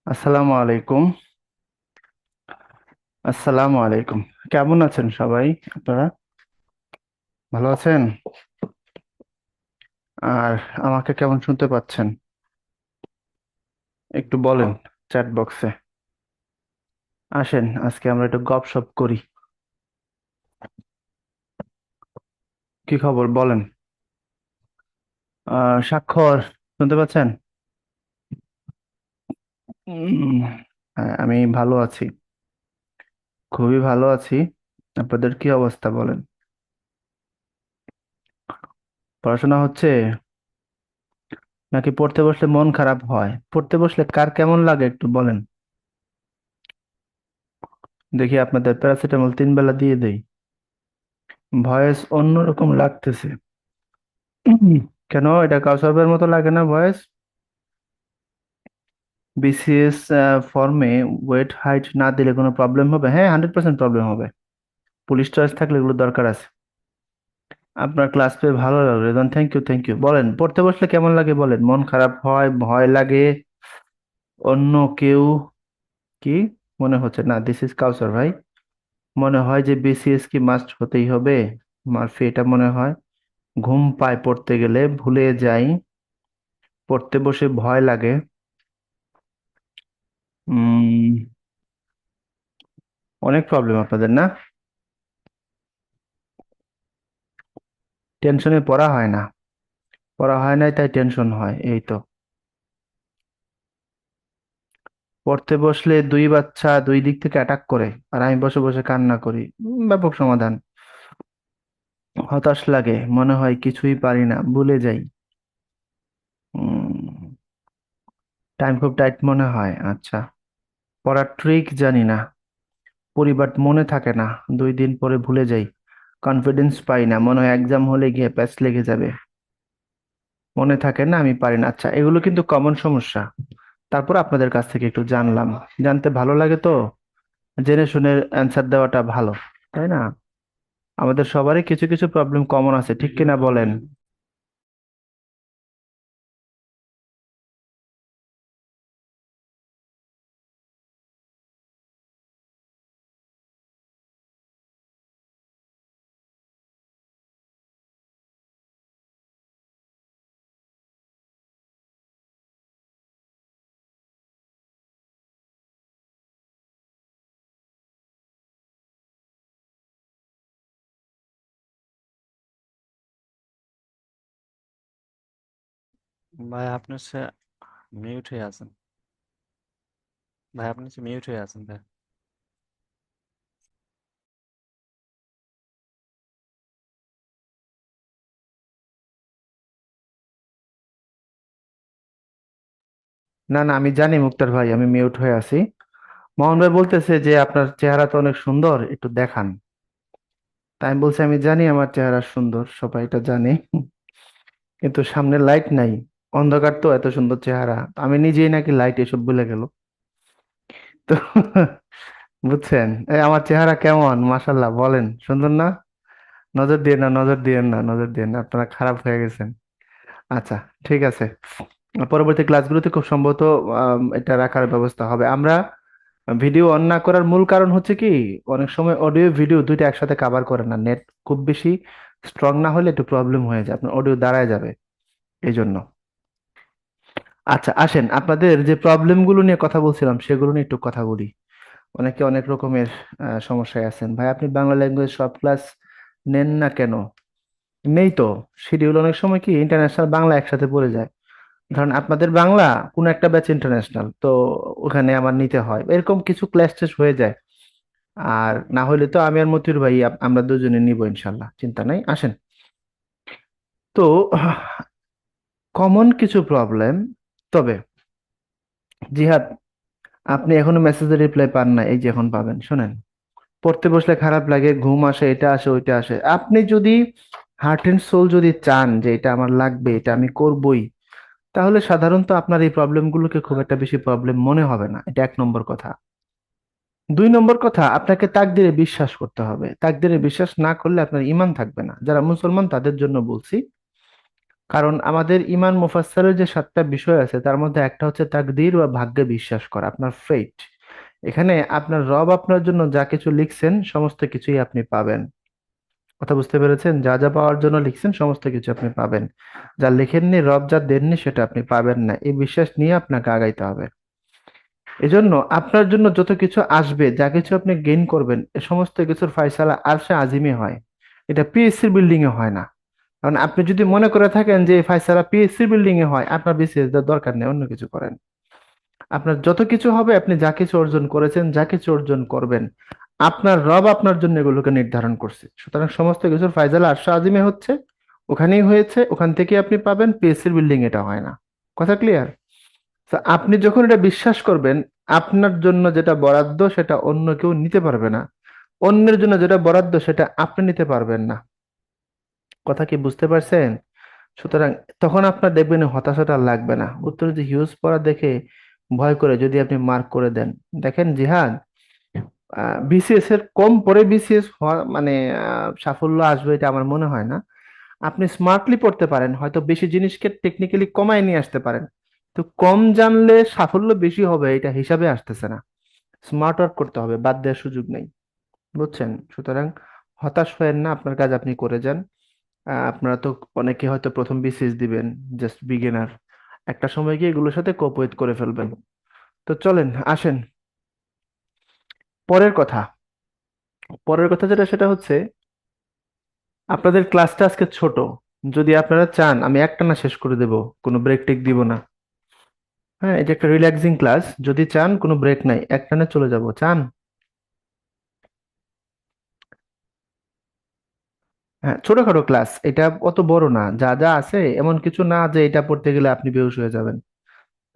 আসসালামু আলাইকুম। আসসালামু আলাইকুম। কেমন আছেন সবাই? আপনারা ভালো আছেন? আর আমাকে কেমন শুনতে পাচ্ছেন? একটু বলেন চ্যাট বক্সে। আসেন আজকে আমরা একটু গপসপ করি। কি খবর বলেন? স্বাক্ষর শুনতে পাচ্ছেন? উম, হ্যাঁ, আমি ভালো আছি, খুবই ভালো আছি। আপনাদের কি অবস্থা বলেন? পড়াশোনা হচ্ছে নাকি পড়তে বসলে মন খারাপ হয়? পড়তে বসলে কার কেমন লাগে একটু বলেন দেখি, আপনাদের প্যারাসিটামল 3 বেলা দিয়ে দেই। ভয়েস অন্যরকম লাগতেছে। হুম, কেন এটা কাউসাবের মতো লাগে না ভয়েস? বিসিএস ফর্মে ওয়েট হাইট না দিলে কোনো প্রবলেম হবে? হ্যাঁ, 100% প্রবলেম হবে। পুলিশ চয়েস থাকলে এগুলো দরকার আছে। আপনার ক্লাস পেয়ে ভালো লাগলো রেদন, থ্যাংক ইউ থ্যাংক ইউ। বলেন পড়তে বসলে কেমন লাগে বলেন, মন খারাপ হয়, ভয় লাগে, অন্য কেউ? কি মনে হচ্ছে? না, দিস ইজ কাউসার ভাই। মনে হয় যে বিসিএস কি মাস্ট হতেই হবে? মারফি, এটা মনে হয়। ঘুম পায় পড়তে গেলে, ভুলে যাই, পড়তে বসে ভয় লাগে। উম অনেক প্রবলেম আপনাদের না? টেনশনে পড়া হয় না? পড়া হয় নাই তাই টেনশন হয়, এই তো। পড়তে বসলে দুই বাচ্চা দুই দিক থেকে অ্যাটাক করে, আর আমি বসে বসে কান্না করি। ব্যাপক সমাধান। হতাশ লাগে, মনে হয় কিছুই পারি না, ভুলে যাই। টাইম খুব টাইট মনে হয়, আচ্ছা। পড়ার ট্রিক জানি না, পরিবার মনে থাকে না, 2 দিন পরে ভুলে যাই। কনফিডেন্স পাই না, মনে হয় এক্সাম হলে গিয়ে প্যাচ লেগে যাবে। মনে থাকে না, আমি পারি না। আচ্ছা, এগুলো কিন্তু কমন সমস্যা। তারপর আপনাদের কাছ থেকে একটু জানলাম, জানতে ভালো লাগে তো। জেনে শুনে অ্যান্সার দেওয়াটা ভালো, তাই না? আমাদের সবারই কিছু কিছু প্রবলেম কমন আছে, ঠিক কিনা বলেন? ভাই আপনি হচ্ছে মিউট হয়ে আছেন। ভাই আপনি হচ্ছে মিউট হয়ে আছেন ভাই। না না, আমি জানি মুক্তার ভাই, আমি মিউট হয়ে আছি। মোহন ভাই বলতেছে যে আপনার চেহারা তো অনেক সুন্দর, একটু দেখান। তাই আমি বলছি আমি জানি আমার চেহারা সুন্দর, সবাই এটা জানে, কিন্তু সামনে লাইট নাই, অন্ধকার তো, এত সুন্দর চেহারা আমি নিজেই নাকি লাইট এসব ভুলে গেল। তো বুঝছেন, এই আমার চেহারা কেমন? মাশাল্লাহ বলেন, সুন্দর না? নজর দিয়ে না, নজর দিয়ে না, নজর দিয়ে না, আপনারা খারাপ হয়ে গেছেন। আচ্ছা, ঠিক আছে। পরবর্তী ক্লাসগুলোতে খুব সম্ভবত এটা রাখার ব্যবস্থা হবে। আমরা ভিডিও অন না করার মূল কারণ হচ্ছে কি, অনেক সময় অডিও ভিডিও দুইটা একসাথে কাভার করে না, নেট খুব বেশি স্ট্রং না হলে একটু প্রবলেম হয়ে যায়, আপনার অডিও দাঁড়ায় যাবে, এই জন্য। আচ্ছা আসেন, আপনাদের যে প্রবলেমগুলো নিয়ে কথা বলছিলাম সেগুলো নিয়ে একটু কথা বলি। অনেকে অনেক রকমের সমস্যায় আছেন। ভাই আপনি বাংলা ল্যাঙ্গুয়েজ সব ক্লাস নেন না কেন? নেই তো। শিডিউল অনেক সময় কি ইন্টারন্যাশনাল বাংলা একসাথে পড়ে যায়। ধরেন আপনাদের বাংলা কোনো একটা ব্যাচ ইন্টারন্যাশনাল, তো ওখানে আমার নিতে হয়, এরকম কিছু ক্লাস টেস্ট হয়ে যায়। আর না হলে তো আমি আর মতিউর ভাই আমরা দুজনে নিব ইনশাল্লাহ, চিন্তা নাই, আসেন। তো কমন কিছু প্রবলেম। তবে জিহাদ, আপনি এখনো মেসেজের রিপ্লাই পান না, এই যে এখন পাবেন, শোনেন। পড়তে বসলে খারাপ লাগে, ঘুম আসে, এটা আসে ওইটা আসে। আপনি যদি হার্ট এন্ড সোল যদি চান যে এটা আমার লাগবে, এটা আমি করবই, তাহলে সাধারণত আপনার এই প্রবলেমগুলোকে খুব একটা বেশি প্রবলেম মনে হবে না, এটা 1 নম্বর কথা। 2 নম্বর কথা, আপনাকে তাকদিরে বিশ্বাস করতে হবে। তাকদিরে বিশ্বাস না করলে আপনার ইমান থাকবে না। যারা মুসলমান তাদের জন্য বলছি, কারণ আমাদের ইমান মুফাসসালের যে 7টা বিষয় আছে তার মধ্যে একটা হচ্ছে তাকদীর বা ভাগ্যে বিশ্বাস করা, আপনার ফেট। এখানে আপনার রব আপনার জন্য যা কিছু লিখছেন সমস্ত কিছুই আপনি পাবেন। কথা বুঝতে পেরেছেন? যা যা পাওয়ার জন্য লিখছেন সমস্ত কিছু আপনি পাবেন। যা লেখেননি, রব যা দেননি, সেটা আপনি পাবেন না। এই বিশ্বাস নিয়ে আপনাকে আগাইতে হবে। এজন্য আপনার জন্য যত কিছু আসবে, যা কিছু আপনি গেইন করবেন, এ সমস্ত কিছুর ফয়সালা আরশে আজিমে হয়। এটা পিএসসি বিল্ডিং এ হয় না। কারণ আপনি যদি মনে করে থাকেন যে এই ফয়সালা পিএসসি বিল্ডিং এ হয়, আপনার বিসিএস দেওয়ার দরকার নেই, অন্য কিছু করেন। আপনার যত কিছু হবে, আপনি যা কিছু অর্জন করেছেন, যা কিছু অর্জন করবেন, আপনার রব আপনার জন্য এগুলোকে নির্ধারণ করছে। সুতরাং সমস্ত কিছুর ফায়সালা আরশে আজিমে হচ্ছে, ওখানেই হয়েছে, ওখান থেকে আপনি পাবেন। পিএসসির বিল্ডিং এটা হয় না। কথা ক্লিয়ার? তো আপনি যখন এটা বিশ্বাস করবেন, আপনার জন্য যেটা বরাদ্দ সেটা অন্য কেউ নিতে পারবে না, অন্যের জন্য যেটা বরাদ্দ সেটা আপনি নিতে পারবেন না। কথা কি বুঝতে পারছেন? সুতরাং তখন আপনার দেখবেন এই হতাশাটা আর লাগবে না। উত্তরে যে হিউজ পড়া দেখে ভয় করে যদি আপনি মার্ক করে দেন, দেখেন জিহাদ, বিসিএস এর কম পরে বিসিএস হওয়া মানে সাফল্য আসবে এটা আমার মনে হয় না। আপনি স্মার্টলি পড়তে পারেন, হয়তো বেশি জিনিসকে টেকনিক্যালি কমায় নিয়ে আসতে পারেন, তো কম জানলে সাফল্য বেশি হবে এটা হিসাবে আসতেছে না। স্মার্ট ওয়ার্ক করতে হবে, বাদ দেওয়ার সুযোগ নেই। বুঝছেন? সুতরাং হতাশ হয়েন না, আপনার কাজ আপনি করে যান। আপনারা তো অনেকে হয়তো প্রথম বিসিএস দিবেন, জাস্ট বিগিনার, একটা সময় গিয়ে এগুলোর সাথে কোপওয়েট করে ফেলবেন। তো চলেন আসেন পরের কথা। পরের কথা যেটা সেটা হচ্ছে, আপনাদের ক্লাসটা আজকে ছোট। যদি আপনারা চান আমি একটানা শেষ করে দেব, কোনো ব্রেক টেক দিব না। হ্যাঁ, এটা একটা রিল্যাক্সিং ক্লাস, যদি চান কোনো ব্রেক নাই, একটানে চলে যাব, চান? হ্যাঁ, ছোটখাটো ক্লাস, এটা অত বড় না, যা যা আছে এমন কিছু না যে এটা পড়তে গেলে আপনি বেহুশ হয়ে যাবেন,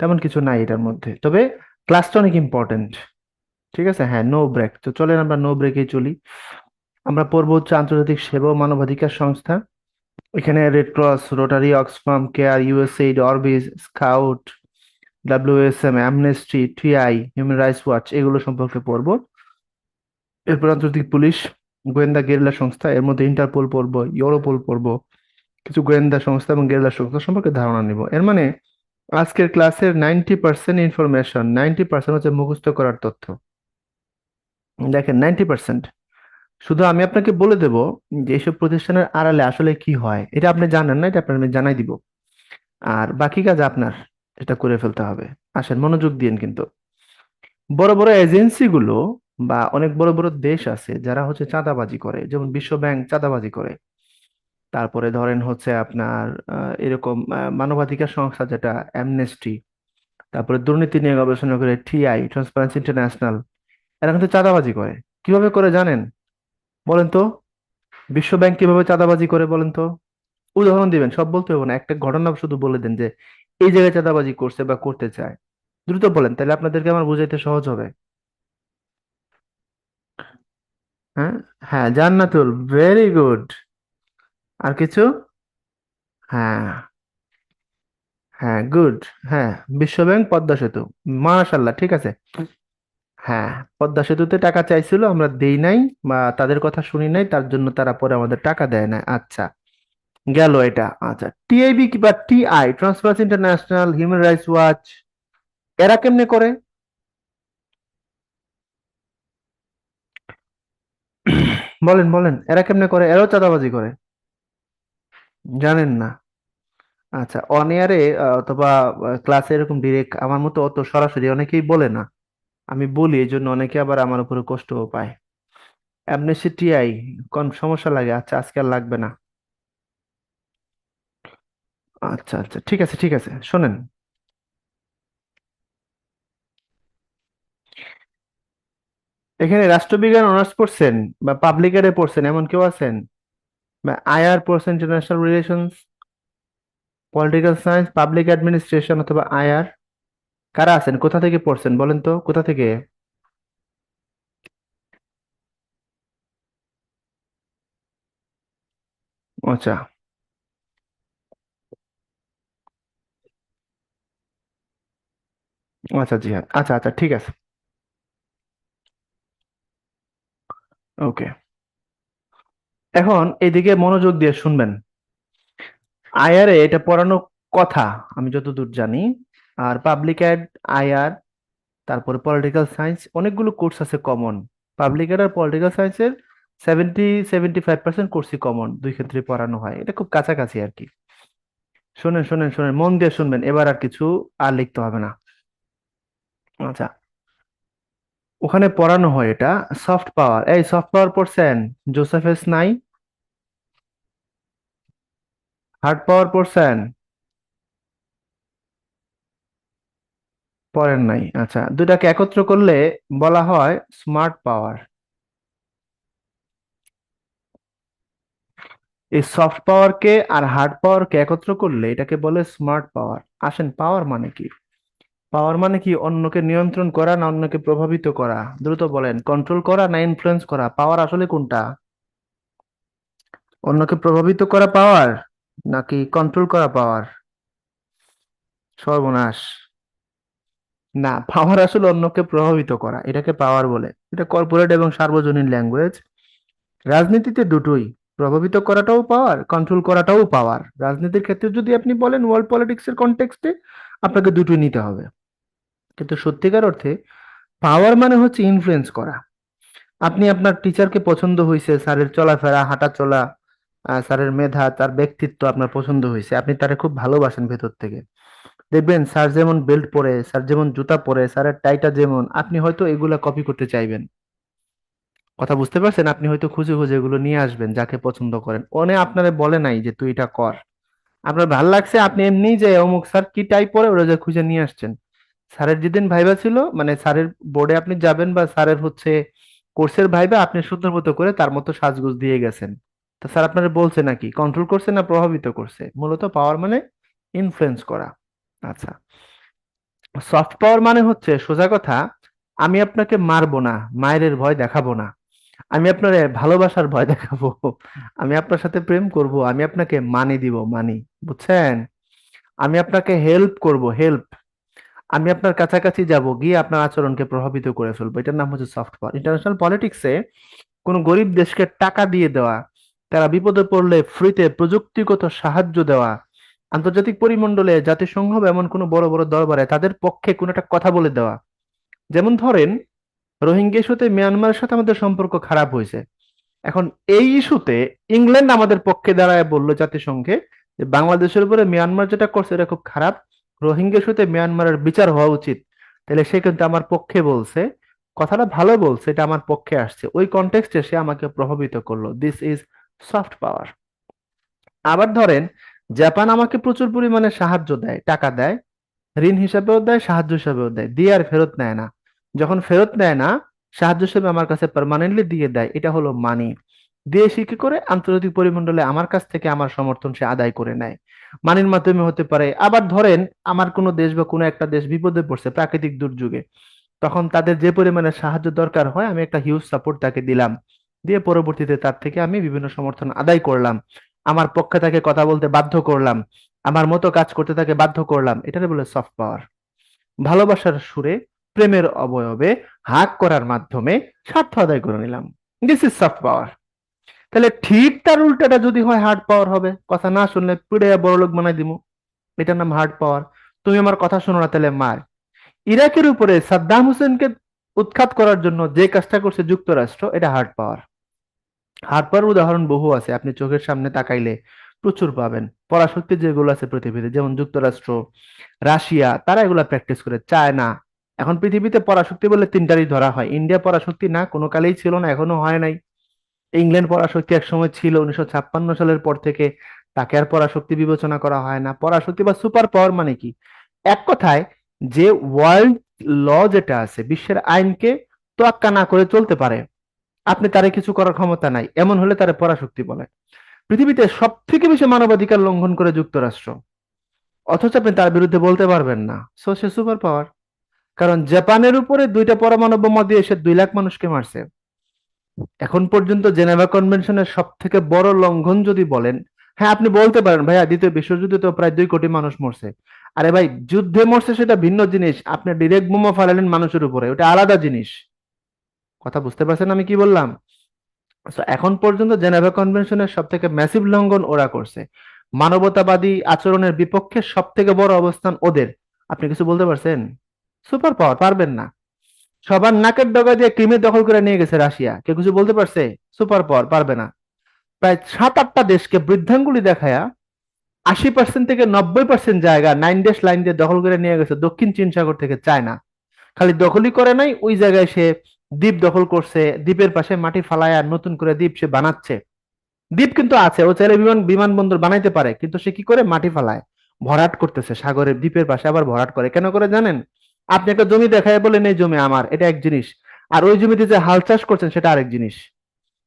তেমন কিছু নাই এটার মধ্যে। তবে ক্লাসটা অনেক ইম্পর্টেন্ট। ঠিক আছে, হ্যাঁ, নো ব্রেক। তো চলেন আমরা নো ব্রেকেই চলি। আমরা পড়বো হচ্ছে আন্তর্জাতিক সেবা ও মানবাধিকার সংস্থা। এখানে Red Cross, Rotary, Oxfam, CARE, USAID, Orbis, scout, WSM, Amnesty, TI, Human rights Watch, এগুলো সম্পর্কে পড়বো। এরপর আন্তর্জাতিক পুলিশ, গোয়েন্দা, গেরিলা সংস্থা, এর মধ্যে ইন্টারপোল পড়বো, ইউরোপোল পড়বো, কিছু গোয়েন্দা সংস্থা এবং গেরিলা সংস্থা সম্পর্কে ধারণা নিব। এর মানে আজকের ক্লাসের 90% ইনফরমেশন, 90% হচ্ছে মুখস্থ করার তথ্য। দেখেন, 90%। শুধু আমি আপনাকে বলে দেব যে এইসব প্রতিষ্ঠানের আড়ালে আসলে কি হয়, এটা আপনি জানেন না, এটা আপনার আমি জানাই দিব। আর বাকি কাজ আপনার, এটা করে ফেলতে হবে। আসেন মনোযোগ দিন কিন্তু। বড় বড় এজেন্সিগুলো বা অনেক বড় বড় দেশ আছে যারা হচ্ছে চাঁদাবাজি করে, যেমন বিশ্ব ব্যাংক চাঁদাবাজি করে। তারপরে ধরেন হচ্ছে আপনার এরকম মানবাধিকার সংস্থা যেটা অ্যামনেস্টি, তারপরে দুর্নীতি নিয়ে গবেষণা করে টিআই, ট্রান্সপারেন্সি ইন্টারন্যাশনাল, এরা কিন্তু চাঁদাবাজি করে। কিভাবে করে জানেন? বলেন তো। বিশ্ব ব্যাংক কিভাবে চাঁদাবাজি করে বলেন তো? উদাহরণ দিবেন, সব বলতে হবে না, একটা ঘটনা শুধু বলে দেন যে এই জায়গায় চাঁদাবাজি করছে বা করতে চায়। দ্রুত বলেন, তাহলে আপনাদেরকে আমার বুঝাইতে সহজ হবে। হ্যাঁ, হ্যাঁ, জান্নাতুল, ভেরি গুড। আর কিছু? হ্যাঁ, হ্যাঁ, গুড। হ্যাঁ, বিশ্বব্যাংক, পদ্মা সেতু, মাশাল্লাহ, ঠিক আছে। হ্যাঁ, পদ্মা সেতুতে টাকা চাইছিল, আমরা দেই নাই বা তাদের কথা শুনি নাই, তার জন্য তারা পরে আমাদের টাকা দেয় না। আচ্ছা, গেল এটা। আচ্ছা, টিআইবি কি বা TI, transparency international, human rights watch, এরা কেমনে করে? বলেন বলেন, এরা কেমনে করে? এরাও চাঁদাবাজি করে? জানেন না? আচ্ছা, অন এয়ারে অথবা ক্লাসে এরকম ডিরেক্ট আমার মতো অত সরাসরি অনেকেই বলে না। আমি বলি, এই জন্য অনেকে আবার আমার উপরে কষ্টও পায়। অ্যামনেস্টি, টিআই, কোন সমস্যা লাগে? আচ্ছা, আজকে আর লাগবে না। আচ্ছা আচ্ছা, ঠিক আছে ঠিক আছে, শোনেন। এখানে রাষ্ট্রবিজ্ঞান অনার্স পড়ছেন বা পাবলিক এডে পড়ছেন এমন কেউ আছেন? বা আইআর পড়ছেন, international relations, political science, public administration অথবা আইআর? কারা আছেন? কোথা থেকে পড়ছেন বলেন তো, কোথা থেকে? আচ্ছা, আচ্ছা, জি হ্যাঁ, আচ্ছা আচ্ছা, ঠিক আছে। ওকে, এখন এদিকে মনোযোগ দিয়ে শুনবেন। আইআরএ এটা পড়ানো কথা, আমি যতদূর জানি। আর পাবলিক অ্যাড, আইআর, তারপরে পলিটিক্যাল সায়েন্স, অনেকগুলো কোর্স আছে কমন। পাবলিক অ্যাড আর পলিটিক্যাল সায়েন্সের 75% কোর্সই কমন, দুই ক্ষেত্রে পড়ানো হয়, এটা খুব কাছাকাছি আর কি। শোনেন শোনেন শোনেন, মন দিয়ে শুনবেন, এবার আর কিছু আর লিখতে হবে না। আচ্ছা, ওখানে পড়ানো হয় এটা সফট পাওয়ার। এই সফট পাওয়ার পড়ছেন? জোসেফেস নাই? হার্ড পাওয়ার পড়ছেন? পড়েন নাই? আচ্ছা, দুটাকে একত্র করলে বলা হয় স্মার্ট পাওয়ার। এই সফট পাওয়ারকে আর হার্ড পাওয়ারকে একত্র করলে এটাকে বলে স্মার্ট পাওয়ার। আসেন, পাওয়ার মানে কি? পাওয়ার মানে কি অন্যকে নিয়ন্ত্রণ করা না অন্যকে প্রভাবিত করা? দ্রুত বলেন, কন্ট্রোল করা না ইনফ্লুয়েন্স করা? পাওয়ার আসলে কোনটা? অন্যকে প্রভাবিত করা পাওয়ার নাকি কন্ট্রোল করা পাওয়ার? সর্বনাশ! না, পাওয়ার আসলে অন্যকে প্রভাবিত করা, এটাকে পাওয়ার বলে। এটা কর্পোরেট এবং সার্বজনীন ল্যাঙ্গুয়েজ। রাজনীতিতে দুটোই, প্রভাবিত করাটাও পাওয়ার, কন্ট্রোল করাটাও পাওয়ার। রাজনীতির ক্ষেত্রে যদি আপনি বলেন ওয়ার্ল্ড পলিটিক্সের কনটেক্সটে, আপনাকে দুটোই নিতে হবে। কিন্তু সত্যিকার অর্থে পাওয়ার মানে হচ্ছে ইনফ্লুয়েন্স করা। আপনি আপনার টিচারকে পছন্দ হয়েছে, স্যারের চলাফেরা, হাঁটা চলা, স্যারের মেধা, তার ব্যক্তিত্ব আপনার পছন্দ হয়েছে, আপনি তারে খুব ভালোবাসেন ভেতর থেকে। দেখবেন স্যার যেমন বেল্ট পরে, স্যার যেমন জুতা পরে, স্যারের টাইটা যেমন, আপনি হয়তো এগুলা কপি করতে চাইবেন। কথা বুঝতে পারছেন? আপনি হয়তো খুঁজে খুঁজে এগুলো নিয়ে আসবেন যাকে পছন্দ করেন। ওনে আপনারে বলে নাই যে তুই এটা কর, আপনার ভাল লাগছে, আপনি এমনি যে অমুক স্যার কি টাই পরে ওরা যে খুঁজে নিয়ে আসছেন। স্যারের যেদিন ভাইবা ছিল, মানে স্যারের বোর্ডে আপনি যাবেন বা স্যারের হচ্ছে কোর্সের ভাইবা, আপনি সুন্দর মতো করে তার মতো সাজগোজ দিয়ে গেছেন। তো স্যার আপনারা বলছে নাকি কন্ট্রোল করছে না প্রভাবিত করছে? মূলত পাওয়ার মানে ইনফ্লুয়েন্স করা। আচ্ছা, সফট পাওয়ার মানে হচ্ছে সোজা কথা, আমি আপনাকে মারবো না, মায়ের ভয় দেখাবো না, আমি আপনার ভালোবাসার ভয় দেখাবো, আমি আপনার সাথে প্রেম করব, আমি আপনাকে মানি দিব, মানি, বুঝছেন? আমি আপনাকে হেল্প করব, হেল্প, আমি আপনার কাছাকাছি যাব, গিয়ে আপনার আচরণকে প্রভাবিত করে ফেলবো। এটার নাম হচ্ছে সফট পাওয়ার। ইন্টারন্যাশনাল পলিটিক্সে কোনো গরিব দেশকে টাকা দিয়ে দেওয়া, তারা বিপদে পড়লে ফ্রিতে প্রযুক্তিগত সাহায্য দেওয়া, আন্তর্জাতিক পরিমণ্ডলে জাতিসংঘ বা এমন কোনো বড় বড় দরবারে তাদের পক্ষে কোনো একটা কথা বলে দেওয়া। যেমন ধরেন, রোহিঙ্গা ইস্যুতে মিয়ানমারের সাথে আমাদের সম্পর্ক খারাপ হয়েছে। এখন এই ইস্যুতে ইংল্যান্ড আমাদের পক্ষে দাঁড়ায় বললো জাতিসংঘে যে বাংলাদেশের উপরে মিয়ানমার যেটা করছে এটা খুব খারাপ, রোহিঙ্গা ইস্যুতে মিয়ানমারের বিচার হওয়া উচিত। তাহলে সে কিন্তু আমার পক্ষে বলছে, কথাটা ভালো বলছে, এটা আমার পক্ষে আসছে, ওই কনটেক্সটে সে আমাকে প্রভাবিত করলো। This is soft power. আবার ধরেন, জাপান আমাকে প্রচুর পরিমাণে সাহায্য দেয়, টাকা দেয়, ঋণ হিসাবেও দেয়, সাহায্য হিসাবেও দেয়, দিয়ে আর ফেরত নেয় না। যখন ফেরত নেয় না, সাহায্য হিসেবে আমার কাছে পার্মানেন্টলি দিয়ে দেয়, এটা হলো মানি। দিয়ে সে কি করে আন্তর্জাতিক পরিমণ্ডলে আমার কাছ থেকে আমার সমর্থন সে আদায় করে নেয়। মানির মাধ্যমে হতে পারে। আবার ধরেন, আমার কোনো দেশ বা কোনো একটা দেশ বিপদে পড়ছে প্রাকৃতিক দুর্যোগে, তখন তাদের যে পরিমাণে সাহায্য দরকার হয় আমি একটা হিউজ সাপোর্ট তাকে দিলাম, দিয়ে পরবর্তীতে তার থেকে আমি বিভিন্ন সমর্থন আদায় করলাম, আমার পক্ষে তাকে কথা বলতে বাধ্য করলাম, আমার মতো কাজ করতে তাকে বাধ্য করলাম। এটাকে বলে সফট পাওয়ার। ভালোবাসার সুরে, প্রেমের অবয়বে হাক করার মাধ্যমে স্বার্থ আদায় করে নিলাম। This is soft power. তাহলে ঠিক তার উল্টাটা যদি হয় হার্ড পাওয়ার হবে, কথা না শুনলে পিড়ে বড়লোক বানাই দিব, এটার নাম হার্ড পাওয়ার। তুমি আমার কথা শোনো না, তাহলে মার। ইরাকের উপরে সাদ্দাম হোসেনকে উৎখাত করার জন্য যে কাজটা করছে যুক্তরাষ্ট্র, এটা হার্ড পাওয়ার। হার্ড পাওয়ার উদাহরণ বহু আছে, আপনি চোখের সামনে তাকাইলে প্রচুর পাবেন। পরাশক্তি যেগুলো আছে পৃথিবীতে, যেমন যুক্তরাষ্ট্র, রাশিয়া, তারা এগুলা প্র্যাকটিস করে। চায়না। এখন পৃথিবীতে পরাশক্তি বলে তিনটারই ধরা হয়। ইন্ডিয়া পরাশক্তি না, কোনো কালেই ছিল না, এখনো হয় নাই। ইংল্যান্ড পরাশক্তি এক সময় ছিল 1956 সালের পর থেকে, তাকে আর পরাশক্তি বিবেচনা করা হয় না। পরাশক্তি বা সুপার পাওয়ার মানে কি? এক কথায়, যে ওয়ার্ল্ড ল যেটা আছে, বিশ্বের আইনকে তোয়াক্কা না করে চলতে পারে, আপনি তারে কিছু করার ক্ষমতা নাই, এমন হলে তারে পরাশক্তি বলে। পৃথিবীতে সব থেকে বেশি মানবাধিকার লঙ্ঘন করে যুক্তরাষ্ট্র, অথচ আপনি তার বিরুদ্ধে বলতে পারবেন না, সো সে সুপার পাওয়ার। কারণ জাপানের উপরে দুইটা পরমাণু বোমা দিয়ে সে 2 লাখ মানুষকে মারছে। এখন পর্যন্ত জেনেভা কনভেনশনের সব থেকে বড় লঙ্ঘন যদি বলেন, হ্যাঁ আপনি বলতে পারেন ভাইয়া দ্বিতীয় বিশ্বযুদ্ধে তো প্রায় 2 কোটি মানুষ মরছে। আরে ভাই, যুদ্ধে মরছে সেটা ভিন্ন জিনিস, আপনি ডিরেক্ট বোমা ফালালেন মানুষের উপরে, ওটা আলাদা জিনিস। কথা বুঝতে পারছেন আমি কি বললাম? So, এখন পর্যন্ত জেনেভা কনভেনশনের সব থেকে ম্যাসিভ লঙ্ঘন ওরা করছে। মানবতাবাদী আচরণের বিপক্ষে সব থেকে বড় অবস্থান ওদের। আপনি কিছু বলতে পারছেন? সুপার পাওয়ার পারবেন না। সবার নাকের ডগা দিয়ে ক্রিমিয়া দখল করে নিয়ে গেছে রাশিয়া, কেউ কিছু বলতে পারছে? সুপার পাওয়ার পারবে না। প্রায় 7-8টা দেশকে বৃদ্ধাঙ্গুলি দেখায়া 80% থেকে 90% জায়গা 9 ডেজ লাইন দিয়ে দখল করে নিয়ে গেছে দক্ষিণ চীন সাগর থেকে চায়না। খালি দখলই করে নাই, ওই জায়গায় সে দ্বীপ দখল করছে, দ্বীপের পাশে মাটি ফালায় আর নতুন করে দ্বীপ সে বানাচ্ছে। দ্বীপ কিন্তু আছে, ও চাইলে বিমানবন্দর বানাইতে পারে, কিন্তু সে কি করে? মাটি ফালায়, ভরাট করতেছে সাগরের দ্বীপের পাশে, আবার ভরাট করে। কেন করে জানেন? আপনি একটা জমি দেখায় বলেন এই জমি আমার, এটা এক জিনিস, আর ওই জমিতে যে হাল চাষ করছেন সেটা আরেক জিনিস।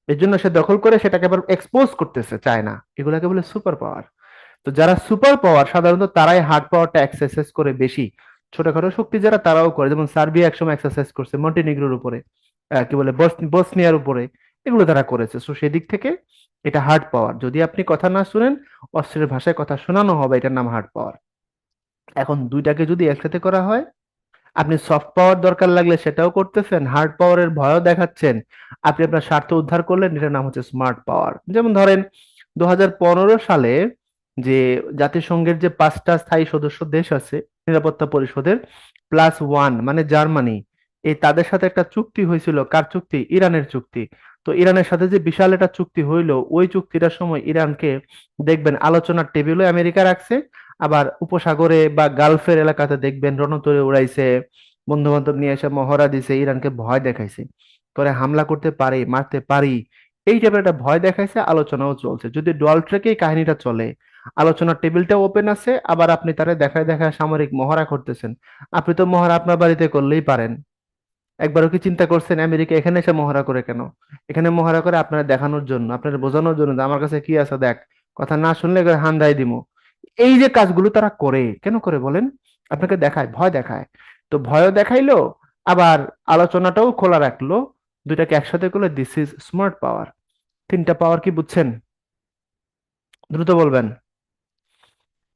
এর জন্য সে দখল করে সেটাকে আবার এক্সপোজ করতেছে, চায় না। এগুলাকে বলে সুপার পাওয়ার। তো যারা সুপার পাওয়ার সাধারণত তারাই হার্ড পাওয়ারটা এক্সারসাইজ করে বেশি। ছোটখাটো শক্তি যারা, তারাও করে, যেমন সার্বিয়া একসময় এক্সারসাইজ করছে মন্টিনিগ্রোর উপরে, কি বলে, বসনিয়ার উপরে। এগুলো তারা করেছে। সো সেদিক থেকে এটা হার্ড পাওয়ার। যদি আপনি কথা না শুনেন, অস্ত্রের ভাষায় কথা শোনানো হবে, এটার নাম হার্ড পাওয়ার। এখন দুইটাকে যদি একসাথে করা হয়, আপনি সফট পাওয়ার দরকার লাগলে সেটাও করতেছেন, হার্ড পাওয়ারের ভয়ও দেখাচ্ছেন, আপনি আপনার স্বার্থ উদ্ধার করলেন, এটার নাম হচ্ছে স্মার্ট পাওয়ার। যেমন ধরেন 2015 সালে যে জাতিসংঘের যে 5টা স্থায়ী সদস্য দেশ আছে নিরাপত্তা পরিষদের, +1 মানে জার্মানি, এই তাদের সাথে একটা চুক্তি হয়েছিল। কার চুক্তি? ইরানের চুক্তি। তো ইরানের সাথে যে বিশাল একটা চুক্তি হইলো, ওই চুক্তিটার সময় ইরানকে দেখবেন আলোচনার টেবিলে আমেরিকা রাখছে, আবার উপসাগরে বা গালফের এলাকাতে দেখবেন রণতরী উড়াইছে, বন্ধু বান্ধব নিয়ে এসে মহড়া দিছে, ইরানকে ভয় দেখাইছে, করে হামলা করতে পারি, মারতে পারি, এই টাইপের একটা ভয় দেখাইছে। আলোচনাও চলছে। যদি ডুয়াল ট্র্যাকেই কাহিনীটা চলে, আলোচনার টেবিলটা ওপেন আছে, আবার আপনি তারে দেখায় দেখায় সামরিক মহড়া করতেছেন। আপনি তো মহড়া আপনার বাড়িতে করলেই পারেন। একবারও কি চিন্তা করছেন আমেরিকা এখানে এসে মহড়া করে কেন? এখানে মহড়া করে আপনারা দেখানোর জন্য, আপনারা বোঝানোর জন্য যে আমার কাছে কি আছে দেখ, কথা না শুনলে একেবারে হান্দাই দিমু। এই যে কাজগুলো তারা করে, কেন করে বলেন? আপনাকে দেখায়, ভয় দেখায়। তো ভয়ও দেখাইলো, আবার আলোচনাটাও খোলা রাখলো। দুইটাকে একসাথে করলে দিস ইজ স্মার্ট পাওয়ার। 3টা পাওয়ার কি বুঝছেন? দ্রুত বলবেন।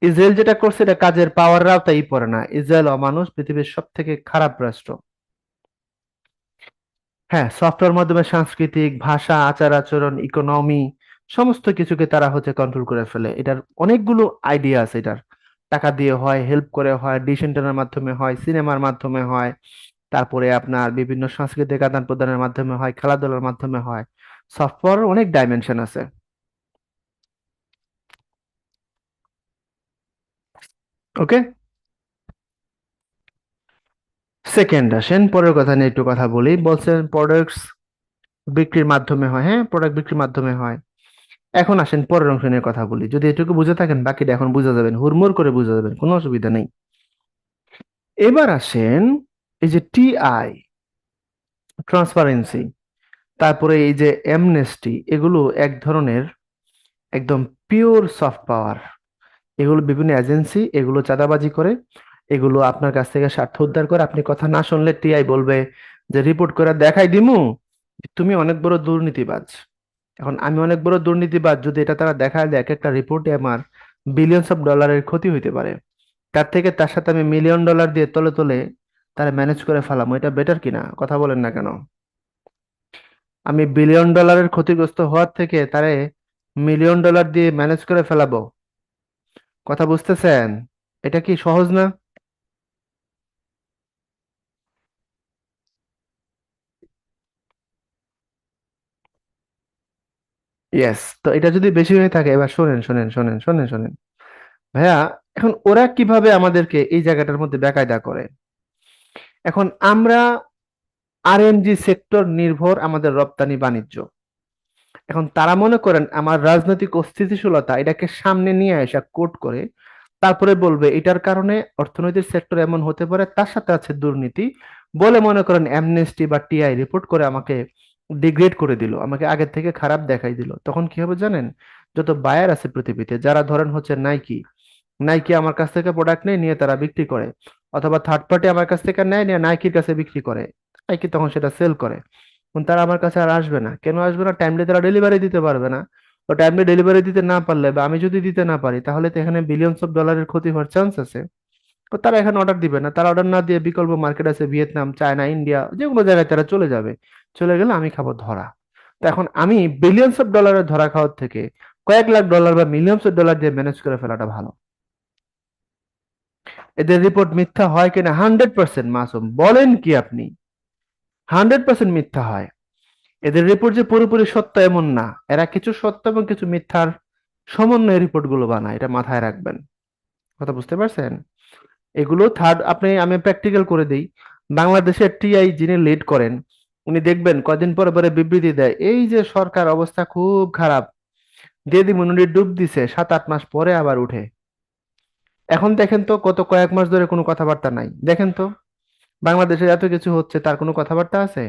ইসরায়েল যেটা করছে এটা কাজের পাওয়ার আওতায় পড়ে না। ইসরায়েল অমানুষ, পৃথিবীর সব থেকে খারাপ রাষ্ট্র। হ্যাঁ, সফটওয়্যার মাধ্যমে সাংস্কৃতিক, ভাষা, আচার আচরণ, ইকোনমি, সমস্ত কিছুকে তারা কন্ট্রোল করে ফেলে। এটার অনেকগুলো আইডিয়া আছে। এটার টাকা দিয়ে হয়, হেল্প করে হয়, ডিশ এন্টেনার মাধ্যমে হয়, সিনেমার মাধ্যমে হয়, তারপরে আপনার বিভিন্ন সাংস্কৃতিক আদান প্রদানের মাধ্যমে হয়, খেলাধুলার মাধ্যমে হয়। সফটওয়্যার অনেক ডাইমেনশন আছে। ওকে, সেকেন্ড আসেন, পরের কথা নিয়ে একটু কথা বলি। বলছেন প্রোডাক্টস বিক্রির মাধ্যমে হয়। হ্যাঁ, প্রোডাক্ট বিক্রির মাধ্যমে হয়। এখন আসেন পরের অংশ নিয়ে কথা বলি। যদি এটুকু বুঝে থাকেন, বাকিটা এখন বুঝে যাবেন, হুড়মুড় করে বুঝে যাবেন, কোনো অসুবিধা নেই। এবার আসেন এই যে টিআই, ট্রান্সপারেন্সি, তারপরে এই যে অ্যামনেস্টি, এগুলো এক ধরনের একদম পিওর সফট পাওয়ার। এগুলো বিভিন্ন এজেন্সি, এগুলো চাঁদাবাজি করে, এগুলো আপনার কাছ থেকে স্বার্থ উদ্ধার করে। আপনি কথা না শুনলে টিআই বলবে যে রিপোর্ট করে দেখাই দিমু যে তুমি অনেক বড় দুর্নীতিবাজ। এখন আমি অনেক বড় দুর্নীতিবাজ যদি এটা তারা দেখায় দেয়, এক একটা রিপোর্টে আমার $বিলিয়নস ক্ষতি হইতে পারে। তার থেকে তার সাথে আমি $1,000,000 দিয়ে তলে তলে তারা ম্যানেজ করে ফেলাম, এটা বেটার কিনা? কথা বলেন না কেন? আমি $1,000,000,000 ক্ষতিগ্রস্ত হওয়ার থেকে তারে $1,000,000 দিয়ে ম্যানেজ করে ফেলাবো। কথা বুঝতেছেন? এটা কি সহজ না? ইয়েস। তো এটা যদি বেশি হয়ে থাকে, এবার শোনেন শোনেন শোনেন শোনেন শোনেন ভাইয়া, এখন ওরা কিভাবে আমাদেরকে এই জায়গাটার মধ্যে বেকায়দা করে। এখন আমরা আরএমজি সেক্টর নির্ভর আমাদের রপ্তানি বাণিজ্য। এখন তারা মনে করেন আমার রাজনৈতিক অস্থিতিশীলতা এটাকে সামনে নিয়ে আসা কোট করে, তারপরে বলবে এটার কারণে অর্থনৈতিক সেক্টর এমন হতে পারে, তার সাথে আছে দুর্নীতি, বলে মনে করেন অ্যামনেস্টি বা টিআই রিপোর্ট করে আমাকে ডিগ্রেড করে দিল, আমাকে আগের থেকে খারাপ দেখাই দিল। তখন কি হবে জানেন? যত বায়ার আছে পৃথিবীতে, যারা ধরেন নাইকি, নাইকি আমার কাছ থেকে প্রোডাক্ট নিয়ে নিয়ে তারা বিক্রি করে, অথবা থার্ড পার্টি আমার কাছ থেকে নেয় নিয়ে নাইকির কাছে বিক্রি করে, নাইকি তখন সেটা সেল করে। এখন তারা আমার কাছে আর আসবে না। কেন আসবে না? টাইমলি তারা ডেলিভারি দিতে পারবে না। তো টাইমলি ডেলিভারি দিতে না পারলে, বা আমি যদি দিতে না পারি, তাহলে তো এখানে $বিলিয়নস ক্ষতি হওয়ার চান্স আছে। তো তারা এখানে অর্ডার দিবে না। তারা অর্ডার না দিয়ে বিকল্প মার্কেট আছে ভিয়েতনাম, চায়না, ইন্ডিয়া, যে কোনো জায়গায় তারা চলে যাবে। চলে গেলে আমি খাবো ধরা। তো এখন আমি $বিলিয়নস ধরা খাওয়ার থেকে কয়েক লাখ ডলার বা মিলিয়নস অফ ডলার দিয়ে ম্যানেজ করে ফেলাটা ভালো। এদের রিপোর্ট মিথ্যা হয় কিনা 100% মাসুম, বলেন কি আপনি? 100% মিথ্যা হয়। এদের রিপোর্ট যে পুরোপুরি সত্য এমন না, এরা কিছু সত্য এবং কিছু মিথ্যার সমন্বয়ে রিপোর্ট গুলো বানায়, এটা মাথায় রাখবেন। কথা বুঝতে পারছেন? এগুলো থার্ড, আমি প্র্যাকটিক্যাল করে দিই। বাংলাদেশের টিআই যিনি লিড করেন, উনি দেখবেন কয়দিন পরে পরে বিবৃতি দেয়, এই যে সরকার অবস্থা খুব খারাপ, দিয়ে দিমুন উনি ডুব দিছে, 7-8 মাস পরে আবার উঠে। এখন দেখেন তো, কত কয়েক মাস ধরে কোনো কথাবার্তা নাই, দেখেন তো। বাংলাদেশে এত কিছু হচ্ছে, তার কোনো কথাবার্তা আছে?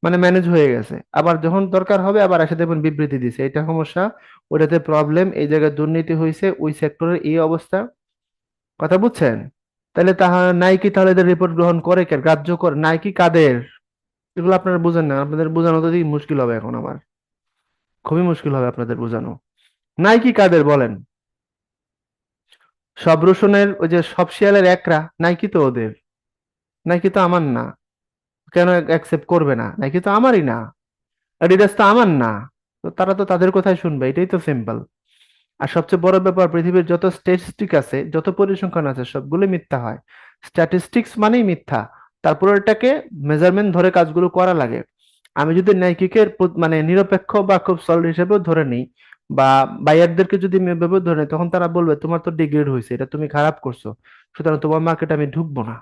মানে ম্যানেজ হয়ে গেছে, আবার যখন দরকার হবে আবার এসে দেখবেন বিবৃতি দিছে, এটা সমস্যা, ওইটাতে প্রবলেম, এই জায়গায় দুর্নীতি হয়েছে, ওই সেক্টরের এই অবস্থা। কথা বুঝছেন? তাহলে নাইকি তাহলে এদের রিপোর্ট গ্রহণ করে কে, গ্রাহ্য করে? নাইকি কাদের? এগুলো আপনারা বুঝেন না, আপনাদের বোঝানো তো দেখি মুশকিল হবে এখন আমার, খুবই মুশকিল হবে আপনাদের বোঝানো। নাইকি কাদের বলেন? সব রসুনের ওই যে সব শিয়ালের একরা, নাইকি তো ওদের। নাইকি তো আমার না, কেন অ্যাকসেপ্ট করবে না? নাইকি তো আমারই না, অ্যাডিডাস তো আমার না। তো তারা তো তাদের কথাই শুনবে, এটাই তো সিম্পল। আর সবচেয়ে বড় ব্যাপার, পৃথিবীর যত স্ট্যাটিস্টিক আছে, যত পরিসংখ্যান আছে, সবগুলো মিথ্যা হয়। স্ট্যাটিস্টিক্স মানেই মিথ্যা। তারপর এটাকে মেজারমেন্ট ধরে কাজগুলো করা লাগে। আমি যদি নাইকিকে মানে নিরপেক্ষ বা খুব সলিড হিসেবেও ধরে নিই, বা বায়ারদেরকে যদি আমি এভাবে ধরে নিই, তখন তারা বলবে তোমার তো ডিগ্রেড হয়েছে, এটা তুমি খারাপ করছো, সুতরাং তোমার মার্কেটে আমি ঢুকবো না।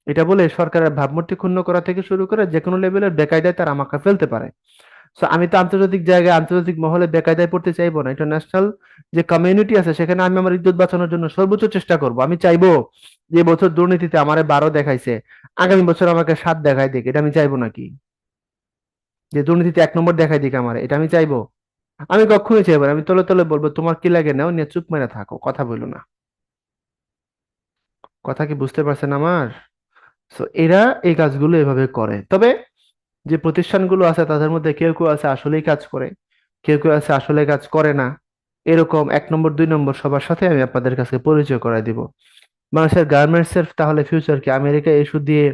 এটা বলে সরকারের ভাবমূর্তি ক্ষুণ্ণ করা থেকে শুরু করে যে কোনো লেভেলের বেকায়দায় তারা আমাকে ফেলতে পারে। সো আমি তো আন্তর্জাতিক জায়গায়, আন্তর্জাতিক মহলে বেকায়দায় পড়তে চাইবো না। ইন্টারন্যাশনাল যে কমিউনিটি আছে, সেখানে আমি আমার ইজ্জত বাঁচানোর জন্য সর্বোচ্চ চেষ্টা করব। আমি চাইবো যে বছর দুর্নীতিতে আমারে 12 দেখাইছে, আগামী বছর আমাকে 7 দেখাই দিক, এটা আমি চাইবো নাকি? যে দুর্নীতিতে 1 নম্বর দেখাই দিক আমার, এটা আমি চাইবো? আমি কখনোই চাইবো না। আমি তলে তলে বলবো তোমার কি লাগে নাও, নিয়ে চুপ মেরে থাকো, কথা বলো না। কথা কি বুঝতে পারছেন আমার? সো এরা এই কাজগুলো এভাবে করে। তবে যে প্রতিষ্ঠানগুলো আছে তাদের মধ্যে কেউ কেউ আছে আসলেই কাজ করে, কেউ কেউ আছে আসলে কাজ করে না। এরকম 1 নম্বর 2 নম্বর সবার সাথে আমি আপনাদের কাছে পরিচয় করায় দিব। বাংলাদেশের গার্মেন্টস এর তাহলে ফিউচার কি? আমেরিকা ইস্যু দিয়ে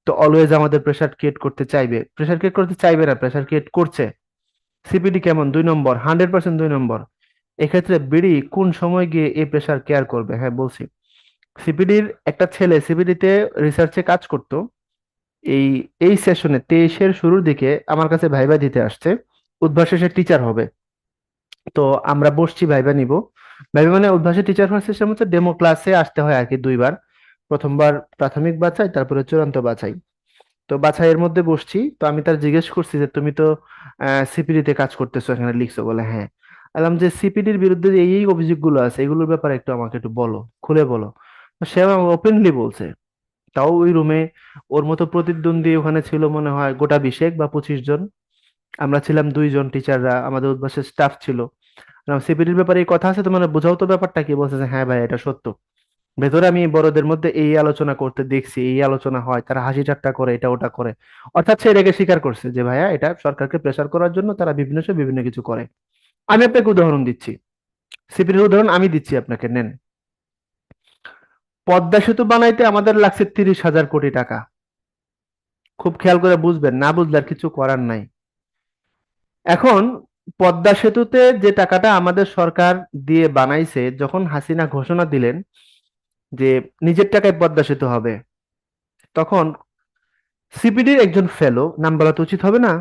তো অলওয়েজ আমাদের প্রেসার ক্রিয়েট করতে চাইবে, প্রেসার ক্রিয়েট করতে চাইবে না, প্রেসার ক্রিয়েট করছে। সিপিডি কেমন? 2 নম্বর, 100% 2 নম্বর। এক্ষেত্রে বিডি কোন সময় গিয়ে এই প্রেসার কেয়ার করবে? হ্যাঁ বলছি, সিপিডির একটা ছেলে সিপিডিতে রিসার্চে কাজ করতো। এই এই সেশনে 23-এর শুরুর দিকে আমার কাছে ভাইবা দিতে আসছে, উদ্ভাস শেষে টিচার হবে। তো আমরা বসছি, ভাইবা নিব। ভাইবা মানে উদ্ভাসের টিচার হওয়ার সিস্টেম হচ্ছে ডেমো ক্লাসে আসতে হয় আর কি, 2 বার। প্রথমবার প্রাথমিক বাছাই, তারপরে চূড়ান্ত বাছাই। তো বাছাইয়ের মধ্যে বসছি, তো আমি তার জিজ্ঞেস করছি যে তুমি তো সিপিডি তে কাজ করতেছো, এখানে লিখছো, বলে হ্যাঁ। বললাম যে সিপিডির বিরুদ্ধে যে এই অভিযোগগুলো আছে, এগুলোর ব্যাপারে একটু আমাকে একটু বলো, খুলে বলো। তো সে ওপেনলি বলছে। তাও ওই রুমে ওর মতো প্রতিদ্বন্দ্বী ওখানে ছিল মনে হয় গোটা 20 বা 25 জন। আমরা ছিলাম 2 জন টিচাররা, আমাদের উদ্বাসের স্টাফ ছিল। সিপিডির ব্যাপারে এই কথা আছে, তো মানে বোঝাও তো ব্যাপারটা কি। বলছে যে হ্যাঁ ভাই এটা সত্য, ভেতরে আমি বড়দের মধ্যে এই আলোচনা করতে দেখছি, এই আলোচনা হয়, তারা হাসি ঠাট্টা করে, এটা ওটা করে। অর্থাৎ সে এটাকে স্বীকার করছে যে ভাইয়া এটা সরকারকে প্রেসার করার জন্য তারা বিভিন্ন সময় বিভিন্ন কিছু করে। আমি আপনাকে উদাহরণ দিচ্ছি, সিপিডির উদাহরণ আমি দিচ্ছি আপনাকে, নেন। পদ্মা সেতু বানাইতে আমাদের লাগছে 30,000 কোটি টাকা। খুব খেয়াল করে বুঝবেন, না বুঝলে আর কিছু করার নাই। এখন পদ্মা সেতুতে যে টাকাটা আমাদের সরকার দিয়ে বানাইছে, যখন হাসিনা ঘোষণা দিলেন যে নিজের টাকায় পদ্মা সেতু হবে, তখন সিপিডির একজন ফেলো, নাম বলা তো উচিত হবে না,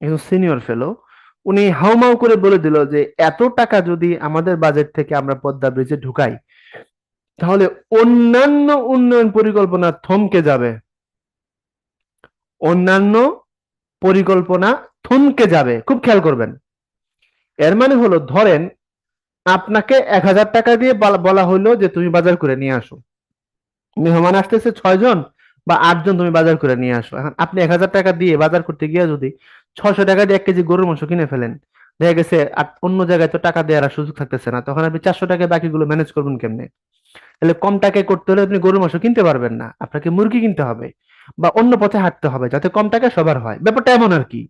একজন সিনিয়র ফেলো, উনি হাউমাউ করে বলে দিল যে এত টাকা যদি আমাদের বাজেট থেকে আমরা পদ্মা ব্রিজে ঢুকাই, তাহলে অন্যান্য উন্নয়ন পরিকল্পনা থমকে যাবে। অন্যান্য পরিকল্পনা থমকে যাবে, খুব খেয়াল করবেন। এর মানে হলো, ধরেন আপনাকে 1,000 টাকা দিয়ে বলা হলো যে তুমি বাজার করে নিয়ে আসো, মেহমান আসতেছে 6 জন বা 8 জন, তুমি বাজার করে নিয়ে আসো। এখন আপনি 1,000 টাকা দিয়ে বাজার করতে গিয়ে যদি 600 টাকা দিয়ে 1 কেজি গরুর মাংস কিনে ফেলেন, দেখা গেছে আর অন্য জায়গায় তো টাকা দেওয়ার আর সুযোগ থাকতেছে না, তখন আপনি 400 টাকায় বাকিগুলো ম্যানেজ করবেন কেমনে? তাহলে কম টাকায় করতে হলে আপনি গরুর মাংস কিনতে পারবেন না, আপনাকে মুরগি কিনতে হবে বা অন্য পথে হাঁটতে হবে, যাতে কম টাকায় সবার হয়। ব্যাপারটা এমন আর কি,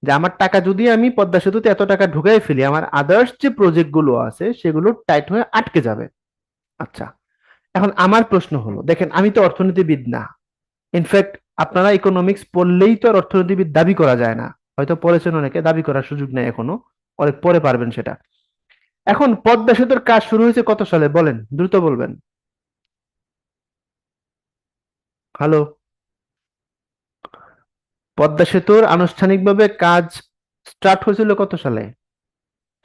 যে আমার টাকা যদি আমি পদ্মা সেতুতে এত টাকা ঢুকাই ফেলি, আমার আদার্স যে প্রজেক্ট গুলো আছে সেগুলো টাইট হয়ে আটকে যাবে। আচ্ছা, এখন আমার প্রশ্ন হলো, দেখেন আমি তো অর্থনীতিবিদ না। ইনফ্যাক্ট আপনারা ইকোনমিক্স পড়লেই তো আর অর্থনীতিবিদ দাবি করা যায় না। হয়তো পড়েছেন অনেকে, দাবি করার সুযোগ নেই এখনো, অনেক পরে পারবেন সেটা। এখন পদ্মা সেতুর কাজ শুরু হয়েছে কত সালে বলেন, দ্রুত বলবেন। হ্যালো। পদ্মা সেতুর আনুষ্ঠানিকভাবে কাজ স্টার্ট হয়েছিল কত সালে?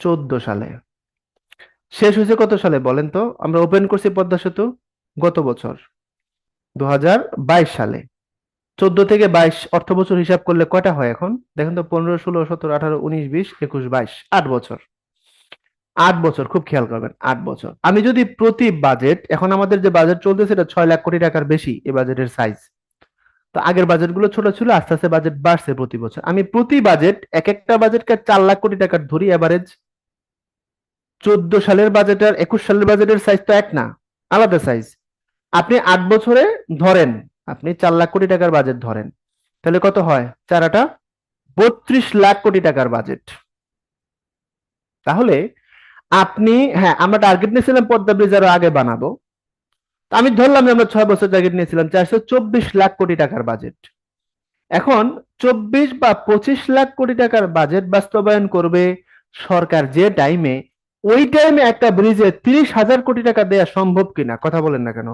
14 সালে। শেষ হয়েছে কত সালে বলেন তো? আমরা ওপেন করছি পদ্মা সেতু গত বছর 2022 সালে। 14 থেকে 22 অর্থ বছর হিসাব করলে কয়টা হয় এখন দেখেন তো? 15, 16, 17, 18, 19, 20, 21, 22, 8 বছর। 8 বছর, খুব খেয়াল করবেন, 8 বছর। আমি যদি প্রতি বাজেট, এখন আমাদের যে বাজেট চলতেছে এটা 6 লাখ কোটি টাকার বেশি, এই বাজেটের সাইজ। তো আগের বাজেট গুলো ছোট ছিল, আস্তে আস্তে বাজেট বাড়ছে প্রতি বছর। আমি প্রতি বাজেট, এক একটা বাজেটকে 4 লাখ কোটি টাকার ধরি এভারেজ। 14 সালের বাজেট আর 21 সালের বাজেটের সাইজ তো এক না, আলাদা সাইজ। আপনি 8 বছরে ধরেন, আপনি 4 লাখ কোটি টাকার বাজেট ধরেন, তাহলে কত হয়? চারাটা 32 লাখ কোটি টাকার বাজেট। তাহলে আপনি, হ্যাঁ আমরা টার্গেট নিয়েছিলাম পদ্মা ব্রিজ আরো আগে বানাবো। তো আমি ধরলাম যে আমরা 6 বছর টার্গেট নিয়েছিলাম, 424 লাখ কোটি টাকার বাজেট। এখন 24 বা 25 লাখ কোটি টাকার বাজেট বাস্তবায়ন করবে সরকার যে টাইমে, ওই টাইমে একটা ব্রিজে 30,000 কোটি টাকা দেওয়া সম্ভব কিনা কথা বলেন না কেন?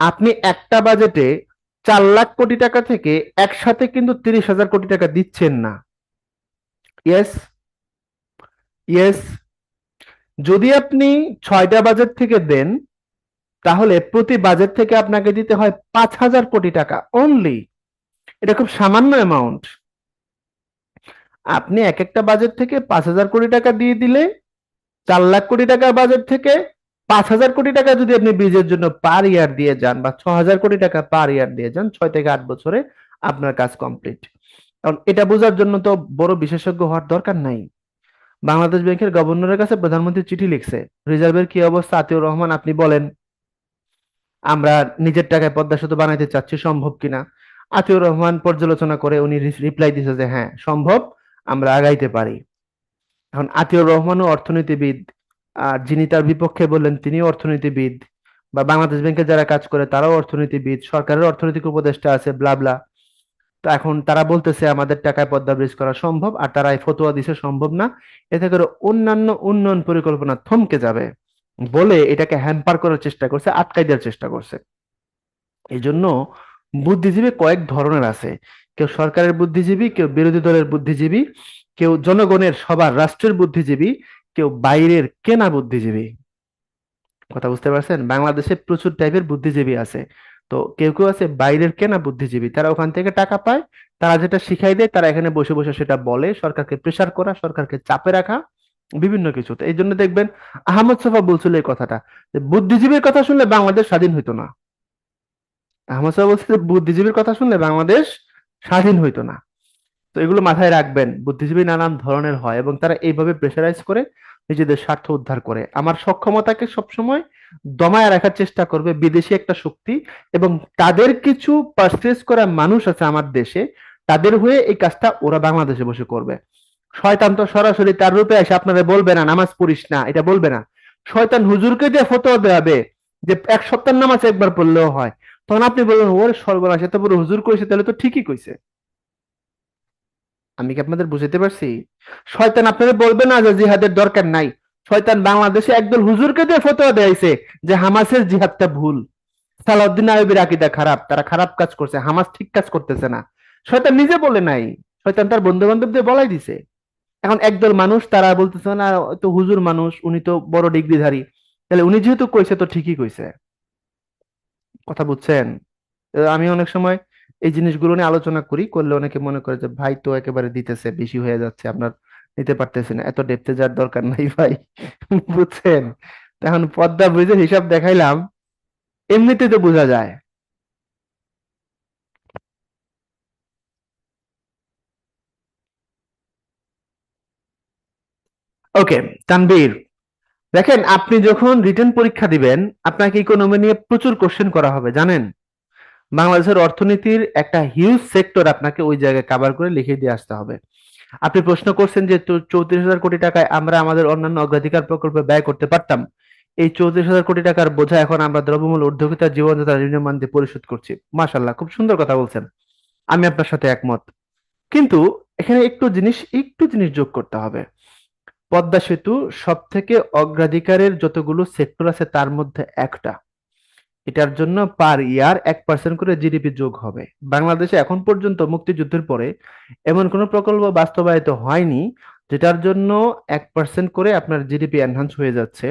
আপনি একটা বাজেটে 4 লাখ কোটি টাকা থেকে একসাথে কিন্তু 30,000 কোটি টাকা দিচ্ছেন না। Yes, yes. যদি আপনি 6টা বাজেট থেকে দেন, তাহলে প্রতি বাজেট থেকে আপনাকে দিতে হয় 5,000 কোটি টাকা অনলি। এটা খুব সামান্য অ্যামাউন্ট। আপনি এক একটা বাজেট থেকে 5,000 কোটি টাকা দিয়ে দিলে, 4 লাখ কোটি টাকার বাজেট থেকে 5,000 কোটি টাকা যদি আপনি ব্রিজের জন্য পার ইয়ার দিয়ে যান, বা 6,000 কোটি টাকা পার ইয়ার দিয়ে যান, 6 থেকে 8 বছরে আপনার কাজ কমপ্লিট। কারণ এটা বোঝার জন্য তো বড় বিশেষজ্ঞ হওয়ার দরকার নাই। বাংলাদেশ ব্যাংকের গভর্নরের কাছে প্রধানমন্ত্রী চিঠি লিখছে, রিজার্ভের কি অবস্থা আতিউর রহমান আপনি বলেন, আমরা নিজের টাকায় পদ্মা সেতু বানাইতে চাচ্ছি, সম্ভব কিনা। আতিউর রহমান পর্যালোচনা করে উনি রিপ্লাই দিছে যে হ্যাঁ সম্ভব, আমরা আগাইতে পারি। এখন আতিউর রহমানও অর্থনীতিবিদ, আর যিনি তার বিপক্ষে বললেন তিনিও অর্থনীতিবিদ, বা বাংলাদেশ ব্যাংকে যারা কাজ করে তারাও অর্থনীতিবিদ, সরকারের অর্থনৈতিক উপদেষ্টা আছে, ব্লা ব্লা। তো এখন তারা বলতেছে আমাদের টাকায় পদ্মা ব্রিজ করা সম্ভব, আর তারা এই ফতোয়া দিছে সম্ভব না, এতে করে অন্যান্য উন্নয়ন পরিকল্পনা থমকে যাবে বলে এটাকে হ্যাম্পার করার চেষ্টা করছে, আটকাই দেওয়ার চেষ্টা করছে। এই জন্য বুদ্ধিজীবী কয়েক ধরনের আছে। কেউ সরকারের বুদ্ধিজীবী, কেউ বিরোধী দলের বুদ্ধিজীবী, কেউ জনগণের সবার রাষ্ট্রের বুদ্ধিজীবী, কেউ বাইরের কেনা বুদ্ধিজীবী। কথা বুঝতে পারছেন? বাংলাদেশে প্রচুর টাইপের বুদ্ধিজীবী আছে। তো কেউ কেউ আছে বাইরের কেনা বুদ্ধিজীবী, তারা ওখান থেকে টাকা পায়, তারা যেটা শিখাই দেয় তারা এখানে বসে বসে সেটা বলে, সরকারকে প্রেসার করা, সরকারকে চাপে রাখা, বিভিন্ন কিছুতে। এই জন্য দেখবেন আহমদ ছফা বলছিল এই কথাটা, যে বুদ্ধিজীবীর কথা শুনলে বাংলাদেশ স্বাধীন হইতো না। আহমদ ছফা বলছে যে বুদ্ধিজীবীর কথা শুনলে বাংলাদেশ স্বাধীন হইতো না। তো এগুলো মাথায় রাখবেন, বুদ্ধিজীবী নানান ধরনের হয় এবং তারা এইভাবে প্রেসারাইজ করে নিজেদের স্বার্থ উদ্ধার করে। আমার সক্ষমতাকে সবসময় দমায় রাখার চেষ্টা করবে বিদেশি একটা শক্তি, এবং তাদের কিছু পারচেজ করা মানুষ আছে আমার দেশে, তাদের হয়ে এই কাজটা ওরা বাংলাদেশে বসে করবে। শয়তান তো সরাসরি তার রূপে এসে আপনারা বলবে না নামাজ পড়িস না, এটা বলবে না। শয়তান হুজুরকে দিয়ে ফতোয়া দেওয়াবে যে এক সপ্তাহ নামাজ একবার পড়লেও হয়। তখন আপনি বলবেন ওরে সর্বনাশ, এত বড় হুজুর কইছে, তাহলে তো ঠিকই কইছে। আমি কি আপনাদের বুঝাতে পারছি? শয়তান আপনাদের বলবে না যে জিহাদের দরকার নাই। শয়তান বাংলাদেশে একদল হুজুরকে দিয়ে ফতোয়া দেয়াইছে যে হামাসের জিহাদটা ভুল, সালাউদ্দিন আইয়ুবের আকীদা খারাপ, তারা খারাপ কাজ করছে, হামাস ঠিক কাজ করতেছে না। শয়তান নিজে বলে নাই, শয়তান তার বন্ধু বান্ধবদের বলাই দিছে। এখন একদল মানুষ তারা বলতেছে না, তো হুজুর মানুষ, উনি তো বড় ডিগ্রিধারী, তাহলে উনি যেহেতু কইছে তো ঠিকই কইছে। কথা বুঝছেন? আমি অনেক সময় এই জিনিসগুলো নিয়ে আলোচনা করি, করলে অনেকে মনে করে যে ভাই তো একেবারে দিতেছে, বেশি হয়ে যাচ্ছে, আপনার নিতে পারতেছি না, এত ডেপথে যাওয়ার দরকার নাই ভাই। বুঝছেন? তো এখন পদ্মা ব্রিজের হিসাব দেখাইলাম, এমনিতে তো বোঝা যায়। ওকে, তানবীর, দেখেন আপনি যখন রিটেন পরীক্ষা দিবেন, আপনাকে ইকোনমি নিয়ে প্রচুর কোশ্চেন করা হবে জানেন। বাংলাদেশের অর্থনীতির একটা হিউজ সেক্টর আপনাকে ওই জায়গায় কভার করে লিখে দিয়ে আসতে হবে। আপনি প্রশ্ন করছেন যে 34,000 কোটি টাকায় আমরা আমাদের অন্যান্য অগ্রাধিকার প্রকল্পে ব্যয় করতে পারতাম। এই 34,000 কোটি টাকার বোঝা এখন আমরা দ্রব্যমূল্য ঊর্ধ্বগতির জীবনযাত্রা নিম্নমান দিয়ে পরিশোধ করছি। মাশাল্লাহ, খুব সুন্দর কথা বলছেন, আমি আপনার সাথে একমত। কিন্তু এখানে একটু জিনিস যোগ করতে হবে। পদ্মা সেতু সব থেকে অগ্রাধিকারের যতগুলো সেক্টর আছে তার মধ্যে একটা। এটার জন্য পার ইয়ার 1% করে জিডিপি যোগ হবে। বাংলাদেশে এখন পর্যন্ত মুক্তিযুদ্ধের পরে এমন কোনো প্রকল্প বাস্তবায়িত হয়নি যেটার জন্য 1% করে আপনার জিডিপি এনহান্স হয়ে যাচ্ছে,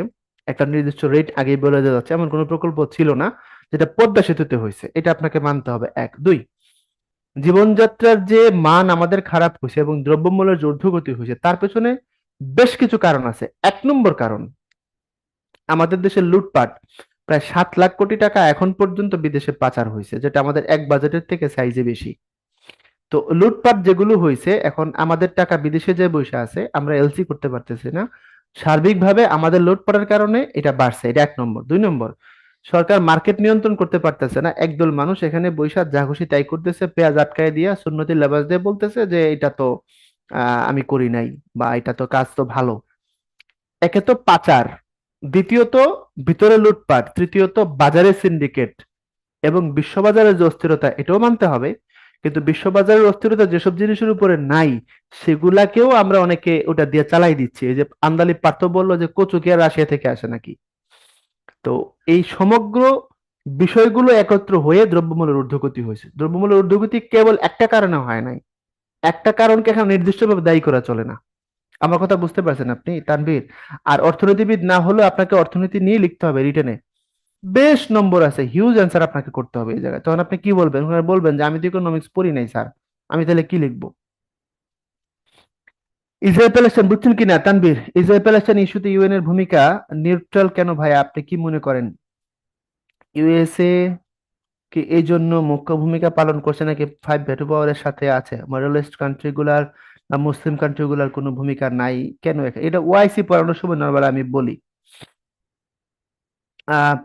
একটা নির্দিষ্ট রেট আগেই বলে দেওয়া যাচ্ছে, এমন কোনো প্রকল্প ছিল না যেটা পদ্মা সেতুতে হয়েছে। এটা আপনাকে মানতে হবে। এক দুই, জীবনযাত্রার যে মান আমাদের খারাপ হয়েছে এবং দ্রব্যমূল্যের যে ঊর্ধ্বগতি হয়েছে তার পেছনে বেশ কিছু কারণ আছে। 1 নম্বর কারণ, আমাদের দেশের লুটপাট। প্রায় 7 লাখ কোটি টাকা এখন পর্যন্ত বিদেশে পাচার হয়েছে, যেটা আমাদের এক বাজেটের থেকে সাইজে বেশি। তো লুটপাট যেগুলো হয়েছে, এখন আমাদের টাকা বিদেশে যে বসে আছে, আমরা এলসি করতে পারতেছি না। সার্বিকভাবে আমাদের লুটপাটের কারণে এটা বাড়ছে। এটা 1 নম্বর। 2 নম্বর, সরকার মার্কেট নিয়ন্ত্রণ করতে পারতেছে না। একদল মানুষ এখানে বৈশা যা খুশি তাই করতেছে, পেঁয়াজ আটকায় দিয়া সুন্নতি লেবাস দিয়ে বলতেছে যে এটা তো আমি করি নাই, বা এটা তো কাজ তো ভালো। একে তো পাচার, দ্বিতীয়ত ভিতরে লুটপাট, তৃতীয়ত বাজারে সিন্ডিকেট, এবং বিশ্ববাজারের যে অস্থিরতা এটাও মানতে হবে। কিন্তু বিশ্ববাজারের অস্থিরতা যেসব জিনিসের উপরে নাই সেগুলাকেও আমরা অনেকে ওটা দিয়ে চালাই দিচ্ছি। এই যে আন্দালিব পার্থ বললো যে কচু কি আর রাশিয়া থেকে আসে নাকি। তো এই সমগ্র বিষয়গুলো একত্র হয়ে দ্রব্যমূল্যের ঊর্ধ্বগতি হয়েছে। দ্রব্যমূল্যের ঊর্ধ্বগতি কেবল একটা কারণে হয় নাই, একটা কারণকে এখানে নির্দিষ্টভাবে দায়ী করা চলে না। আমার কথা বুঝতে পারছেন আপনি, তানভীর? আর অর্থনীতিবিদ না হলেও আপনাকে অর্থনীতি নিয়ে লিখতে হবে রিটেনে। বেশ নম্বর আছে, হিউজ অ্যান্সার আপনাকে করতে হবে এই জায়গায়। তখন আপনি কি বলবেন? ওখানে বলবেন যে আমি তো ইকোনমিক্স পড়ি নাই স্যার, আমি তাহলে কি লিখবো? ইসরায়েল প্যালেস্টাইন বুঝছেন কিনা তানভীর? ইসরায়েল প্যালেস্টাইন ইস্যুতে ইউএন এর ভূমিকা নিউট্রাল কেন ভাই, আপনি কি মনে করেন? ইউএসএ কি এই জন্য মুখ্য ভূমিকা পালন করছে, নাকি ফাইভ ভেটো পাওয়ারের সাথে আছে? মডারেস্ট কান্ট্রি গুলার বা মুসলিম কান্ট্রি গুলার কোনো ভূমিকা নাই কেন? এটা ওআইসি পড়ানোর সময় নর্মাল আমি বলি। আহ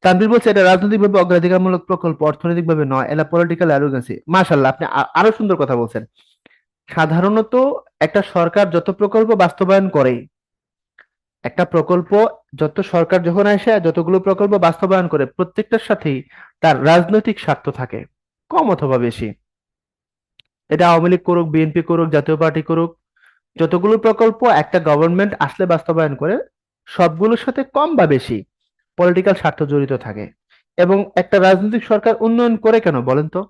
তানভীর বলছে এটা রাজনৈতিকভাবে অগ্রাধিকারমূলক প্রকল্প, অর্থনৈতিকভাবে নয়। এটা পলিটিক্যাল অ্যারোগেন্সি। মাশাআল্লাহ, আপনি আরো সুন্দর কথা বলছেন। সাধারণত একটা সরকার যত প্রকল্প বাস্তবায়ন করে, একটা প্রকল্প যত সরকার যখন আসে যতগুলো প্রকল্প বাস্তবায়ন করে, প্রত্যেকটার সাথেই তার রাজনৈতিক স্বার্থ থাকে, কম অথবা বেশি। এটা আওয়ামী লীগ করুক, বিএনপি করুক, জাতীয় পার্টি করুক, যতগুলো প্রকল্প একটা গভর্নমেন্ট আসলে বাস্তবায়ন করে, সবগুলোর সাথে কম বা বেশি পলিটিক্যাল স্বার্থ জড়িত থাকে। এবং একটা রাজনৈতিক সরকার উন্নয়ন করে কেন বলেন তো?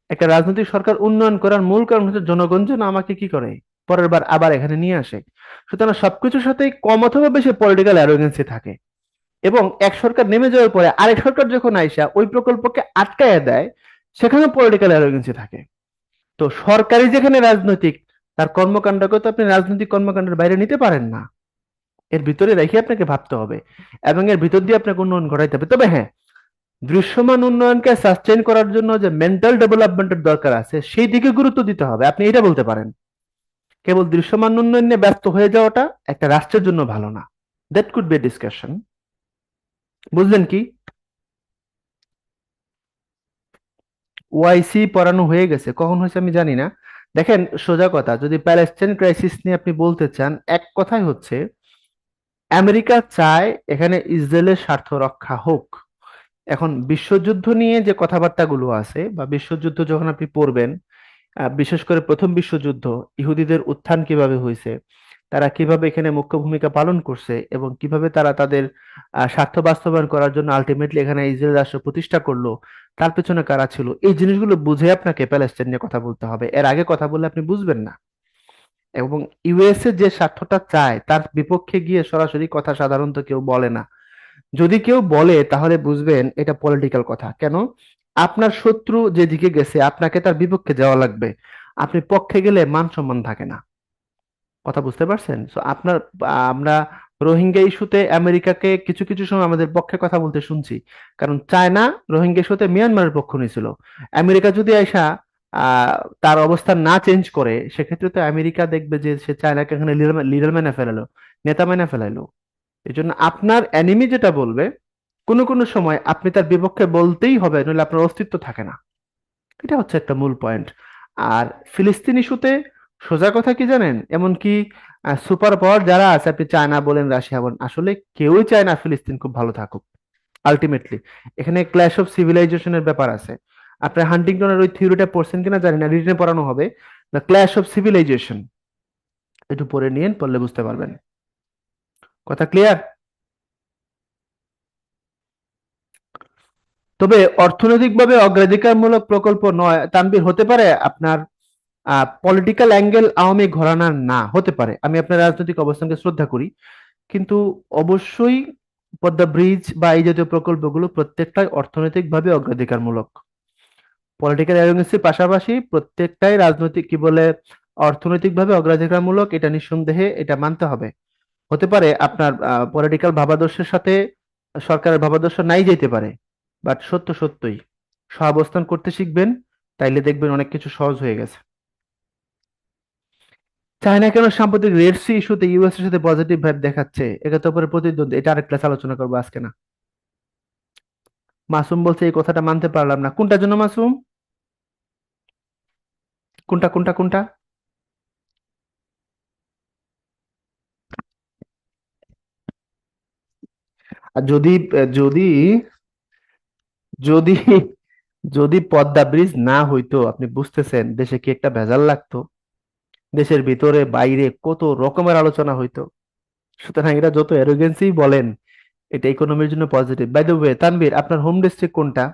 একটা রাজনৈতিক সরকার উন্নয়ন করার মূল কারণ হচ্ছে জনগণ যেন আমাকে কি করে, পরের বার আবার এখানে নিয়ে আসে। সুতরাং সবকিছুর সাথেই কম অথবা বেশি পলিটিক্যাল অ্যারোগেন্সি থাকে। এবং এক সরকার নেমে যাওয়ার পরে আরেক সরকার যখন আইসা ওই প্রকল্পকে আটকায় দেয়, সেখানে পলিটিক্যাল অ্যারোগেন্সি থাকে। তো সরকারি যেখানে রাজনৈতিক, তার কর্মকাণ্ডকে তো আপনি রাজনৈতিক কর্মকাণ্ডের বাইরে নিতে পারেন না। এর ভিতরে রেখে আপনাকে ভাবতে হবে এবং এর ভিতর দিয়ে আপনাকে উন্নয়ন ঘটাইতে হবে। তবে হ্যাঁ, দৃশ্যমান উন্নয়নকে সাস্টেইন করার জন্য যে মেন্টাল ডেভেলপমেন্টের দরকার আছে সেই দিকে গুরুত্ব দিতে হবে, আপনি এটা বলতে পারেন। কেবল দৃশ্যমান উন্নয়ন নিয়ে ব্যস্ত হয়ে যাওয়াটা একটা রাষ্ট্রের জন্য ভালো না। That could be discussion. বুঝলেন কি? ওআইসি পড়ানো হয়ে গেছে, কখন হয়েছে আমি জানি না। দেখেন, সোজা কথা, যদি প্যালেস্টাইন ক্রাইসিস নিয়ে আপনি বলতে চান, এক কথাই হচ্ছে আমেরিকা চায় এখানে ইসরায়েলের স্বার্থ রক্ষা হোক। এখন বিশ্বযুদ্ধ নিয়ে যে কথাবার্তাগুলো আছে, বা বিশ্বযুদ্ধ যখন আপনি পড়বেন, বিশেষ করে প্রথম বিশ্বযুদ্ধ, ইহুদিদের উত্থান কিভাবে হয়েছে, তারা কিভাবে এখানে মুখ্য ভূমিকা পালন করছে, এবং কিভাবে তারা তাদের স্বার্থ বাস্তবায়ন করার জন্য আলটিমেটলি এখানে ইসরায়েল রাষ্ট্র প্রতিষ্ঠা করলো, তার পেছনে কারা ছিল, এই জিনিসগুলো বুঝে আপনাকে প্যালেস্টাইন নিয়ে কথা বলতে হবে। এর আগে কথা বললে আপনি বুঝবেন না। এবং ইউএসএ যে স্বার্থটা চায় তার বিপক্ষে গিয়ে সরাসরি কথা সাধারণত কেউ বলে না। যদি কেউ বলে তাহলে বুঝবেন এটা পলিটিক্যাল কথা। কেন? আপনার শত্রু যেদিকে গেছে আপনাকে তার বিপক্ষে যাওয়া লাগবে। আপনি পক্ষে গেলে মান সম্মান থাকে না। কথা বুঝতে পারছেন? সো আপনার আমরা রোহিঙ্গা ইস্যুতে আমেরিকাকে কিছু কিছু সময় আমাদের পক্ষে কথা বলতে শুনছি, কারণ চায়না রোহিঙ্গা ইস্যুতে মিয়ানমারের পক্ষ নিয়েছিল। আমেরিকা যদি আইসা আহ তার অবস্থান না চেঞ্জ করে, সেক্ষেত্রে তো আমেরিকা দেখবে যে সে চায়নাকে এখানে লিডার মেনে ফেলালো, নেতা মেনে ফেলাইলো। এই জন্য আপনার এনিমি যেটা বলবে, কোনো কোনো সময় আপনি তার বিপক্ষে বলতেই হবে, নইলে আপনার অস্তিত্ব থাকে না। এটা হচ্ছে একটা মূল পয়েন্ট। আর ফিলিস্তিন ইস্যুতে সোজা কথা কি জানেন, এমনকি সুপার পাওয়ার যারা আছে, আপনি চায়না বলেন, রাশিয়া বলেন, আসলে কেউই চায় না ফিলিস্তিন খুব ভালো থাকুক। আলটিমেটলি এখানে ক্ল্যাশ অফ সিভিলাইজেশনের ব্যাপার আছে। আপনি হান্টিংটনের ওই থিওরিটা পড়ছেন কিনা জানি না, রিটেনে পড়ানো হবে, দ্য ক্ল্যাশ অফ সিভিলাইজেশন। একটু পড়ে নিয়েন, পড়লে বুঝতে পারবেন। কথা ক্লিয়ার? তবে অর্থনৈতিকভাবে অগ্রাধিকারমূলক প্রকল্প নয় তানভীর, হতে পারে আপনার পলিটিক্যাল অ্যাঙ্গেল আওয়ামী ঘরানার না, হতে পারে। আমি আপনার রাজনৈতিক অবস্থানকে শ্রদ্ধা করি, কিন্তু অবশ্যই পদ্মা ব্রিজ বা এই জাতীয় প্রকল্পগুলো প্রত্যেকটাই অর্থনৈতিকভাবে অগ্রাধিকারমূলক। পলিটিক্যাল অ্যারোগেন্সির পাশাপাশি প্রত্যেকটাই রাজনৈতিক কি বলে অর্থনৈতিকভাবে অগ্রাধিকারমূলক, এটা নিঃসন্দেহে এটা মানতে হবে। হতে পারে আপনার পলিটিক্যাল ভাবাদর্শের সাথে সরকারের ভাবাদর্শ নাই যেতে পারে, বাট সত্য সত্যই সহাবস্থান করতে শিখবেন, তাইলে দেখবেন অনেক কিছু সহজ হয়ে গেছে। চায়না কেন সাম্প্রতিক রেড সি ইস্যুতে ইউএস এর সাথে পজিটিভ ভাইব দেখাচ্ছে, একে তো পরে প্রতিদ্বন্দ্বী, এটা আরেক ক্লাস আলোচনা করবো, আজকে না। মাসুম বলছে এই কথাটা মানতে পারলাম না, কোনটার জন্য মাসুম? কোনটা কোনটা কোনটা? আর যদি যদি যদি যদি পদ্মা ব্রিজ না হইতো, আপনি বুঝতেছেন দেশে কি একটা ভেজাল লাগতো? দেশের ভিতরে বাইরে কত রকমের আলোচনা হইতো। সুতরাং এটা যত অ্যারোগেন্সি বলেন, এটা ইকোনমির জন্য positive. By the way, Tanvir আপনার হোম ডিস্ট্রিক্ট কোনটা?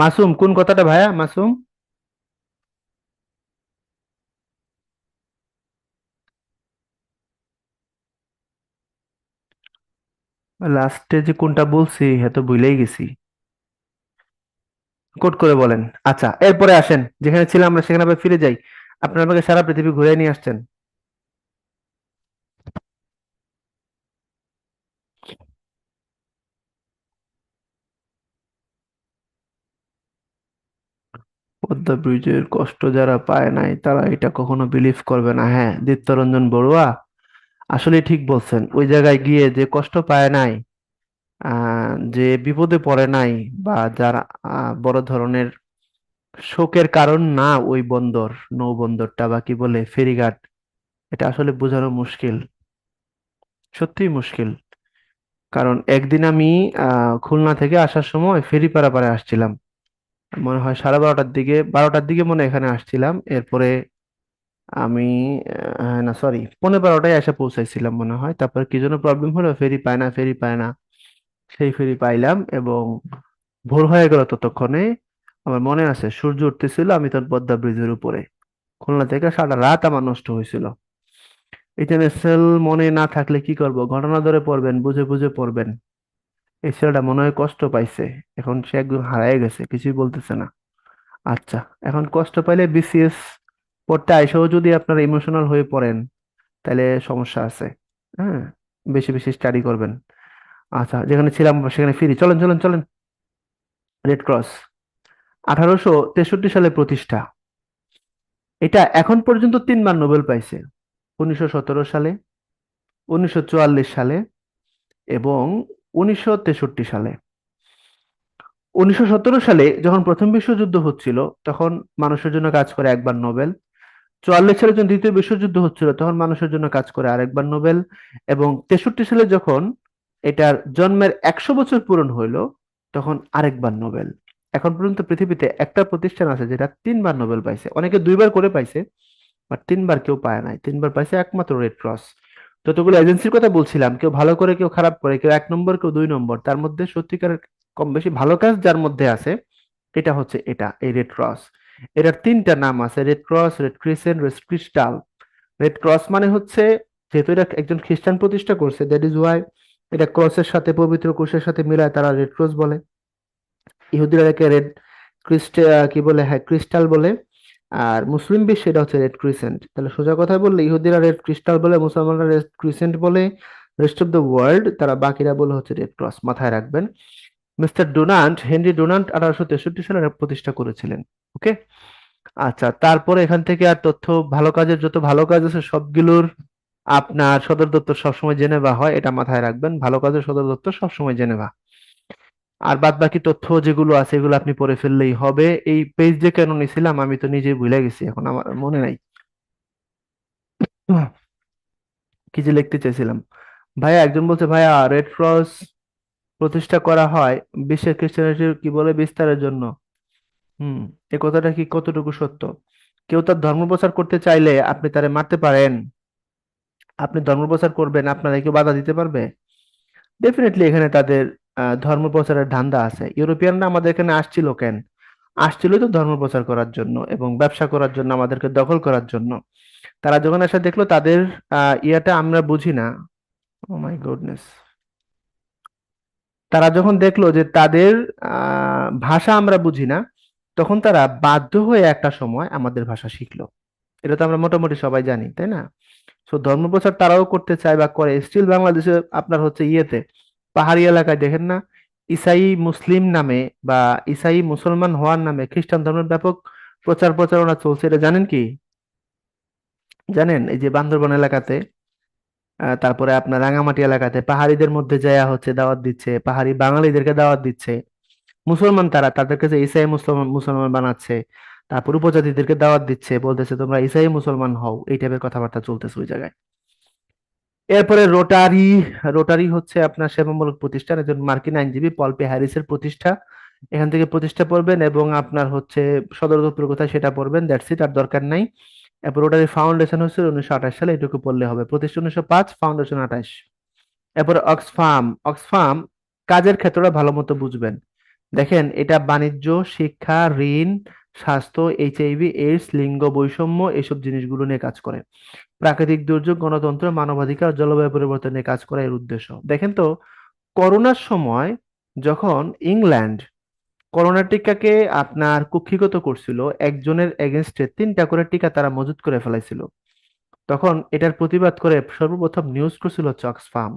মাসুম কোন কথাটা ভাইয়া, মাসুম? লাস্টে যে কোনটা বলছি হ্যাঁ তো ভুলেই গেছি। কোট করে বলেন। আচ্ছা, এরপরে আসেন, যেখানে ছিলাম আমরা সেখানে আবার ফিরে যাই। আপনার আমাকে সারা পৃথিবী ঘুরে নিয়ে আসছেন। পদ্মা ব্রিজের কষ্ট যারা পায় নাই তারা এটা কখনো বিলিভ করবে না। হ্যাঁ, দীপ্তরঞ্জন বড়ুয়া আসলে ঠিক বলছেন, ওই জায়গায় গিয়ে যে কষ্ট পায় নাই, যে বিপদে পড়ে নাই, বা যারা বড় ধরনের শোকের কারণ না ওই বন্দর, নৌবন্দরটা বা কি বলে ফেরিঘাট, এটা আসলে বোঝানো মুশকিল, সত্যিই মুশকিল। কারণ একদিন আমি খুলনা থেকে আসার সময় ফেরি পারাপারে আসছিলাম, মনে হয় 12:30টার দিকে, 12টার দিকে মনে হয় এখানে আসছিলাম। এরপরে আমি না সরি, 11:15টায় এসে পৌঁছাইছিলাম মনে হয়। তারপর কি জন্য প্রবলেম হলো, ফেরি পায় না, ফেরি পায় না। সেই ফেরি পাইলাম এবং ভোর হয়ে গেল ততক্ষণে। আমার মনে আছে সূর্য উঠতেছিল, আমি তখন পদ্মা ব্রিজের উপরে। খুলনা থেকে সারা রাত আমার নষ্ট হয়েছিল। ইন্টারন্যাশনাল মনে না থাকলে কি করব, ঘটনা ধরে পড়বেন, বুঝে বুঝে পড়বেন। এই ছেলেটা মনে হয় কষ্ট পাইছে, এখন সে একদম হারায় গেছে, কিছুই বলতেছে না। আচ্ছা, এখন কষ্ট পাইলে বিসিএস পড়তে আইসাও যদি আপনারা ইমোশনাল হয়ে পড়েন, তাহলে সমস্যা আছে। হ্যাঁ, বেশি বেশি স্টাডি করবেন। আচ্ছা, যেখানে ছিলাম সেখানে ফিরি, চলেন চলেন চলেন। রেড ক্রস 1863 সালে প্রতিষ্ঠা। এটা এখন পর্যন্ত 3বার নোবেল পাইছে: 1917 সালে, 1944 সালে এবং 1963 সালে। 1917 সালে যখন প্রথম বিশ্বযুদ্ধ হচ্ছিল, তখন মানুষের জন্য কাজ করে একবার নোবেল। 1944 সালে যখন দ্বিতীয় বিশ্বযুদ্ধ হচ্ছিল, তখন মানুষের জন্য কাজ করে আরেকবার নোবেল। এবং 1963 সালে যখন এটার জন্মের 100 বছর পূরণ হইলো, তখন আরেকবার নোবেল। এখন পর্যন্ত পৃথিবীতে একটা প্রতিষ্ঠান আছে যেটা 3বার নোবেল পাইছে, অনেকে 2বার করে পাইছে, বাট 3বার কেউ পায় নাই। 3বার পাইছে একমাত্র রেড ক্রস। যতগুলো এজেন্সির কথা বলছিলাম, কেউ ভালো করে কেউ খারাপ করে, কেউ 1 নম্বর কেউ 2 নম্বর, তার মধ্যে সত্যিকারের কম বেশি ভালো কাজ যার মধ্যে আছে, এটা হচ্ছে এটা এই রেড ক্রস। এটার 3টা নাম আছে: red cross, red crescent, red crystal. Red cross মানে হচ্ছে, যেহেতু এটা একজন খ্রিস্টান প্রতিষ্ঠা করছে, দ্যাট ইজ ওয়াই এটা ক্রসের সাথে, পবিত্র ক্রুশের সাথে মিলায় তারা রেড ক্রস বলে। ইহুদিরা একে রেড কি বলে, হ্যাঁ ক্রিস্টাল বলে। আর মুসলিম বিশ্বে এটা হচ্ছে রেড ক্রিসেন্ট। তাহলে সোজা কথায় বললে, ইহুদিরা রেড ক্রিস্টাল বলে, মুসলমানরা রেড ক্রিসেন্ট বলে, রেস্ট অফ দ্য ওয়ার্ল্ড তারা বাকিরা বলে হচ্ছে রেড ক্রস। মাথায় রাখবেন। মিস্টার ডোনাল্ড, হেনরি ডোনাল্ড 1863 সালে এটা প্রতিষ্ঠা করেছিলেন। ওকে। আচ্ছা, তারপরে এখান থেকে আর তথ্য, ভালো কাজের যত ভালো কাজ আছে সবগুলোর আপনার সদর দপ্তর সবসময় জেনেভা হয়, এটা মাথায় রাখবেন। ভালো কাজের সদর দপ্তর সবসময় জেনেভা। আর বাদ বাকি তথ্য যেগুলো আছে এগুলো আপনি পড়ে ফেললেই হবে। এই পেজ যে কেন নিছিলাম আমি তো নিজে ভুলে গেছি, এখন আমার মনে নাই কি যে লিখতে চাইছিলাম। ভাইয়া একজন বলছে, ভাইয়া রেড ক্রস প্রতিষ্ঠা করা হয় বিশ্বের খ্রিস্টানিটির কি বলে বিস্তারের জন্য। হুম, এ কথাটা কি কতটুকু সত্য? কেউ তার ধর্ম প্রচার করতে চাইলে আপনি তারে মারতে পারেন? আপনি ধর্ম প্রচার করবেন, আপনারা কেউ বাধা দিতে পারবে? ডেফিনেটলি এখানে তাদের ধর্ম প্রচারের ধান্দা আছে। ইউরোপিয়ানরা আমাদের এখানে আসছিল কেন? আসছিল তো ধর্ম প্রচার করার জন্য এবং ব্যবসা করার জন্য, আমাদেরকে দখল করার জন্য। তারা যখন এসে দেখলো তাদের ইয়েটা আমরা বুঝি না। ও মাই গুডনেস। তারা যখন দেখলো যে তাদের ভাষা আমরা বুঝি না, তখন তারা বাধ্য হয়ে একটা সময় আমাদের ভাষা শিখলো। এটা তো আমরা মোটামুটি সবাই জানি, তাই না? তো ধর্মপ্রচার তারাও করতে চায় বা করে স্টিল। বাংলাদেশে আপনার হচ্ছে ইয়েতে পাহাড়ি এলাকায় দেখেন না, ইসাই মুসলিম নামে বা ইসাই মুসলমান হওয়ার নামে খ্রিস্টান ধর্মের ব্যাপক প্রচার প্রচারণা চলছে, এটা জানেন কি? জানেন এই যে বান্দরবান এলাকাতে, তারপরে আপনার রাঙামাটি এলাকাতে পাহাড়িদের মধ্যে যায়া হচ্ছে দাওয়াত দিচ্ছে, পাহাড়ি বাঙালিদেরকে দাওয়াত দিচ্ছে। মুসলমান তারা তাদের কাছে ইসাই মুসলমান মুসলমান বানাচ্ছে। তারপর উপজাতিদেরকে দাওয়াত দিচ্ছে, বলতেছে তোমরা ইসাই মুসলমান হও, এই টাইপের কথাবার্তা চলতেছে ওই জায়গায়। এরপরে রোটারি। রোটারি হচ্ছে আপনার সেবামূলক প্রতিষ্ঠান, একজন মার্কিন আইনজীবী পল পি হ্যারিসের প্রতিষ্ঠা। এখান থেকে প্রতিষ্ঠা পড়বেন এবং আপনার হচ্ছে সদর দপ্তর কোথায় সেটা পড়বেন, দ্যাটস ইট, আর দরকার নাই। এরপর রোটারি ফাউন্ডেশন হচ্ছে 1928 সালে, এটুকু পড়লে হবে। প্রতিষ্ঠা 1905, ফাউন্ডেশন 28। এরপরে অক্সফাম। অক্সফাম কাজের ক্ষেত্রটা ভালো মতো বুঝবেন। দেখেন, এটা বাণিজ্য, শিক্ষা, ঋণ, স্বাস্থ্য, এইচআইভি এইডস, লিঙ্গ বৈষম্য, এসব জিনিসগুলো নিয়ে কাজ করে। প্রাকৃতিক দুর্যোগ, গণতন্ত্র, মানবাধিকার, জলবায়ু পরিবর্তন নিয়ে কাজ করা এর উদ্দেশ্য। দেখেন তো, করোনার সময় যখন ইংল্যান্ড করোনা টিকাকে আপনার কুক্ষিগত করছিল, একজনের এগেনস্টে 3টা করে টিকা তারা মজুত করে ফেলাইছিল, তখন এটার প্রতিবাদ করে সর্বপ্রথম নিউজ করছিল হচ্ছে অক্সফাম।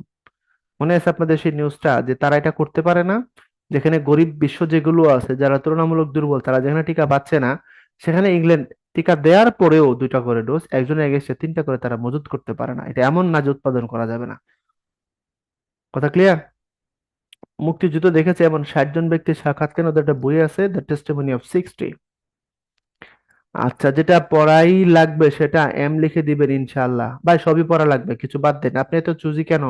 মনে আছে আপনাদের সেই নিউজটা, যে তারা এটা করতে পারে না, যেখানে গরিব বিশ্ব যেগুলো আছে যারা তুলনামূলক দুর্বল, তারা যেখানে টিকা পাচ্ছে না, সেখানে ইংল্যান্ড টিকা দেওয়ার পরেও 2টা করে ডোজ, একজনের এগেনস্টে 3টা করে তারা মজুত করতে পারে না। এটা এমন না যে উৎপাদন করা যাবে না। কথা ক্লিয়ার? মুক্তিযুদ্ধ দেখেছে এমন 60 জন ব্যক্তির সাক্ষাৎকার ওদের একটা বই আছে, দ্য টেস্টিমনি অফ 60। আচ্ছা, যেটা পড়াই লাগবে সেটা লিখে দিবেন ইনশাআল্লাহ। ভাই সবই পড়া লাগবে, কিছু বাদ দেন। আপনি এত চুজি কেন?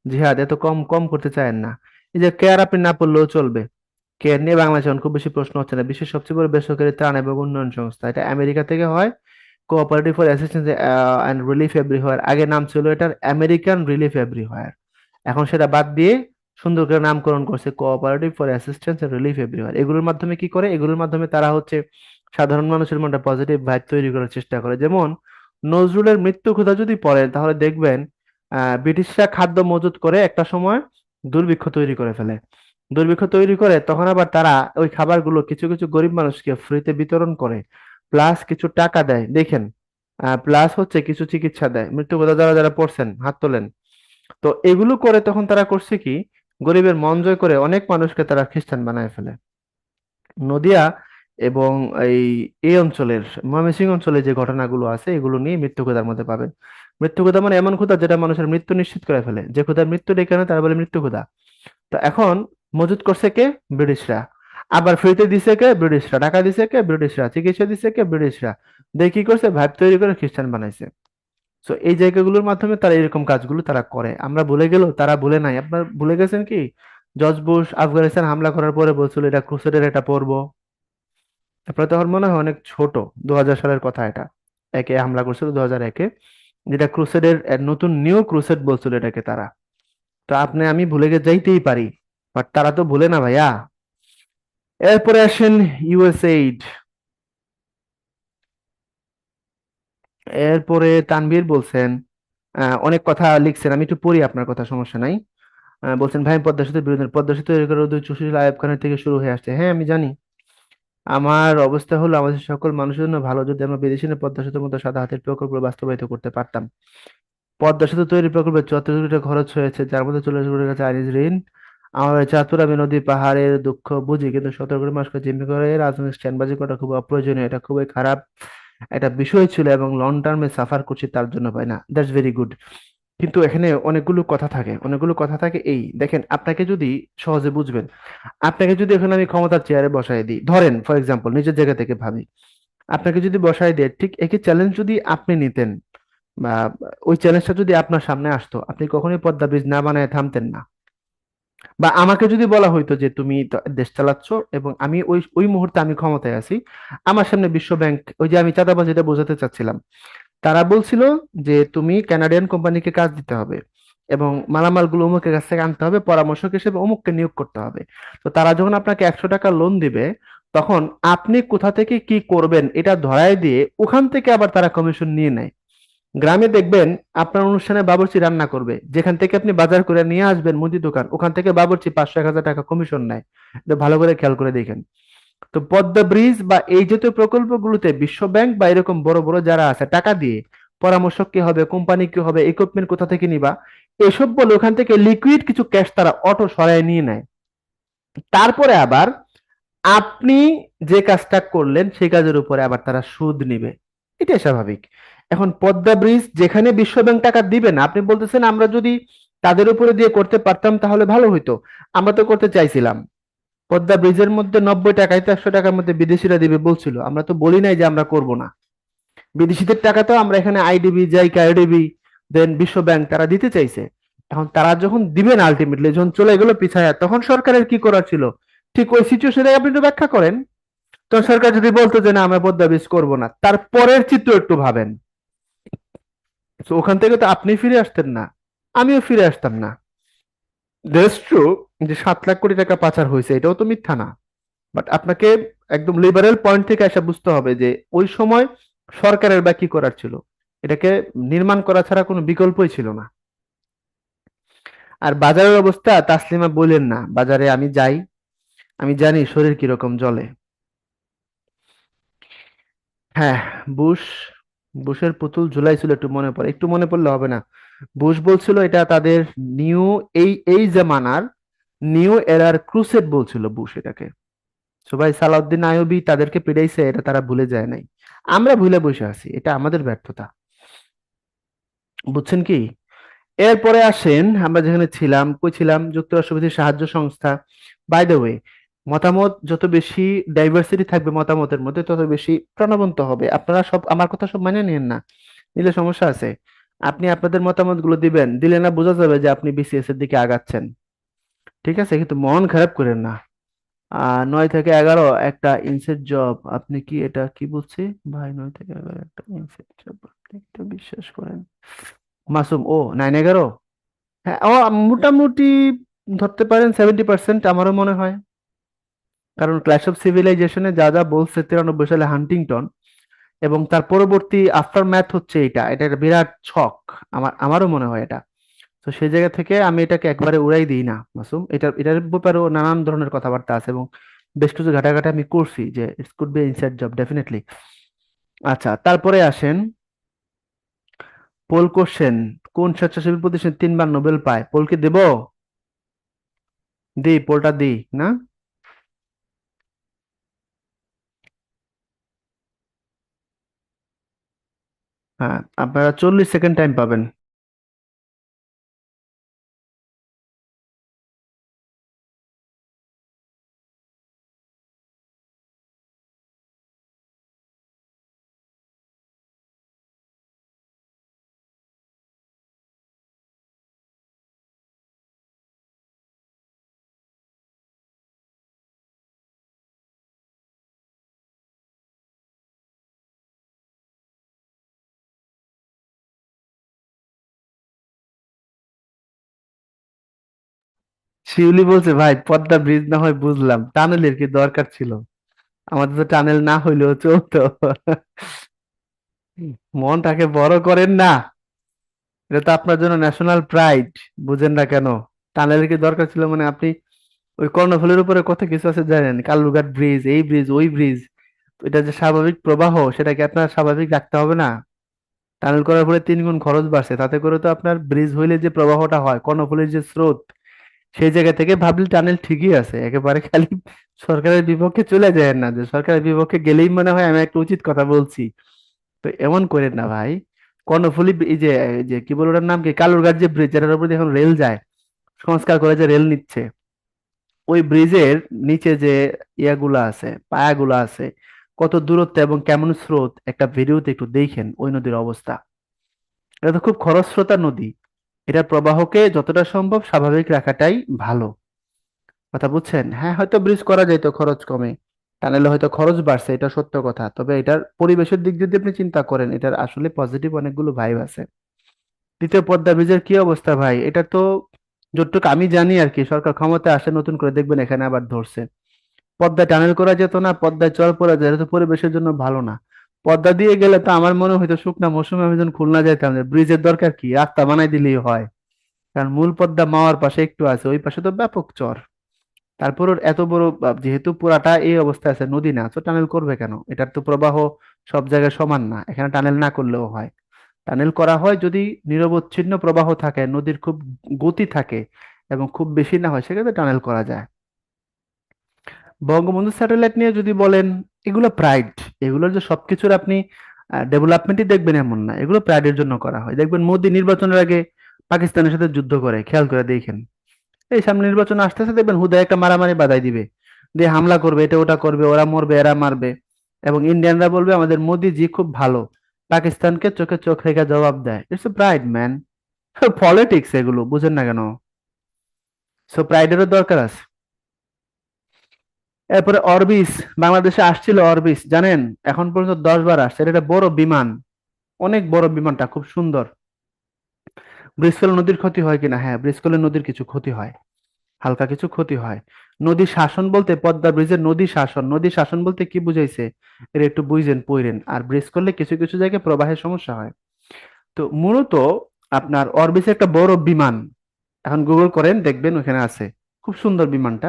জিহাদ এত কম কম করতে চায়েন না। এই যে কেয়ার আপনি না পড়লেও চলবে। কেয়ার নিয়ে বাংলাদেশে এখন খুব বেশি প্রশ্ন হচ্ছে না। বিশ্বের সবচেয়ে বড় বেসরকারি ত্রাণ এবং উন্নয়ন সংস্থা, এটা আমেরিকা থেকে হয়। Cooperative for assistance and relief everywhere, আগে নাম ছিল এটার আমেরিকান রিলিফ এভরিহোয়ার। এখন সেটা বাদ দিয়ে সুন্দর করে নামকরণ করছে cooperative for assistance and relief everywhere. এগুলোর মাধ্যমে কি করে? এগুলোর মাধ্যমে তারা হচ্ছে সাধারণ মানুষের মধ্যে পজিটিভ ভাইব তৈরি করার চেষ্টা করে। যেমন নজরুলের মৃত্যু কথা যদি পড়েন তাহলে দেখবেন ব্রিটিশরা খাদ্য মজুত করে একটা সময় দুর্ভিক্ষ তৈরি করে ফেলে। দুর্ভিক্ষ তৈরি করে তখন আবার তারা ওই খাবারগুলো কিছু কিছু গরিব মানুষকে ফ্রিতে বিতরণ করে, প্লাস কিছু টাকা দেয়। দেখেন, প্লাস হচ্ছে কিছু চিকিৎসা দেয়। মৃত্যু কথা যারা যারা পড়ছেন হাত তোলেন। তো এগুলো করে তখন তারা করছে কি, গরিবের মন জয় করে অনেক মানুষকে তারা খ্রিস্টান বানায় ফেলে। নদিয়া এবং এই এই অঞ্চলের ময়মনসিংহ অঞ্চলে যে ঘটনাগুলো আছে এগুলো নিয়ে মৃত্যু কথার মধ্যে পাবেন। মৃত্যু কথা মানে এমন ক্ষুধা যেটা মানুষের মৃত্যু নিশ্চিত করে ফেলে। যে ক্ষুধার মৃত্যু ডেকে আনে তারা বলে মৃত্যু ক্ষুধা। তো এখন মজুত করছে কে? ব্রিটিশরা। আবার ফ্রিতে দিছে কে? ব্রিটিশরা। টাকা দিছে কে? ব্রিটিশরা। চিকিৎসা দিছে কে? ব্রিটিশরা। দিয়ে কি করছে? ভাইব তৈরি করে খ্রিস্টান বানাইছে। তো এই জায়গাগুলোর মাধ্যমে তারা এরকম কাজগুলো তারা করে। আমরা ভুলে গেলেও তারা ভুলে নাই। আপনার ভুলে গেছেন কি, জর্জ বুশ আফগানিস্তান হামলা করার পরে বলছিল এটা ক্রুসেডের এটা পর্ব। আপনার তখন মনে হয় অনেক ছোট, 2000 সালের কথা এটা। একে হামলা করছিল 2001-এ, যেটা ক্রুসেডের নতুন নিউ ক্রুসেড বলছিল এটাকে তারা। তো আপনি আমি ভুলে গিয়ে যাইতেই পারি, বাট তারা তো ভুলে না ভাইয়া। এরপরে আসেন ইউএসএইড। এরপরে তানভীর বলছেন, অনেক কথা লিখছেন, আমি একটু পড়ি আপনার কথা, সমস্যা নাই। বলছেন ভাই পদ্মা সেতুর বিরোধী, পদ্মা সেতু তৈরি করার উদ্যোগ সুশীল আইয়ুব খানের থেকে শুরু হয়ে আসছে। হ্যাঁ আমি জানি। আমার অবস্থা হলো আমাদের সকল মানুষের জন্য ভালো যদি আমরা বিদেশি না পদ্মা সেতুর মতো সাদা হাতের প্রকল্প বাস্তবায়িত করতে পারতাম। পদ্মা সেতু তৈরি প্রকল্পে 74 কোটি টাকা খরচ হয়েছে, যার মধ্যে 40 কোটি টাকা চাইনিজ ঋণ। আমাদের চাঁদপুর আমি নদী পাহাড়ের দুঃখ বুঝি, কিন্তু 17 কোটি মানুষকে জিম্মি করে রাজনৈতিক স্ট্যান্ডবাজি করা খুব অপ্রয়োজনীয়। এটা খুবই খারাপ একটা বিষয় ছিল এবং লং টার্মে সাফার করছি তার জন্য, পাই না। That's very good. কিন্তু এখানে অনেকগুলো কথা থাকে, অনেকগুলো কথা থাকে। এই দেখেন, আপনাকে যদি সহজে বুঝবেন, আপনাকে যদি এখানে আমি ক্ষমতার চেয়ারে বসায় দিই, ধরেন ফর এক্সাম্পল নিজের জায়গা থেকে ভাবি, আপনাকে যদি বসায় দেয়, ঠিক একই চ্যালেঞ্জ যদি আপনি নিতেন বা ওই চ্যালেঞ্জটা যদি আপনার সামনে আসতো, আপনি কখনোই পদ্মা ব্রিজ না বানায় থামতেন না। বা আমাকে যদি বলা হইতো যে তুমি তো দেশ চালাচ্ছ এবং আমি ওই ওই মুহূর্তে আমি ক্ষমতায় আছি, আমার সামনে বিশ্ব ব্যাংক, ওই যে আমি চাঁদাবাজ যেটা বোঝাতে চাচ্ছিলাম, তারা বলছিল যে তুমি কানাডিয়ান কোম্পানিকে কাজ দিতে হবে এবং মালামালগুলো অমুকের কাছ থেকে আনতে হবে, পরামর্শক হিসেবে অমুককে নিয়োগ করতে হবে। তো তারা যখন আপনাকে 100 টাকা লোন দিবে, তখন আপনি কোথা থেকে কি করবেন এটা ধরায় দিয়ে ওখান থেকে আবার তারা কমিশন নিয়ে নেয়। গ্রামে দেখবেন আপনার অনুষ্ঠানে বাবুর্চি রান্না করবে, যেখান থেকে আপনি বাজার করে নিয়ে আসবেন মুদি দোকান, ওখান থেকে বাবুর্চি 500 1,000 টাকা কমিশন নেয়। এটা ভালো করে খেয়াল করে দেখেন। তো পদ্মা ব্রিজ বা এই জাতীয় প্রকল্পগুলোতে বিশ্ব ব্যাংক বা এরকম বড় বড় যারা আছে টাকা দিয়ে পরামর্শক কি হবে, কোম্পানি কি হবে, ইকুইপমেন্ট কোথা থেকে নিবা, এসব বলে ওখান থেকে লিকুইড কিছু ক্যাশ তারা অটো সরায় নিয়ে নেয়। তারপরে আবার আপনি যে কাজটা করলেন সেই কাজের উপরে আবার তারা সুদ নিবে। এটাই স্বাভাবিক। এখন পদ্মা ব্রিজ যেখানে বিশ্বব্যাংক টাকা দিবে না, আপনি বলতেছেন আমরা যদি তাদের উপরে দিয়ে করতে পারতাম তাহলে ভালো হইতো। আমরা তো করতে চাইছিলাম। পদ্মা ব্রিজের মধ্যে 90 টাকায় তো 100 টাকার মধ্যে বিদেশিরা দিবে বলছিল, আমরা তো বলি নাই যে আমরা করব না। বিদেশিদের টাকা তো আমরা এখানে আইডিবি, জাইকা, এডিবি, দেন বিশ্ব ব্যাংক তারা দিতে চাইছে। এখন তারা যখন দিবে না, আলটিমেটলি যখন চলে গেলো পিছায়া, তখন সরকারের কি করার ছিল? ঠিক ওই সিচুয়েশনে আপনি একটু ব্যাখ্যা করেন। তখন সরকার যদি বলতো যে না আমরা পদ্মা ব্রিজ করবো না, তারপরের চিত্র একটু ভাবেন। তো ওখান থেকে তো আপনি ফিরে আসতেন না, আমিও ফিরে আসতাম না। দ্যাটস ট্রু যে 7 লাখ কোটি টাকা পাচার হয়েছে, এটাও তো মিথ্যা না। বাট আপনাকে একদম লিবারেল পয়েন্ট থেকে এসে বুঝতে হবে যে ওই সময় সরকারের বা কি করার ছিল। এটাকে নির্মাণ করা ছাড়া কোনো বিকল্পই ছিল না। আর বাজারের অবস্থা তাসলিমা বললেন না, বাজারে আমি যাই, আমি জানি শরীর কিরকম জ্বলে। হ্যাঁ, বুশ, বুশের পুতুল ঝুলাইছিল, একটু মনে পড়ে, একটু মনে পড়লে হবে না? বুশ বলছিল এটা তাদের নিউ, এই এই জামানার নিউ এরার ক্রুসেড বলছিল বুশ এটাকে। সবাই সালাউদ্দিন আইয়ুবী তাদেরকে পিড়াইছে, এটা তারা ভুলে যায় নাই। আমরা ভুলে বসে আছি, এটা আমাদের ব্যর্থতা। বুঝছেন কি? এরপরে আসেন, আমরা যেখানে ছিলাম, কই ছিলাম, যুক্তরাষ্ট্রভিত্তিক সাহায্য সংস্থা। বাই দ্য ওয়ে, মতামত যত বেশি ডাইভার্সিটি থাকবে মতামতের মধ্যে, তত বেশি প্রাণবন্ত হবে। আপনারা সব আমার কথা সব মানে নিন না, নিলে সমস্যা আছে। আপনি আপনাদের মতামত গুলো দিবেন, দিলে না বোঝা যাবে যে আপনি বিসিএস এর দিকে আগাচ্ছেন। ঠিক আছে, কিন্তু মন খারাপ করেন না। 9 থেকে 11 একটা ইনসেট জব, আপনি কি এটা কি বলছি? ভাই 9 থেকে 11 একটা ইনসেট জব, আপনি এটা বিশ্বাস করেন? মাসুম, ও 9 11। হ্যাঁ, ও মোটামুটি ধরতে পারেন 70%, আমারও মনে হয়। কারণ ক্ল্যাশ অফ সিভিলাইজেশনে যা যা বলছে 93 সালে হান্টিংটন, এবং তার পরবর্তী আফটার ম্যাথ হচ্ছে এটা, এটা একটা বিরাট ছক। আমারও মনে হয় এটা। তো সেই জায়গা থেকে আমি এটাকে একবারে উড়াই দিই না মাসুম, এটার ব্যাপারেও নানান ধরনের কথাবার্তা আছে এবং বেশ কিছু ঘাটাঘাটি আমি করছি যে it's could be inside job definitely. আচ্ছা, তারপরে আসেন পোল কোশ্চেন। কোন স্বেচ্ছাসেবী প্রতিষ্ঠান 3 বার নোবেল পায়? পোলকে দেব? দি, পোলটা দি না? হ্যাঁ, আপনারা 40 সেকেন্ড টাইম পাবেন। শিউলি বলছে ভাই পদ্মা ব্রিজ না হয় বুঝলাম, টানেলের কি দরকার ছিল? আমাদের তো টানেল না হইলেও চলতো। মনটাকে বড় করেন না, এটা তো আপনার জন্য ন্যাশনাল প্রাইড। বুঝেন না কেন? টানেলের কি দরকার ছিল মানে আপনি ওই কর্ণফুলীর উপরে কত কিছু আছে জানেন, কালুরঘাট ব্রিজ, এই ব্রিজ, ওই ব্রিজ। এটা যে স্বাভাবিক প্রবাহ, সেটাকে আপনার স্বাভাবিক রাখতে হবে না? টানেল করার পরে 3 গুণ খরচ বাড়ছে, তাতে করে তো আপনার ব্রিজ হইলে যে প্রবাহটা হয়, কর্ণফুলীর যে স্রোত, সেই জায়গা থেকে ভাবলে টানেল ঠিকই আছে একেবারে। খালি সরকারের বিপক্ষে চলে যায় না, যে সরকারের বিপক্ষে গেলেই মনে হয় আমি একটা উচিত কথা বলছি। তো এমন করেন না ভাই। কর্ণফুলী এই যে কি বলে ওটার নাম কি, কালুরঘাট যে ব্রিজ, যেটার উপর দিয়ে এখন রেল যায়, সংস্কার করে যে রেল নিচ্ছে, ওই ব্রিজের নিচে যে ইয়াগুলা আছে, পায়াগুলা আছে, কত দূরত্ব এবং কেমন স্রোত, একটা ভিডিওতে একটু দেখেন ওই নদীর অবস্থা। এটা তো খুব খরস্রোতা নদী। এটার প্রবাহকে যতটা সম্ভব স্বাভাবিক রাখাটাই ভালো। কথা বুঝছেন? হ্যাঁ, হয়তো ব্রিজ করা যাইতো খরচ কমে, টানেলে হয়তো খরচ বাড়ছে, এটা সত্য কথা। তবে এটার পরিবেশের দিক যদি আপনি চিন্তা করেন, এটার আসলে পজিটিভ অনেকগুলো ভাইব আছে। দ্বিতীয়, পদ্মা ব্রিজের কি অবস্থা ভাই, এটা তো যতটুকু আমি জানি আর কি, সরকার ক্ষমতায় আসে নতুন করে দেখবেন এখানে আবার ধরছে। পদ্মায় টানেল করা যেত না, পদ্মায় চর পড়া যায়, এটা তো পরিবেশের জন্য ভালো না। পদ্মা দিয়ে গেলে তো আমার মনে হইতো শুকনা মৌসুমে আমি যখন খুলনা যাইতাম, যে ব্রিজের দরকার কি, রাস্তা বানাই দিলেই হয়। কারণ মূল পদ্মা মাওয়ার পাশে একটু আছে, ওই পাশে তো ব্যাপক চর। তারপর এত বড় যেহেতু পুরাটা এই অবস্থায় আছে, নদী না তো টানেল করবে কেন? এটার তো প্রবাহ সব জায়গায় সমান না, এখানে টানেল না করলেও হয়। টানেল করা হয় যদি নিরবচ্ছিন্ন প্রবাহ থাকে, নদীর খুব গতি থাকে এবং খুব বেশি না হয়, সেক্ষেত্রে টানেল করা যায়। বঙ্গবন্ধু স্যাটেলাইট নিয়ে যদি বলেন, এগুলো প্রাইড। এগুলোর যে সবকিছুর আপনি ডেভেলপমেন্টই দেখবেন এমন না, এগুলো প্রাইডের জন্য করা হয়। দেখবেন মোদি নির্বাচনের আগে পাকিস্তানের সাথে যুদ্ধ করে, খেয়াল করে দেখেন। এই সামনে নির্বাচন আসতেছে, দেখবেন হুদায় একটা মারামারি বাধাই দিবে, দিয়ে হামলা করবে, এটা ওটা করবে, ওরা মরবে এরা মারবে। এবং ইন্ডিয়ানরা বলবে আমাদের মোদিজি খুব ভালো, পাকিস্তানকে চোখে চোখ রেখে জবাব দেয়। It's a pride man. Politics এগুলো বুঝেন না কেন? সো প্রাইডেরও দরকার আছে। এরপরে অরবিস, বাংলাদেশে আসছিল অরবিস, জানেন? এখন পর্যন্ত 10 বার আসছে। এটা একটা বড় বিমান, অনেক বড় বিমানটা, খুব সুন্দর। ব্রিজ নদীর ক্ষতি হয় কিনা? হ্যাঁ, ব্রিজ নদীর কিছু ক্ষতি হয়, হালকা কিছু ক্ষতি হয়। নদী শাসন বলতে পদ্মা ব্রিজের নদী শাসন, নদী শাসন বলতে কি বুঝাইছে, এটা একটু বুঝেন পইরেন। আর ব্রিজ করলে কিছু কিছু জায়গায় প্রবাহের সমস্যা হয়। তো মূলত আপনার অরবিসের একটা বড় বিমান, এখন গুগল করেন দেখবেন ওখানে আছে। খুব সুন্দর বিমানটা।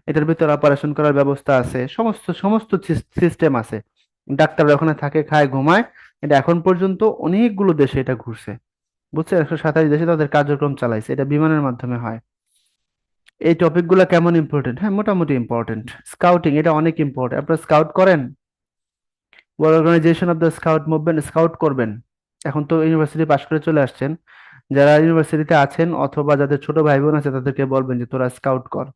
এটার ভিতরে অপারেশন করার ব্যবস্থা আছে, সমস্ত সমস্ত সিস্টেম আছে। ডাক্তাররা ওখানে থাকে, খায়, ঘুমায়। এটা এখন পর্যন্ত অনেকগুলো দেশে এটা ঘুরছে, বুঝছেন? 127 দেশে তাদের কার্যক্রম চালাইছে, এটা বিমানের মাধ্যমে হয়। এই টপিকগুলো কেমন ইম্পর্টেন্ট? হ্যাঁ, মোটামুটি ইম্পর্টেন্ট। স্কাউটিং, এটা অনেক ইম্পর্টেন্ট। আপনারা স্কাউট করেন? Organization of the scout movement, scout করবেন। এখন তো ইউনিভার্সিটি পাশ করে চলে আসছেন, যারা ইউনিভার্সিটিতে আছেন অথবা যাদের ছোট ভাই বোন আছে তাদেরকে বলবেন যে তোরা স্কাউট কর।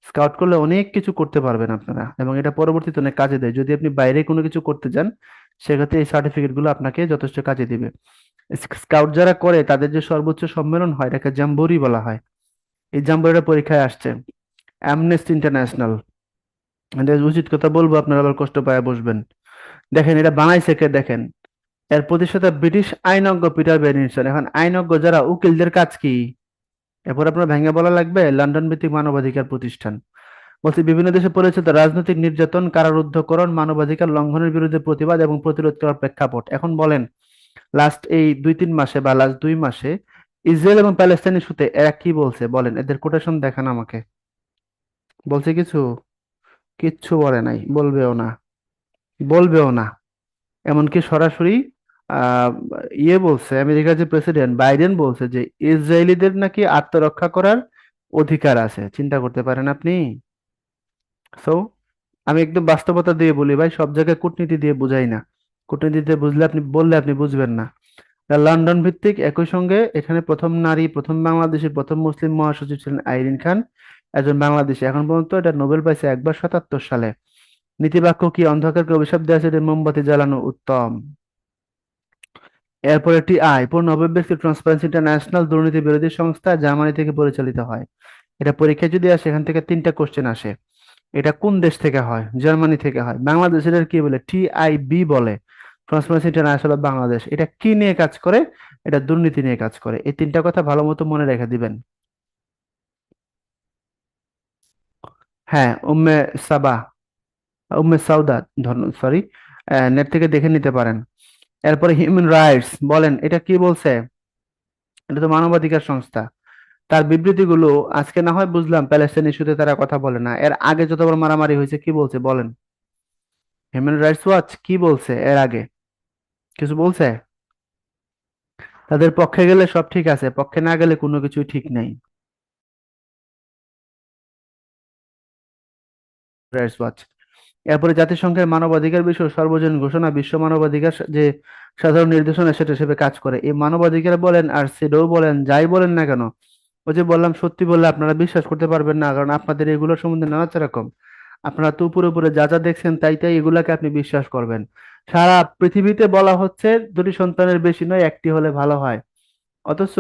স্কাউট করলে অনেক কিছু করতে পারবেন আপনারা, এবং এটা পরবর্তীতে অনেক কাজে দেয়। যদি আপনি বাইরে কোনো কিছু করতে যান, সেক্ষেত্রে এই সার্টিফিকেট গুলো আপনাকে যথেষ্ট কাজে দিবে। স্কাউট যারা করে তাদের যে সর্বোচ্চ সম্মেলন হয়, এটাকে জাম্বুরি বলা হয়। এই জাম্বুরিটা পরীক্ষায় আসছে, অ্যামনেস্টি ইন্টারন্যাশনাল। এটা উচিত কথা বলবো, আপনারা আবার কষ্ট পায় বসবেন। দেখেন এটা বানাইছে কে দেখেন। এর প্রতিষ্ঠাতা ব্রিটিশ আইনজ্ঞ পিটার বেনিনসন। এখন আইনজ্ঞ যারা, উকিলদের কাজ কি? এরপর আপনার ভেঙে বলা লাগবে লন্ডন ভিত্তিক মানবাধিকার প্রতিষ্ঠান। বলছে বিভিন্ন দেশে পরিচিত রাজনৈতিক নির্যাতন, কারারুদ্ধকরণ, মানবাধিকার লঙ্ঘনের বিরুদ্ধে প্রতিবাদ এবং প্রতিরোধ করার প্রেক্ষাপট। এখন বলেন, লাস্ট এই 2-3 মাসে বা লাস্ট 2 মাসে ইসরায়েল এবং প্যালেস্তাইন ইস্যুতে এরা কি বলছে বলেন? এদের কোটেশন দেখান আমাকে। বলছে কিছু? কিচ্ছু বলে নাই, বলবেও না, বলবেও না। এমনকি সরাসরি আহ বলছে, আমেরিকার যে প্রেসিডেন্ট বাইডেন বলছে যে ইসরায়েলিদের নাকি আত্মরক্ষা করার অধিকার আছে। চিন্তা করতে পারেন আপনি? সো আমি একদম বাস্তবতা দিয়ে বলি ভাই, সব জায়গায় কূটনীতি দিয়ে বুঝাই না। কূটনীতিতে বুঝলে আপনি বললে আপনি বুঝবেন না। লন্ডন ভিত্তিক, একই সঙ্গে এখানে প্রথম নারী, প্রথম বাংলাদেশী, প্রথম মুসলিম মহাসচিব ছিলেন আইরিন খান, একজন বাংলাদেশী। এখন পর্যন্ত এটা নোবেল পাইছে একবার, 77 সালে। নীতিবাক্য কি? অন্ধকারকে অভিশাপ দেওয়া আছে, মোমবাতি জ্বালানো উত্তম। এরপর একটি পূর্ণ অভিব্যক্তি, ট্রান্সপারেন্সি ইন্টারন্যাশনাল, দুর্নীতি বিরোধী সংস্থা, জার্মানি থেকে পরিচালিত হয়। এটা পরীক্ষায় যদি আসে, এখান থেকে 3টা কোশ্চেন আসে। এটা কোন দেশ থেকে হয়? জার্মানি থেকে হয়। বাংলাদেশের এর কি বলে? TIB বলে, ট্রান্সপারেন্সি ইন্টারন্যাশনাল অফ বাংলাদেশ। এটা কি নিয়ে কাজ করে? এটা দুর্নীতি নিয়ে কাজ করে। এই 3টা কথা ভালো মতো মনে রেখে দিবেন। হ্যাঁ, উম্মে সাবা, উম্মে সাউদা, সরি, নেট থেকে দেখে নিতে পারেন। এরপরে হিউম্যান রাইটস, বলেন এটা কি বলছে? এটা তো মানবাধিকার সংস্থা। তার বিবৃতিগুলো আজকে না হয় বুঝলাম প্যালেস্টাইন ইস্যুতে তারা কথা বলে না, এর আগে যতবার মারামারি হয়েছে কি বলছে বলেন? হিউম্যান রাইটস ওয়াচ কি বলছে এর আগে? কিছু বলছে? তাদের পক্ষে গেলে সব ঠিক আছে, পক্ষে না গেলে কোনো কিছুই ঠিক নেই। Rights watch. এরপরে জাতিসংঘের মানবাধিকার বিষয় সর্বজনীন ঘোষণা, বিশ্ব মানবাধিকার যে সাধারণ নির্দেশনা, সেটা হিসেবে কাজ করে। এই মানবাধিকার বলেন আর সিডও বলেন, যাই বলেন না কেন, ওই যে বললাম, সত্যি বললে আপনারা বিশ্বাস করতে পারবেন না, কারণ আপনাদের এগুলোর সম্বন্ধে নানাচ রকম। আপনারা তো উপরে উপরে যা যা দেখছেন তাই তাই এগুলাকে আপনি বিশ্বাস করবেন। সারা পৃথিবীতে বলা হচ্ছে 2টি সন্তানের বেশি নয়, একটি হলে ভালো হয়। অথচ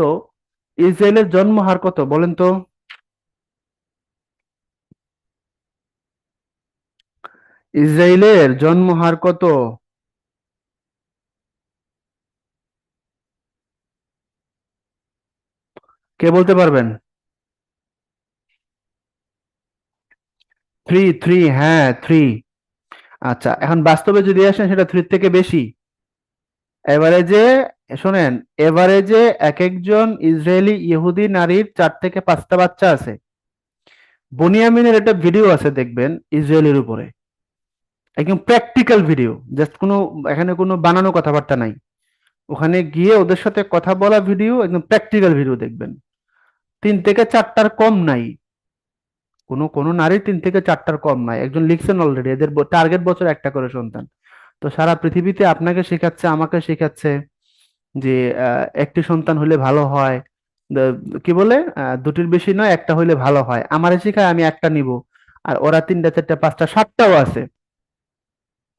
ইসরায়েলের জন্ম হার কত বলেন তো? ইসরায়েলের জন্মহার কত? কে বলতে পারবেন? থ্রি, থ্রি, হ্যাঁ, থ্রি। আচ্ছা, এখন বাস্তবে যদি আসেন সেটা থ্রির থেকে বেশি। এভারেজে, শোনেন, এভারেজে এক একজন ইসরায়েলি ইহুদি নারীর 4 থেকে 5টা বাচ্চা আছে। বনিয়ামিনের একটা ভিডিও আছে, দেখবেন, ইসরায়েলের উপরে, একদম প্র্যাকটিক্যাল ভিডিও, জাস্ট কোনো, এখানে কোনো বানানো কথাবার্তা নাই। ওখানে গিয়ে ওদের সাথে কথা বলা ভিডিও, একদম প্র্যাকটিক্যাল ভিডিও দেখবেন। 3 থেকে 4টার কম নাই। কোনো কোনো নারীর 3 থেকে 4টার কম নাই। একজন লিখছেন অলরেডি, এদের টার্গেট বছর একটা করে সন্তান। তো সারা পৃথিবীতে আপনাকে শেখাচ্ছে, আমাকে শেখাচ্ছে যে একটি সন্তান হলে ভালো হয়। কি বলে, দুটির বেশি নয়, একটা হইলে ভালো হয়। আমারে শেখায় আমি একটা নিব, আর ওরা 3টা 4টা 5টা 7টাও আছে।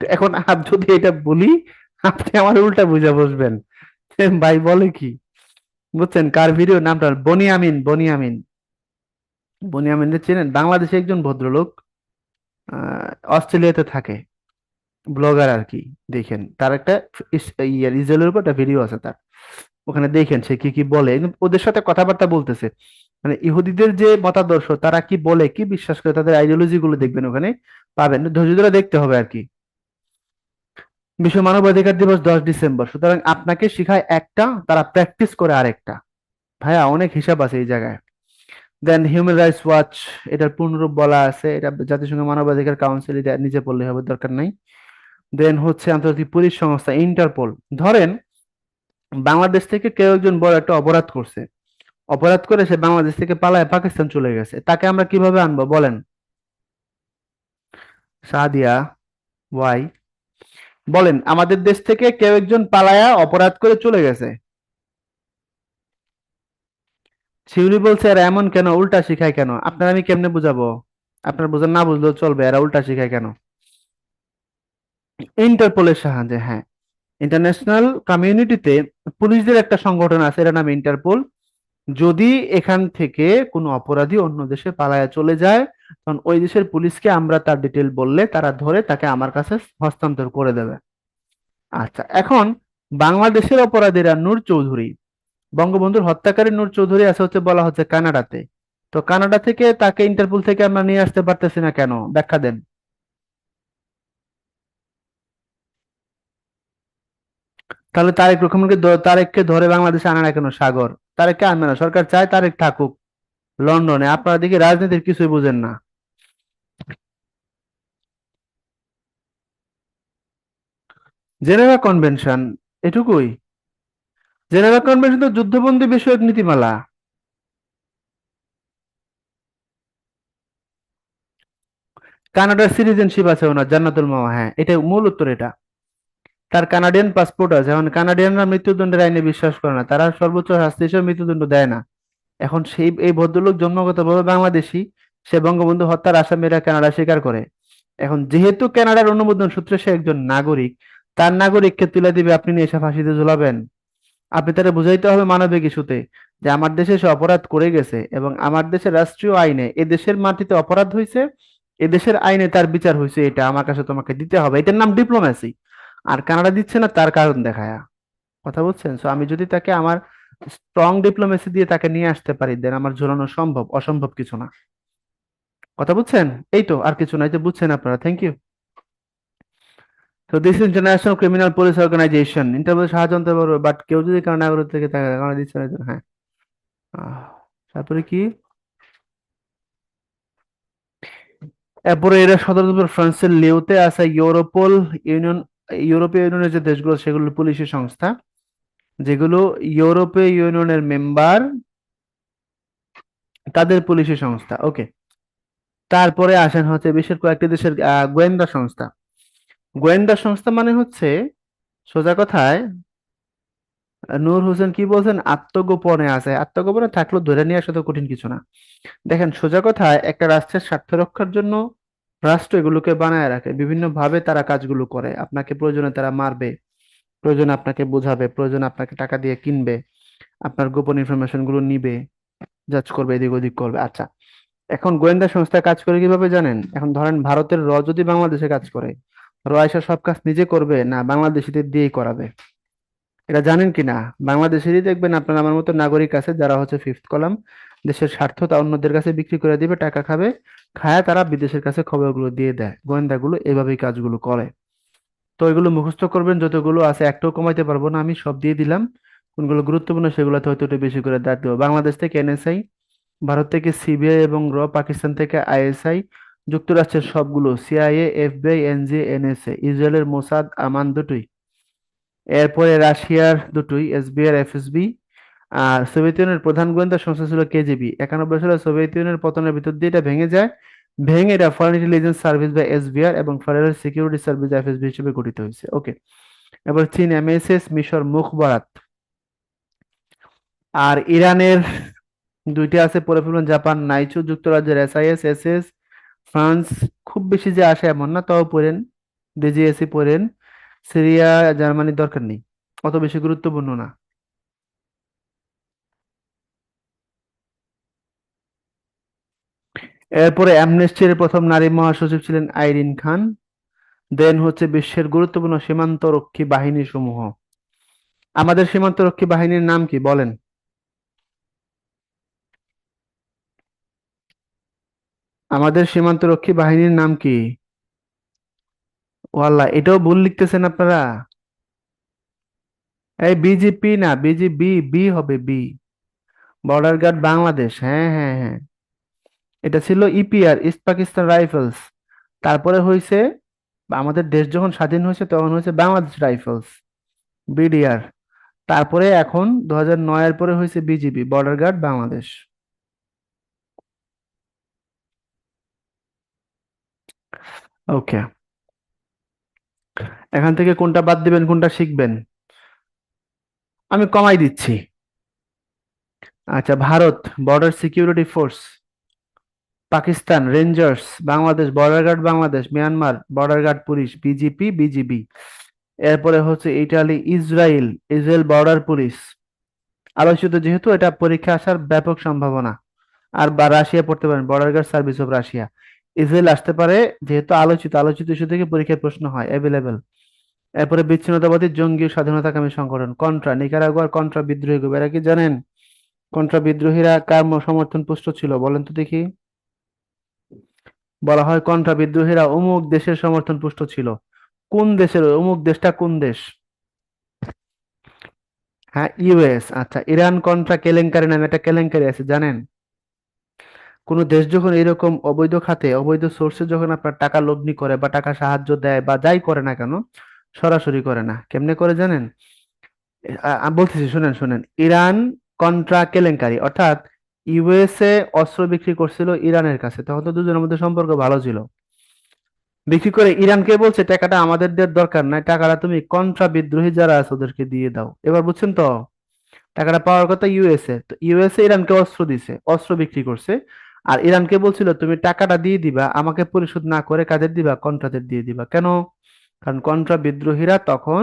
তো এখন যদি এটা বলি, আপনি আমার উল্টা বুঝে বসবেন যে ভাই বলে কি। বুঝছেন কার ভিডিও? নামটা বনিয়ামিন, বনিয়ামিন। বনিয়ামিন চেনেন? বাংলাদেশে একজন ভদ্রলোক, অস্ট্রেলিয়াতে থাকে, ব্লগার আর কি। দেখেন তার একটা ইসরায়েলের উপর একটা ভিডিও আছে তার। ওখানে দেখেন সে কি কি বলে, একদম ওদের সাথে কথাবার্তা বলতেছে। মানে ইহুদিদের যে মতাদর্শ, তারা কি বলে, কি বিশ্বাস করে, তাদের আইডিওলজি গুলো দেখবেন ওখানে পাবেন। ধৈর্য ধরে দেখতে হবে আর কি। বিশ্ব মানবাধিকার দিবস 10 ডিসেম্বর, সুতরাং আপনাকে শিখায় একটা, তারা প্র্যাকটিস করে আরেকটা। ভাইয়া অনেক হিসাব আছে এই জায়গায়। দেন হিউম্যান রাইটস ওয়াচ, এটার পূর্ণরূপ বলা আছে, এটা জাতিসংঘ মানবাধিকার কাউন্সিল, এটা নিজে পড়লে হবে, দরকার নাই। দেন হচ্ছে আন্তর্জাতিক পুলিশ সংস্থা ইন্টারপোল। ধরেন বাংলাদেশ থেকে কেউ একজন বড় একটা অপরাধ করছে, অপরাধ করে সে বাংলাদেশ থেকে পালায় পাকিস্তান চলে গেছে, তাকে আমরা কিভাবে আনবো বলেন? সাদিয়া, ওয়াই, বলেন, আমাদের দেশ থেকে কেউ একজন পালায়া অপরাধ করে চলে গেছে। শিউলি বলছে এরা এমন কেন, উল্টা শিখায় কেন? আপনার আমি কেমনে বুঝাবো? আপনার বোঝা না বুঝলেও চলবে, এরা উল্টা শিখায় কেন? ইন্টারপোলের সাহায্যে, হ্যাঁ। ইন্টারন্যাশনাল কমিউনিটিতে পুলিশদের একটা সংগঠন আছে, এর নাম ইন্টারপোল। যদি এখান থেকে কোনো অপরাধী অন্য দেশে পালায়া চলে যায়, তখন ওই দেশের পুলিশকে আমরা তার ডিটেল বললে তারা ধরে তাকে আমার কাছে হস্তান্তর করে দেবে। আচ্ছা, এখন বাংলাদেশের অপরাধীরা নূর চৌধুরী, বঙ্গবন্ধুর হত্যাকারী নূর চৌধুরী আছে হচ্ছে, বলা হচ্ছে কানাডাতে। তো কানাডা থেকে তাকে ইন্টারপোল থেকে আমরা নিয়ে আসতে পারতেছি না কেন? ব্যাখ্যা দেন। তাহলে তারেক রহমানকে তারেককে ধরে বাংলাদেশে আনে না কেন সাগর? তারেককে আনবে না, সরকার চায় তারেক থাকুক লন্ডনে। আপনারা দেখি রাজনীতির কিছুই বুঝেন না। জেনেভা কনভেনশন, এটুকুই? জেনেভা কনভেনশন তো যুদ্ধবন্দী বিষয়ক নীতিমালা। কানাডার সিটিজেনশিপ আছে ওনার, জান্নাতুল মাওয়া, হ্যাঁ, এটা মূল উত্তর এটা। তার কানাডিয়ান পাসপোর্ট আছে। এখন কানাডিয়ানরা মৃত্যুদণ্ডের আইনে বিশ্বাস করে না, তারা সর্বোচ্চ শাস্তি হিসেবে মৃত্যুদণ্ড দেয় না। এখন সেই এই ভদ্রলোক জন্মগতভাবে বাংলাদেশী, সে বঙ্গবন্ধু হত্যার আসামিরা কানাডা স্বীকার করে। এখন যেহেতু কানাডার অনুমোদন সূত্রে সে একজন নাগরিক, তার নাগরিককে তুলে দিবে আপনি নিয়ে এসে ফাঁসিতে ঝুলাবেন? আপনি তারা বুঝাইতে হবে মানবিক ইস্যুতে যে আমার দেশে সে অপরাধ করে গেছে, এবং আমার দেশের রাষ্ট্রীয় আইনে এ দেশের মাটিতে অপরাধ হয়েছে, এ দেশের আইনে তার বিচার হয়েছে, এটা আমার কাছে তোমাকে দিতে হবে। এটার নাম ডিপ্লোম্যাসি। আর কানাডা দিচ্ছে না, তার কারণ দেখায়া। কথা বলছেন? সো আমি যদি তাকে আমার স্ট্রং ডিপ্লোমেসি দিয়ে তাকে নিয়ে আসতে পারি, দেন আমার ঝুলানো সম্ভব, অসম্ভব কিছু না। কথা বুঝছেন? এই তো, আর কিছু নাই, যে বুঝছেন আপনারা। Thank you. তো this international criminal police organization Interpol সাহায্য আনতে পারবে, বাট কেউ যদি কারো নাগরিক থেকে থাকে, কারণ দিচ্ছে না তো, হ্যাঁ। আহ, তারপরে কি? এরপরে এরা সদর দপ্তর ফ্রান্সের লিওতে আছে। ইউরোপল ইউনিয়ন, ইউরোপীয় ইউনিয়নের যে দেশগুলো সেগুলো পুলিশি সংস্থা, যেগুলো ইউরোপীয় ইউনিয়নের মেম্বার, তাদের পুলিশি সংস্থা, ওকে। তারপরে আসেন হচ্ছে বিশ্বের কয়েকটি দেশের গোয়েন্দা সংস্থা। গোয়েন্দা সংস্থা মানে হচ্ছে, সোজা কথায়, নূর হোসেন কি বলছেন, আত্মগোপনে আছে। আত্মগোপনে থাকলেও ধরে নিয়ে আসা তো কঠিন কিছু না। দেখেন, সোজা কথায় একটা রাষ্ট্রের স্বার্থ রক্ষার জন্য রাষ্ট্র এগুলোকে বানায় রাখে, বিভিন্ন ভাবে তারা কাজগুলো করে। আপনাকে প্রয়োজনে তারা মারবে, প্রয়োজনে আপনাকে বোঝাবে, প্রয়োজনে আপনাকে টাকা দিয়ে কিনবে, আপনার গোপন ইনফরমেশন গুলো নিবে, জাজ করবে, এদিক ওদিক করবে। আচ্ছা, এখন গোয়েন্দা সংস্থা কাজ করে কিভাবে জানেন? এখন ধরেন ভারতের যদি বাংলাদেশে কাজ করে, এসে সব কাজ নিজে করবে না বাংলাদেশিদের দিয়েই করাবে? এটা জানেন কি না? বাংলাদেশেরই দেখবেন আপনার আমার মতো নাগরিক আছে যারা হচ্ছে ফিফথ কলাম, দেশের স্বার্থ তা অন্যদের কাছে বিক্রি করে দিবে, টাকা খাবে, খায় তারা বিদেশের কাছে খবরগুলো দিয়ে দেয়। গোয়েন্দাগুলো এভাবেই কাজগুলো করে। তো এগুলো মুখস্থ করবেন, যতগুলো আছে একটাও কমাইতে পারবো না, আমি সব দিয়ে দিলাম। কোনগুলো গুরুত্বপূর্ণ সেগুলোতে হয়তো একটু বেশি করে দাঁত দেবো। বাংলাদেশ থেকে এনএসআই, ভারত থেকে সিবিআই এবং পাকিস্তান থেকে আইএসআই, যুক্তরাষ্ট্রের সবগুলো সিআইএ, এফবিআই, এনজিএ, এনএসএ, ইসরায়েলের মোসাদ, আমান দুটোই, এরপরে রাশিয়ার দুটোই, এসবিআর, এফএসবি। আর সোভিয়েত ইউনিয়নের প্রধান গোয়েন্দা সংস্থা ছিল কেজিবি। 91 সালে সোভিয়েত ইউনিয়নের পতনের ভিতর দিয়ে এটা ভেঙে যায়। ভেঙে এটা ফরেন ইন্টেলিজেন্স সার্ভিস বা এসবিআর এবং ফেডারেল সিকিউরিটি সার্ভিস এফএসবি হিসেবে গঠিত হয়েছে। ওকে। এবার চীন এমএসএস, মিশর মুখবারাত। আর ইরানের দুইটা আছে পড়ে ফেলবেন, জাপান নাইচু, যুক্তরাজ্যের এসআইএস, এসএস, ফ্রান্স খুব বেশি যে আসে এমন না, তাও পড়েন, ডিজিএসি পড়েন। সিরিয়া, জার্মানির দরকার নেই, অত বেশি গুরুত্বপূর্ণ না। এরপরে অ্যামনেস্টির প্রথম নারী মহাসচিব ছিলেন আইরিন খান। দেন হচ্ছে বিশ্বের গুরুত্বপূর্ণ সীমান্ত রক্ষী বাহিনী সমূহ। আমাদের সীমান্ত রক্ষী বাহিনীর নাম কি বলেন? আমাদের সীমান্ত রক্ষী বাহিনীর নাম কি? ওয়াল্লাহ, এটাও ভুল লিখতেছেন আপনারা। এই বিজিপি না, বিজিবি, বি হবে, বি। বর্ডার গার্ড বাংলাদেশ, হ্যাঁ হ্যাঁ হ্যাঁ। এটা ছিল ইপিআর, ইস্ট পাকিস্তান রাইফেলস। তারপরে হয়েছে, আমাদের দেশ যখন স্বাধীন হয়েছে তখন হয়েছে বাংলাদেশ রাইফেলস, বিডিআর। তারপরে এখন 2009 এর পরে হয়েছে বিজিবি, বর্ডার গার্ড বাংলাদেশ। ওকে। এখান থেকে কোনটা বাদ দিবেন, কোনটা শিখবেন? আমি কমাই দিচ্ছি। আচ্ছা, Bharat border security force, Pakistan rangers, Bangladesh border guard Bangladesh, Myanmar border guard police, BGP, BGB. এরপরে হচ্ছে Italy, Israel, Israel border police. আলোচিত যেহেতু এটা পরীক্ষা আসার ব্যাপক সম্ভাবনা। আর বা রাশিয়া পড়তে পারেন, border guard service of Russia. Israel আসতে পারে, যেহেতু আলোচিত, আলোচিত ইস্যু থেকে পরীক্ষায় প্রশ্ন হয়, অ্যাভেলেবেল। এরপরে বিচ্ছিন্নতাবাদী জঙ্গি ও স্বাধীনতাকামী সংগঠন কন্ট্রা, নিকারাগুয়ার কন্ট্রা বিদ্রোহী গ্রুপ, এরা কি জানেন কন্ট্রা বিদ্রোহীরা কার সমর্থন পুষ্ট ছিল? বলেন তো দেখি। বলা হয় কন্ট্রা বিদ্রোহীরা অমুক দেশের সমর্থন পুষ্ট ছিল। কোন দেশের? অমুক দেশটা কোন দেশ? হ্যাঁ, ইউএস। আচ্ছা, ইরান কন্ট্রা কেলেঙ্কারি নামে একটা কেলেঙ্কারি আছে, জানেন? কোন দেশ যখন এরকম অবৈধ খাতে, অবৈধ সোর্সে যখন আপনার টাকা লগ্নি করে বা টাকা সাহায্য দেয় বা যাই করে না কেন, সরাসরি করে না, কেমনে করে জানেন? আমি বলতেছি, শুনেন শুনেন। ইরান কন্ট্রা কেলেঙ্কারি, অর্থাৎ ইউএসএ অস্ত্র বিক্রি করছিল ইরানের কাছে, তখন তো দুজনের মধ্যে সম্পর্ক ভালো ছিল। বিক্রি করে ইরানকে বলছে টাকাটা আমাদের দেওয়ার দরকার নাই, টাকাটা তুমি কন্ট্রা বিদ্রোহী যারা আছে ওদেরকে দিয়ে দাও। এবার বুঝছেন তো? টাকাটা পাওয়ার কথা ইউএসএ, তো ইউএসএ ইরানকে অস্ত্র দিছে, অস্ত্র বিক্রি করছে। আর ইরানকে বলছিল তুমি টাকাটা দিয়ে দিবা, আমাকে পরিশোধ না করে কাদের দিবা? কন্ট্রাদের দিয়ে দিবা। কেন? কারণ কন্ট্রা বিদ্রোহীরা তখন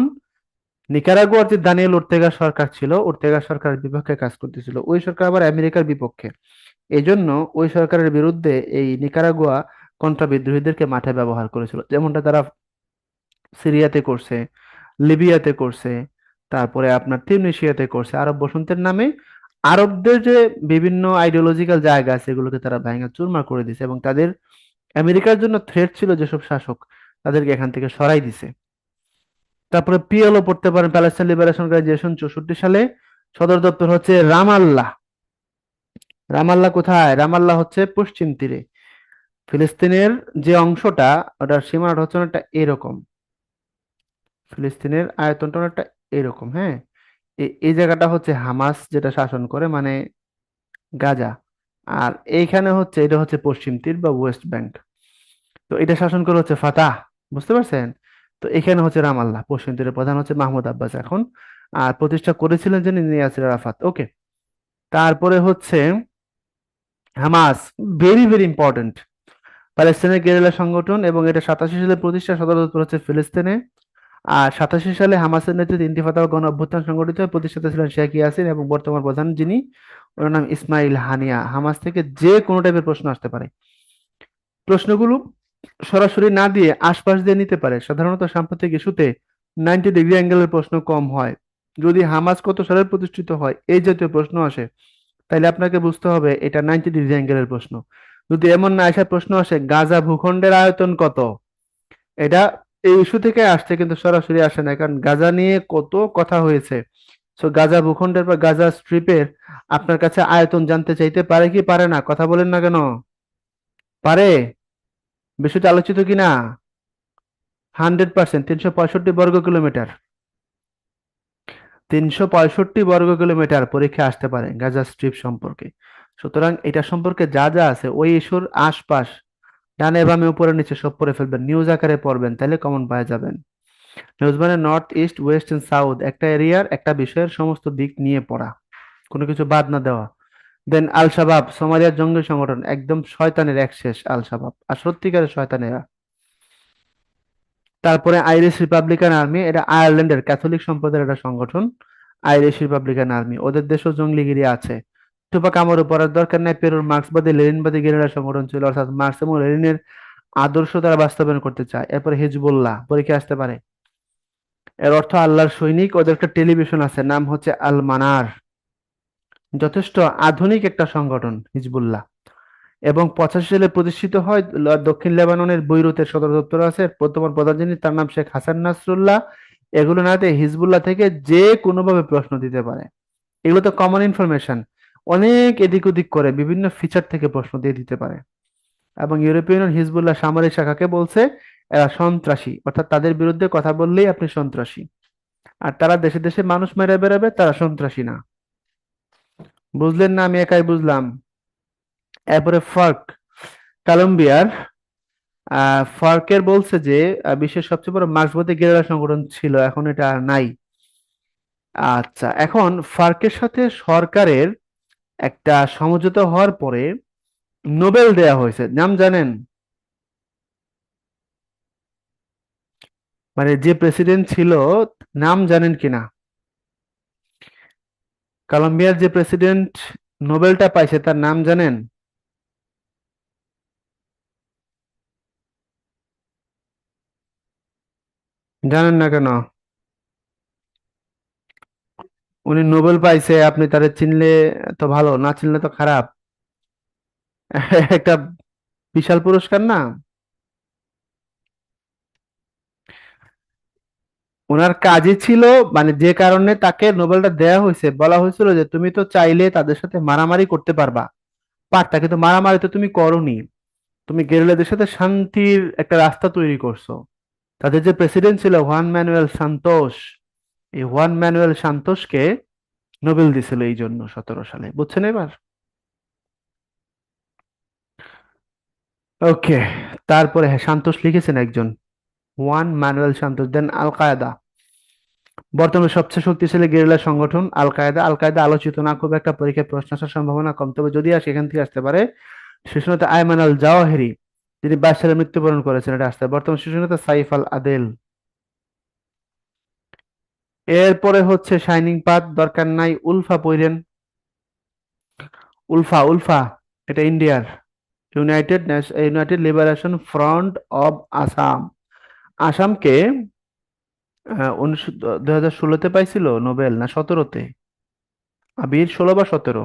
নিকারাগুয়ার যে দানিয়েল ওর্তেগা সরকার ছিল, ওর্তেগা সরকারের বিপক্ষে কাজ করতেছিল। ওই সরকার আবার আমেরিকার বিপক্ষে। এই জন্য ওই সরকারের বিরুদ্ধে এই নিকারাগুয়া কন্ট্রা বিদ্রোহীদেরকে মাঠে ব্যবহার করেছিল, যেমনটা তারা সিরিয়াতে করছে, লিবিয়াতে করছে, তারপরে আপনার তিউনিসিয়াতে করছে, আরব বসন্তের নামে। আরবদের যে বিভিন্ন আইডিওলজিক্যাল জায়গা আছে এগুলোকে তারা ভেঙে চুরমার করে দিছে, এবং তাদের আমেরিকার জন্য থ্রেট ছিল যেসব শাসক, তাদেরকে এখান থেকে সরাই দিছে। তারপরে পিএলও পড়তে পারেন, প্যালেস্টাইন লিবারেশন অর্গানাইজেশন, 64 সালে। সদর দপ্তর হচ্ছে রামাল্লাহ। রামাল্লাহ কোথায়? রামাল্লাহ হচ্ছে পশ্চিম তীরে, ফিলিস্তিনের যে অংশটা, ওটার সীমানাটা হচ্ছে অনেকটা এরকম। ফিলিস্তিনের আয়তনটা অনেকটা এরকম, হ্যাঁ। এই জায়গাটা হচ্ছে হামাস যেটা শাসন করে, মানে গাজা। আর এইখানে হচ্ছে, এটা হচ্ছে পশ্চিম তীর বা ওয়েস্ট ব্যাংক। তো এটা শাসন করে হচ্ছে ফাতাহ। বুঝতে পারছেন? তো এখানে হচ্ছে রামাল্লাহ, পশ্চিম তীরের প্রধান হচ্ছে মাহমুদ আব্বাস এখন। আর প্রতিষ্ঠা করেছিলেন যিনি, ইয়াসির আরাফাত। ওকে। তারপরে হচ্ছে হামাস, ভেরি ভেরি ইম্পর্টেন্ট, প্যালেস্তিনের গেরিলা সংগঠন, এবং এটা 87 সালে প্রতিষ্ঠা, সদর দপ্তর হচ্ছে ফিলিস্তিনে। আর 87 সালে হামাসের নেতৃত্বে ইনতিফাদা ও গণ অভ্যুত্থান সংগঠিত হয়, প্রতিষ্ঠাতা ছিলেন শেখ ইয়াসিন এবং বর্তমান প্রধান যিনি, ওনার নাম ইসমাইল হানিয়া। হামাস থেকে যে কোনো টাইপের প্রশ্ন আসতে পারে। প্রশ্নগুলো সরাসরি না দিয়ে আশপাশ দিয়ে নিতে পারে। সাধারণত সাম্প্রতিক ইস্যুতে 90 ডিগ্রি অ্যাঙ্গেলের প্রশ্ন কম হয়। যদি হামাস কত সালে প্রতিষ্ঠিত হয় এই জাতীয় প্রশ্ন আসে, তাহলে আপনাকে বুঝতে হবে এটা 90 ডিগ্রি অ্যাঙ্গেলের প্রশ্ন। যদি এমন না আসা প্রশ্ন আসে গাজা ভূখণ্ডের আয়তন কত, এটা এই ইস্যু থেকে আসছে কিন্তু সরাসরি আসে না, কারণ গাজা নিয়ে কত কথা হয়েছে। সো গাজা ভূখণ্ডের বা গাজা স্ট্রিপের আপনার কাছে আয়তন জানতে চাইতে পারে কি পারে না? কথা বলেন না কেন? পারে? বিষয়টা আলোচিত কিনা? 100%। 365 বর্গ কিলোমিটার। 365 বর্গ কিলোমিটার পরীক্ষা আসতে পারে গাজা স্ট্রিপ সম্পর্কে। সুতরাং এটা সম্পর্কে যা যা আছে ওই ইস্যুর আশপাশ, ডানে বামে উপরে নিচে সব পড়ে ফেলবেন, নিউজ আকারে পড়বেন, তাহলে কমন পাওয়া যাবেন। নিউজ মানে north east west and south, একটা এরিয়ার একটা বিষয়ের সমস্ত দিক নিয়ে পড়া, কোনো কিছু বাদ না দেওয়া। দেন আল শাবাব সোমালিয়ার জঙ্গি সংগঠন, একদম শয়তানের এক শেষ আল শাবাব, আর সত্যিকারের শয়তানেরা। তারপরে আইরিশ রিপাবলিকান আর্মি, এটা আয়ারল্যান্ডের ক্যাথলিক সম্প্রদায়ের একটা সংগঠন। আইরিশ রিপাবলিকান আর্মি, ওদের দেশেও জঙ্গলিগিরি আছে। টুপাক আমারও পড়ার দরকার নাই, পেরুর মার্ক্সবাদী লেনিনবাদী গেরিলা সংগঠন ছিল, অর্থাৎ মার্ক্স এবং লেনিনের আদর্শ তারা বাস্তবায়ন করতে চায়। এরপরে হিজবুল্লাহ পরীক্ষা আসতে পারে। এর অর্থ আল্লাহর সৈনিক। ওদের একটা টেলিভিশন আছে, নাম হচ্ছে আল মানার। যথেষ্ট আধুনিক একটা সংগঠন হিজবুল্লাহ। এবং 85 সালে প্রতিষ্ঠিত হয়। দক্ষিণ লেবাননের বৈরুতের সদর দপ্তর আছে, বর্তমান প্রধান যিনি তার নাম শেখ হাসান নাসরুল্লাহ। এগুলো নাতে হিজবুল্লাহ থেকে যে কোনোভাবে প্রশ্ন দিতে পারে। এগুলো তো কমন ইনফরমেশন, অনেক এদিক ওদিক করে বিভিন্ন ফিচার থেকে প্রশ্ন দিয়ে দিতে পারে। এবং ইউরোপিয়ান ইউনিয়ন হিজবুল্লাহ সামরিক শাখাকে বলছে এরা সন্ত্রাসী, অর্থাৎ তাদের বিরুদ্ধে কথা বললেই আপনি সন্ত্রাসী। আর তারা দেশে দেশে মানুষ মেরে বেড়াবে, তারা সন্ত্রাসী না। বুঝলেন না? আমি একাই বুঝলাম। এরপরে ফার্ক, কলম্বিয়ার। ফার্কের বলছে যে বিশ্বের সবচেয়ে বড় মার্ক্সবাদী গেরিলা সংগঠন ছিল, এখন এটা আর নাই। আচ্ছা, এখন ফার্কের সাথে সরকারের একটা সমঝোতা হওয়ার পরে নোবেল দেয়া হয়েছে, নাম জানেন? মানে যে প্রেসিডেন্ট ছিল, নাম জানেন কিনা? কলম্বিয়ার যে প্রেসিডেন্ট নোবেলটা পাইছে তার নাম জানেন? জানেন না কেন? উনি নোবেল পাইছে, আপনি তারে চিনলে তো ভালো, না চিনলে তো খারাপ। একটা বিশাল পুরস্কার না? ওনার কাজই ছিল, মানে যে কারণে তাকে নোবেলটা দেয়া হয়েছে, বলা হয়েছিল যে তুমি তো চাইলে তাদের সাথে মারামারি করতে পারবা, পারতা, কিন্তু মারামারি তো তুমি করোনি। তুমি গেরিলাদের সাথে শান্তির একটা রাস্তা তৈরি করছো। তাদের যে প্রেসিডেন্ট ছিল হুয়ান ম্যানুয়েল সান্তোস, এই হুয়ান ম্যানুয়েল সান্তোসকে নোবেল দিছিল এই জন্য 17 সালে। বুঝছেন এবার? ওকে। তারপরে হ্যাঁ, সান্তোস লিখেছেন একজন, হুয়ান ম্যানুয়েল সান্তোস। দেন আল কায়দা, বর্তমানে সবচেয়ে শক্তিশালী গেরিলা সংগঠন আল কায়দা। আল কায়দা আলোচিত না, খুব একটা পরীক্ষায় প্রশ্ন আসার সম্ভাবনা কম, তবে যদি আসে এখান থেকে আসতে পারে। শীর্ষ নেতা আয়মান আল জাওয়াহিরি, যিনি 22 সালে মৃত্যুবরণ করেছেন, এটা আসতে পারে। বর্তমান শীর্ষ নেতা সাইফ আল আদেল। এরপরে হচ্ছে শাইনিং পাথ, দরকার নাই, উলফা পইরেন। উলফা উলফা, এটা ইন্ডিয়ার United Liberation Front of Assam. আসামকে 2016-তে পাইছিল নোবেল, না 17-তে? আবির 16 বা 17,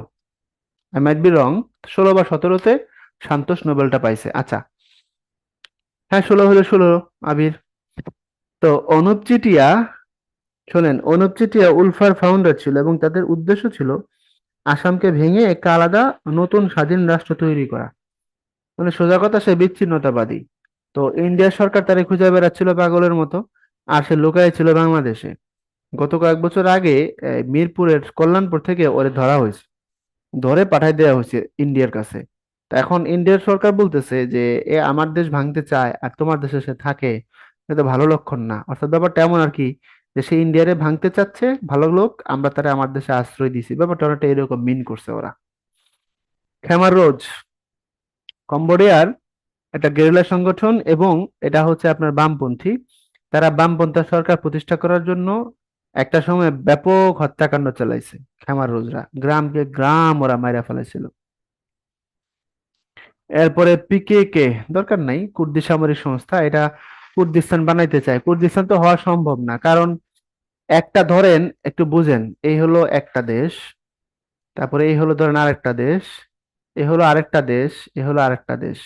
আই মাইট বি রং। 16 বা 17-তে সান্তোষ নোবেলটা পাইছে। আচ্ছা, হ্যাঁ 16 হলে 16, আবির। তো অনুপ চেটিয়া, শোনেন, অনুপ চেটিয়া উলফার ফাউন্ডার ছিল এবং তাদের উদ্দেশ্য ছিল আসামকে ভেঙে একটা আলাদা নতুন স্বাধীন রাষ্ট্র তৈরি করা। মানে সোজা কথা, সে বিচ্ছিন্নতাবাদী। তো ইন্ডিয়ার সরকার তারে খুঁজে বেড়াচ্ছিল পাগলের মতো, আর সে লুকায় ছিল বাংলাদেশে। গত কয়েক বছর আগে মিরপুরের কল্যাণপুর থেকে ওরে ধরা হয়েছে, ধরে পাঠাই দেওয়া হয়েছে ইন্ডিয়ার কাছে। তা এখন ইন্ডিয়ার সরকার বলতেছে যে এ আমার দেশ ভাঙতে চায় আর তোমার দেশে সে থাকে, এটা তো ভালো লক্ষণ না। অর্থাৎ ব্যাপারটা এমন আর কি, যে সে ইন্ডিয়ারে ভাঙতে চাচ্ছে, ভালো লোক, আমরা তারা আমার দেশে আশ্রয় দিছি, ব্যাপারটা অনেকটা এরকম মিন করছে ওরা। খেমার রোজ, কম্বোডিয়ার একটা গেরিলা সংগঠন, এবং এটা হচ্ছে আপনার বামপন্থী। তারা বামপন্থা সরকার প্রতিষ্ঠা করার জন্য একটা সময় ব্যাপক হত্যাকাণ্ড চালাইছে। খেমার রোজরা গ্রামকে গ্রাম ওরা মাইরা ফেলেছিল। এরপরে পিকেকে, দরকার নাই, কুর্দি সামরিক সংস্থা, এটা কুর্দিস্তান বানাইতে চায়। কুর্দিস্তান তো হওয়া সম্ভব না, কারণ একটা ধরেন, একটু বুঝেন, এই হলো একটা দেশ, তারপরে এই হলো ধরেন আরেকটা দেশ, এ হলো আরেকটা দেশ, এ হলো আরেকটা দেশ।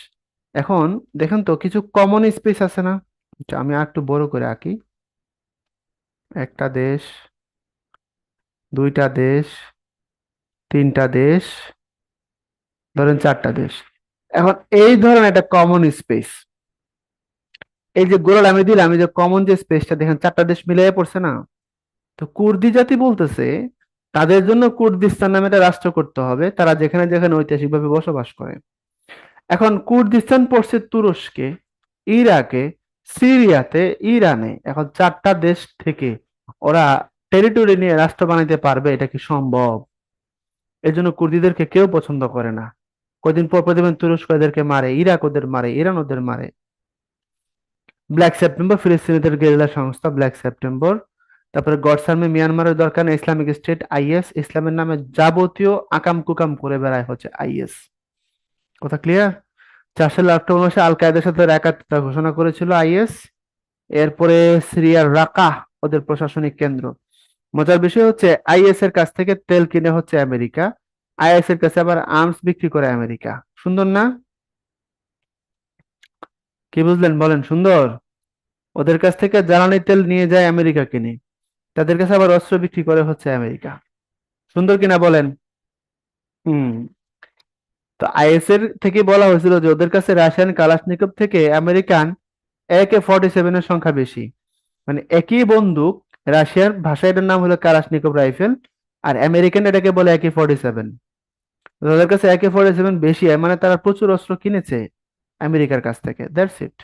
এখন দেখেন তো কিছু কমন স্পেস আছে না? এটা আমি আর একটু বড় করে আঁকি। একটা দেশ, দুইটা দেশ, তিনটা দেশ, ধরেন চারটা দেশ। এখন এই ধরেন একটা কমন স্পেস, এই যে গোলাল আমি দিলাম, এই যে কমন যে স্পেসটা দেখেন চারটা দেশ মিলিয়ে পড়ছে না? তো কুর্দি জাতি বলতেছে তাদের জন্য কুর্দিস্তান নামে একটা রাষ্ট্র করতে হবে, তারা যেখানে যেখানে ঐতিহাসিকভাবে বসবাস করে। এখন কুর্দিস্তান পড়ছে তুরস্কে, ইরাকে, সিরিয়াতে, ইরানে। এখন চারটা দেশ থেকে ওরা টেরিটরি নিয়ে রাষ্ট্র বানাইতে পারবে? এটা কি সম্ভব? এই জন্য কুর্দিদেরকে কেউ পছন্দ করে না। কয়দিন পর পর দেখবেন তুরস্ক এদেরকে মারে, ইরাক ওদের মারে, ইরান ওদের মারে। ব্ল্যাক সেপ্টেম্বর ফিলিস্তিনিদের গেরিলা সংস্থা ব্ল্যাক সেপ্টেম্বর। তারপরে গডস আর্মি মিয়ানমারের দরকার নেই, ইসলামিক স্টেট আইএস, ইসলামের নামে যাবতীয় আকাম কুকাম করে বেড়ায় হচ্ছে আইএস। কথা ক্লিয়ার? 4 সালের অক্টোবর মাসে আল কায়েদার সাথে ওরা একাত্মতা ঘোষণা করেছিল আইএস। এরপরে সিরিয়ার রাকা ওদের প্রশাসনিক কেন্দ্র। মজার বিষয় হচ্ছে আইএস এর কাছ থেকে তেল কিনে হচ্ছে আমেরিকা, আইএস এর কাছে আবার আর্মস বিক্রি করে আমেরিকা। সুন্দর না? কি বুঝলেন বলেন, সুন্দর? ওদের কাছ থেকে জ্বালানি তেল নিয়ে যায় আমেরিকা কিনে, তাদের কাছে আবার অস্ত্র বিক্রি করে হচ্ছে আমেরিকা। সুন্দর কিনা বলেন? হুম। তো আইএস এর থেকে বলা হয়েছিল যে ওদের কাছে রাশিয়ান কালাশনিকভ থেকে আমেরিকান AK-47 এর সংখ্যা বেশি। মানে একই বন্দুক, রাশিয়ার ভাষায় এটার নাম হলো কালাশনিকভ রাইফেল, আর আমেরিকান এটাকে বলে AK-47। ওদের কাছে AK-47 বেশি, মানে তারা প্রচুর অস্ত্র কিনেছে আমেরিকার কাছ থেকে। That's it.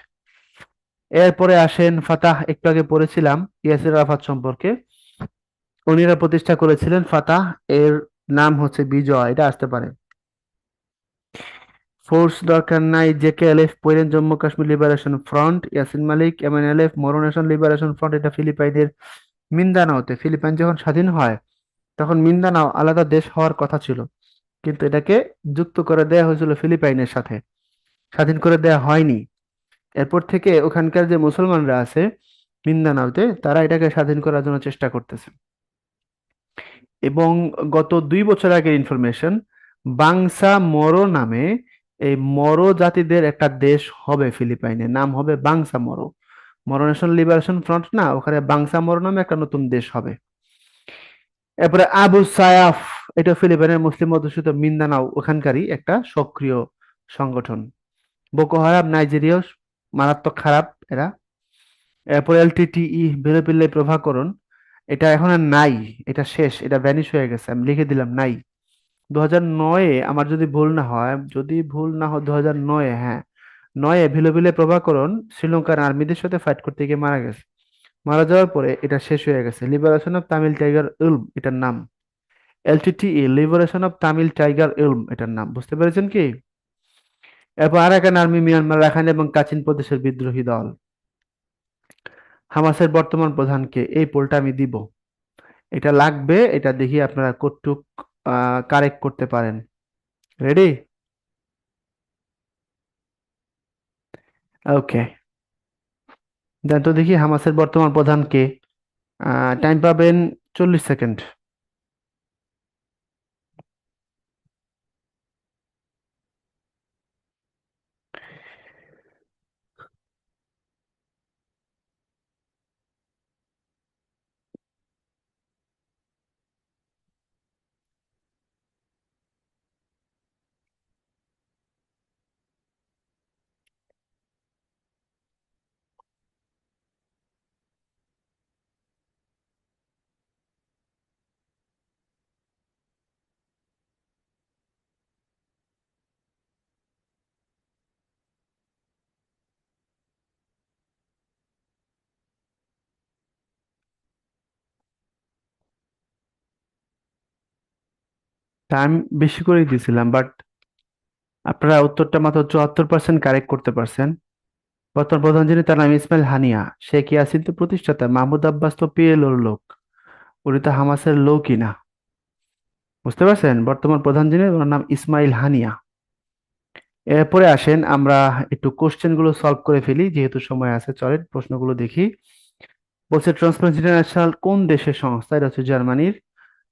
এরপরে আসেন ফাতাহ, একটু আগে পড়েছিলাম ইয়াসির আরাফাত সম্পর্কে। উনিরা প্রতিষ্ঠা করেছিলেন ফাতাহ, এর নাম হচ্ছে বিজয়, এটা আসতে পারে। ফোর্স দরকার নাই, JKLF পড়েন, জম্মু কাশ্মীর লিবারেশন ফ্রন্ট, ইয়াসিন মালিক, MNLF মরো নেশন লিবারেশন ফ্রন্ট, এটা ফিলিপাইনের মিন্দানাওতে। ফিলিপাইন যখন স্বাধীন হয় তখন মিন্দানাও আলাদা দেশ হওয়ার কথা ছিল, কিন্তু এটাকে যুক্ত করে দেয়া হয়েছিল ফিলিপাইনের সাথে, স্বাধীন করে দেয়া হয়নি। এরপর থেকে ওখানকার যে মুসলমানরা আছে মিন্দানাওতে, তারা এটাকে স্বাধীন করার জন্য চেষ্টা করতেছে। এবং গত 2 বছর আগের ইনফরমেশন, বাংসা মরো নামে এই মরো জাতিদের একটা দেশ হবে ফিলিপাইনে, নাম হবে বাংসা মরো। মরো ন্যাশনাল লিবারেশন ফ্রন্ট না, ওখানে বাংসা মরো নামে একটা নতুন দেশ হবে। এরপরে আবু সায়াফ, এটা ফিলিপাইনের মুসলিম অধ্যুষিত মিন্দানাও ওখানকারই একটা সক্রিয় সংগঠন। বোকো হারাম নাইজেরিয়া, মারাত্মক খারাপ এরা। এরপর LTTE বেলুপিল্লাই প্রভাকরণ, এটা এখন আর নাই, এটা শেষ, এটা ভ্যানিশ হয়ে গেছে, আমি লিখে দিলাম নাই। 2009-এ, আমার যদি ভুল না হয়, যদি ভুল না হয় 2009-এ, হ্যাঁ, 9-এ ভিলোভিলে প্রভাকরণ শ্রীলঙ্কার আর্মিদের সাথে ফাইট করতে গিয়ে মারা গেছে। মারা যাওয়ার পরে এটা শেষ হয়ে গেছে। লিবারেশন অফ তামিল টাইগার ইলম এটার নাম। LTTE liberation of Tamil tiger ইলম এটার নাম। বুঝতে পেরেছেন কি? এরপর আরাকান আর্মি মিয়ানমার, রাখাইন এবং কাচিন প্রদেশের বিদ্রোহী দল। হামাসের বর্তমান প্রধানকে, এই পোলটা আমি দিব, এটা লাগবে, এটা দেখি আপনারা কতটুক কারেক্ট করতে পারেন। রেডি? ওকে, দেন তো দেখি হামাসের বর্তমান প্রধান কে। টাইম পাবেন 40 সেকেন্ড। টাইম বেশি করেই দিয়েছিলাম, বাট আপনারা উত্তরটা মাত্র 74% কারেক্ট করতে পারছেন। বর্তমান প্রধান যিনি তার নাম ইসমাইল হানিয়া। শেখ ইয়াসিন তো প্রতিষ্ঠাতা, মাহমুদ আব্বাস তো পিএলওর লোক, উনি তো হামাসের লোকই না। বুঝতে পারছেন? বর্তমান প্রধান যিনি ওনার নাম ইসমাইল হানিয়া। এরপরে আসেন আমরা একটু কোশ্চেন গুলো সলভ করে ফেলি, যেহেতু সময় আছে, চলেন প্রশ্নগুলো দেখি। বলছে ট্রান্সপারেন্সি ইন্টারন্যাশনাল কোন দেশের সংস্থা? এটা হচ্ছে জার্মানির।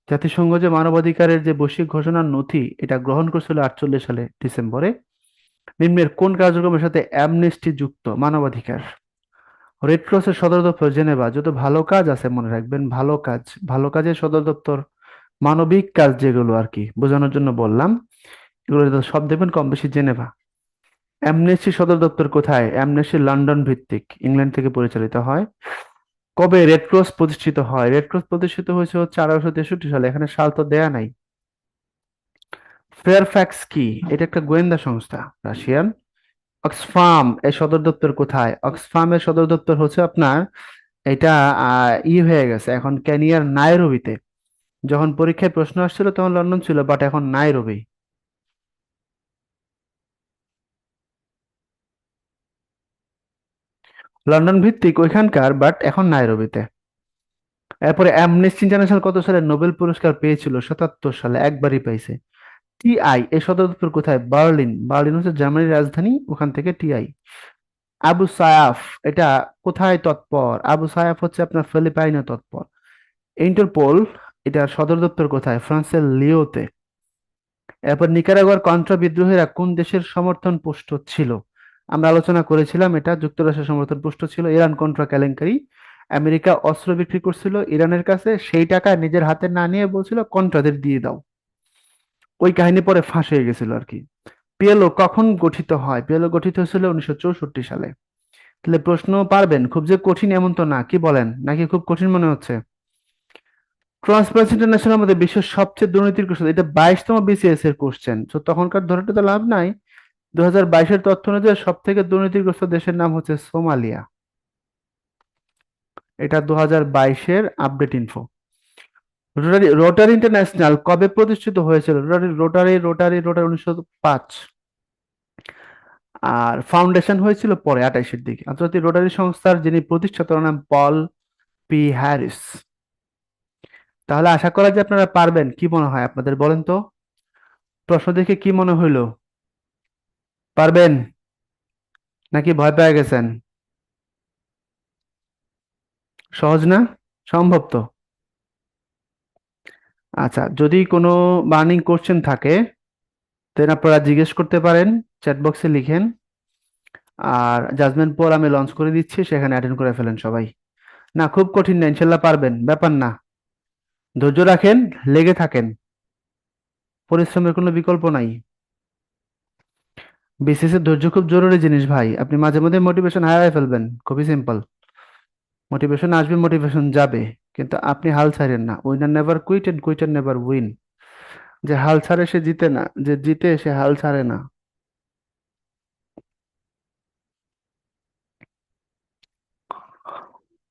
জাতিসংঘ যে মানবাধিকারের যে বৈশ্বিক ঘোষণার নথি, এটা গ্রহণ করেছিল 48 সালে ডিসেম্বরে। নিম্নের কোন কার্যক্রমের সাথে অ্যামনেস্টি যুক্ত? মানবাধিকার। রেড ক্রসের সদর দপ্তর জেনেভা। যত ভালো কাজ আছে মনে রাখবেন, ভালো কাজ, ভালো কাজের সদর দপ্তর, মানবিক কাজ যেগুলো আর কি বোঝানোর জন্য বললাম, এগুলো সব দেখবেন কম বেশি জেনেভা। অ্যামনেস্টি সদর দপ্তর কোথায়? অ্যামনেস্টি লন্ডন ভিত্তিক, ইংল্যান্ড থেকে পরিচালিত হয়। কবে রেড ক্রস প্রতিষ্ঠিত হয়? রেড ক্রস প্রতিষ্ঠিত হয়েছে হচ্ছে 1863 সালে, এখানে সাল তো দেয়া নাই। ফেয়ারফ্যাক্স কি? এটা একটা গোয়েন্দা সংস্থা, রাশিয়ান। অক্সফাম এর সদর দপ্তর কোথায়? অক্সফাম এর সদর দপ্তর হচ্ছে আপনার, এটা হয়ে গেছে এখন, কেনিয়ার নাইরোবিতে। যখন পরীক্ষায় প্রশ্ন আসছিল তখন লন্ডন ছিল, বাট এখন নাইরোবি। লন্ডন ভিত্তিক ওইখানকার, বাট এখন নাইরোবিতে। এরপরে অ্যামনেস্টি ইন্টারন্যাশনাল কত সালে নোবেল পুরস্কার পেয়েছিল? 77 সালে, একবারই পাইছে। টিআই এর সদর দপ্তর কোথায়? বার্লিন। বার্লিন হচ্ছে জার্মানির রাজধানী, ওখান থেকে টিআই। আবু সায়াফ এটা কোথায় তৎপর? আবু সায়াফ হচ্ছে আপনার ফিলিপাইনে তৎপর। ইন্টারপোল এটার সদর দপ্তর কোথায়? ফ্রান্সের লিওতে। এরপর নিকারাগুয়ার কন্ট্রা বিদ্রোহীরা কোন দেশের সমর্থন পুষ্ট ছিল? আমরা আলোচনা করেছিলাম, এটা যুক্তরাষ্ট্রের সমর্থন পুষ্ট ছিল। ইরান কন্ট্রা কেলেঙ্কারি, আমেরিকা অস্ত্র বিক্রি করছিল ইরানের কাছে, সেই টাকা নিজের হাতে না নিয়ে বলছিল কন্ট্রাদের দিয়ে দাও। ওই কাহিনী পরে ফাঁস হয়ে গেছিল আর কি। পিএলও কখন গঠিত হয়? পিএলও গঠিত হয়েছিল 1964 সালে। তাহলে প্রশ্ন পারবেন, খুব যে কঠিন এমন তো না, কি বলেন? নাকি খুব কঠিন মনে হচ্ছে? ট্রান্সপারেন্সি ইন্টারন্যাশনাল আমাদের বিশ্বের সবচেয়ে দুর্নীতিগ্রস্ত, এটা 22তম বিসিএস এর কোশ্চেন, তো তখনকার ধরে তো লাভ নাই। 2022-এর তথ্য অনুযায়ী সব থেকে দুর্নীতিগ্রস্ত দেশের নাম হচ্ছে সোমালিয়া। এটা 2022-এর update info. Rotary Rotary International কবে প্রতিষ্ঠিত হয়েছিল? Rotary Rotary Rotary Rotary 1905। আর ফাউন্ডেশন হয়েছিল পরে 28-এর দিকে। আন্তর্জাতিক রোটারি সংস্থার যিনি প্রতিষ্ঠাতা তার নাম পল পি হ্যারিস। তাহলে আশা করা যায় আপনারা পারবেন, কি মনে হয় আপনাদের বলেন তো? প্রশ্ন দেখে কি মনে হইলো? পারবেন নাকি ভয় পেয়ে গেছেন? সহজ না? সম্ভব তো? আচ্ছা, যদি কোনো বার্নিং কোশ্চেন থাকে দেন আপনারা জিজ্ঞেস করতে পারেন, চ্যাট বক্সে লিখেন। আর জাজমেন্ট পোল আমি লঞ্চ করে দিচ্ছি, সেখানে অ্যাটেন্ড করে ফেলেন সবাই। না খুব কঠিন না, ইনশাল্লাহ পারবেন, ব্যাপার না। ধৈর্য রাখেন, লেগে থাকেন, পরিশ্রমের কোনো বিকল্প নাই। বিসিএস এর ধৈর্য খুব জরুরি জিনিস ভাই, আপনি মাঝে মধ্যে মোটিভেশন হারায় ফেলবেন, খুবই সিম্পল। মোটিভেশন আসবে, মোটিভেশন যাবে, কিন্তু আপনি হাল ছাড়েন না। Winner never quit and quitter never win. যে হাল ছাড়ে সে জিতে না, যে জিতে সে হাল ছাড়ে না।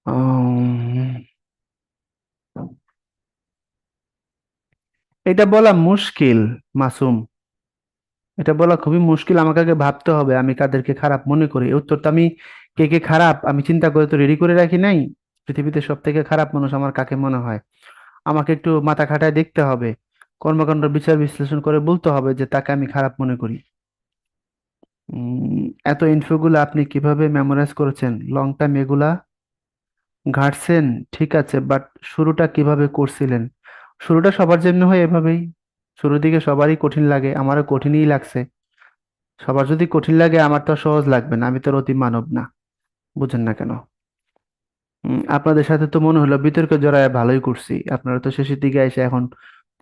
উম, এটা বলা মুশকিল, মাসুম। এটা বলা খুবই মুশকিল, আমাকে আগে ভাবতে হবে আমি কাদেরকে খারাপ মনে করি। এই উত্তরটা আমি, কে কে খারাপ আমি চিন্তা করে তো রেডি করে রাখি নাই। পৃথিবীতে সব থেকে খারাপ মানুষ আমার কাকে মনে হয়, আমাকে একটু মাথা খাটায় দেখতে হবে, কর্মকাণ্ড বিচার বিশ্লেষণ করে বলতে হবে যে তাকে আমি খারাপ মনে করি। এত ইনফোগুলো আপনি কিভাবে মেমোরাইজ করেছেন? লং টাইম এগুলা ঘাঁটছেন, ঠিক আছে, বাট শুরুটা কিভাবে করছিলেন? শুরুটা সবার জন্য হয় এভাবেই, শুরুর দিকে সবারই কঠিন লাগে, আমারও কঠিনই লাগছে। সবার যদি কঠিন লাগে আমার তো সহজ লাগবে না, আমি তো আর অতি মানব না, বুঝেন না কেন? আপনাদের সাথে তো মনে হলো বিতর্কে জড়ায় ভালোই করছি, আপনারা তো শেষের দিকে এসে এখন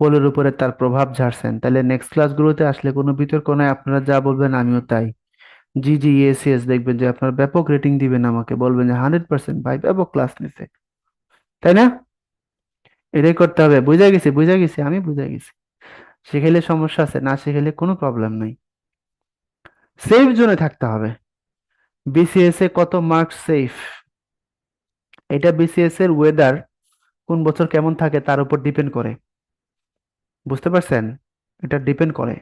পোলের উপরে তার প্রভাব ঝাড়ছেন। তাহলে নেক্সট ক্লাসগুলোতে আসলে কোনো বিতর্ক নয়, আপনারা যা বলবেন আমিও তাই। জি জি, ইয়েস ইয়েস, দেখবেন যে আপনার ব্যাপক রেটিং দিবেন, আমাকে বলবেন যে 100% ভাই ব্যাপক ক্লাস নিছে, তাই না? এটাই করতে হবে, বুঝা গেছি বুঝা গেছি, আমি বুঝা গেছি। শিখাইলে সমস্যা আছে, না শিখাইলে কোনো প্রবলেম নাই। সেফ জোনে থাকতে হবে। বিসিএস এ কত মার্কস সেফ? এটা বিসিএস এর ওয়েদার কোন বছর কেমন থাকে তার উপর ডিপেন্ড করে। বুঝতে পারছেন? এটা ডিপেন্ড করে,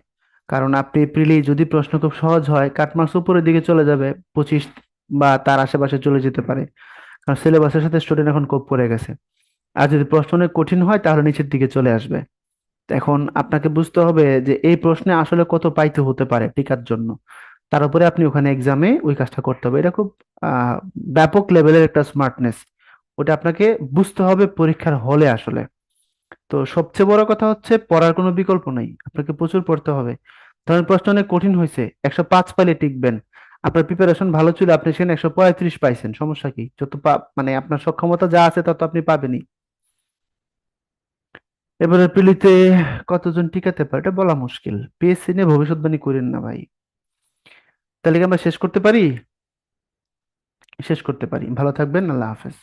কারণ আপনি এপ্রিলে যদি প্রশ্ন খুব সহজ হয় কাট মার্কস উপরের দিকে চলে যাবে, 25 বা তার আশেপাশে চলে যেতে পারে, কারণ সিলেবাসের সাথে স্টুডেন্ট এখন কোপ করে গেছে। আর যদি প্রশ্ন অনেক কঠিন হয় তাহলে নিচের দিকে চলে আসবে। তো এখন আপনাকে বুঝতে হবে যে এই প্রশ্নে আসলে কত পাইতে হতে পারে টিকার জন্য, তার উপরে আপনি ওখানে এক্সামে ওই কাজটা করতে হবে। এটা খুব আহ ব্যাপক লেভেলের একটা স্মার্টনেস, ওটা আপনাকে বুঝতে হবে পরীক্ষার হলে আসলে। তো সবচেয়ে বড় কথা হচ্ছে পড়ার কোনো বিকল্প নেই, আপনাকে প্রচুর পড়তে হবে। ধরেন প্রশ্ন অনেক কঠিন হয়েছে, 105 পাইলে টিকবেন, আপনার প্রিপারেশন ভালো ছিল, আপনি সেখানে 135 পাইছেন, সমস্যা কি? যত মানে আপনার সক্ষমতা যা আছে তত আপনি পাবেনই। এবারে পিলিতে কতজন টিকাতে পারে এটা বলা মুশকিল, পিএসসি নিয়ে ভবিষ্যৎবাণী করেন না ভাই। তাহলে কি আমরা শেষ করতে পারি? শেষ করতে পারি। ভালো থাকবেন, আল্লাহ হাফেজ।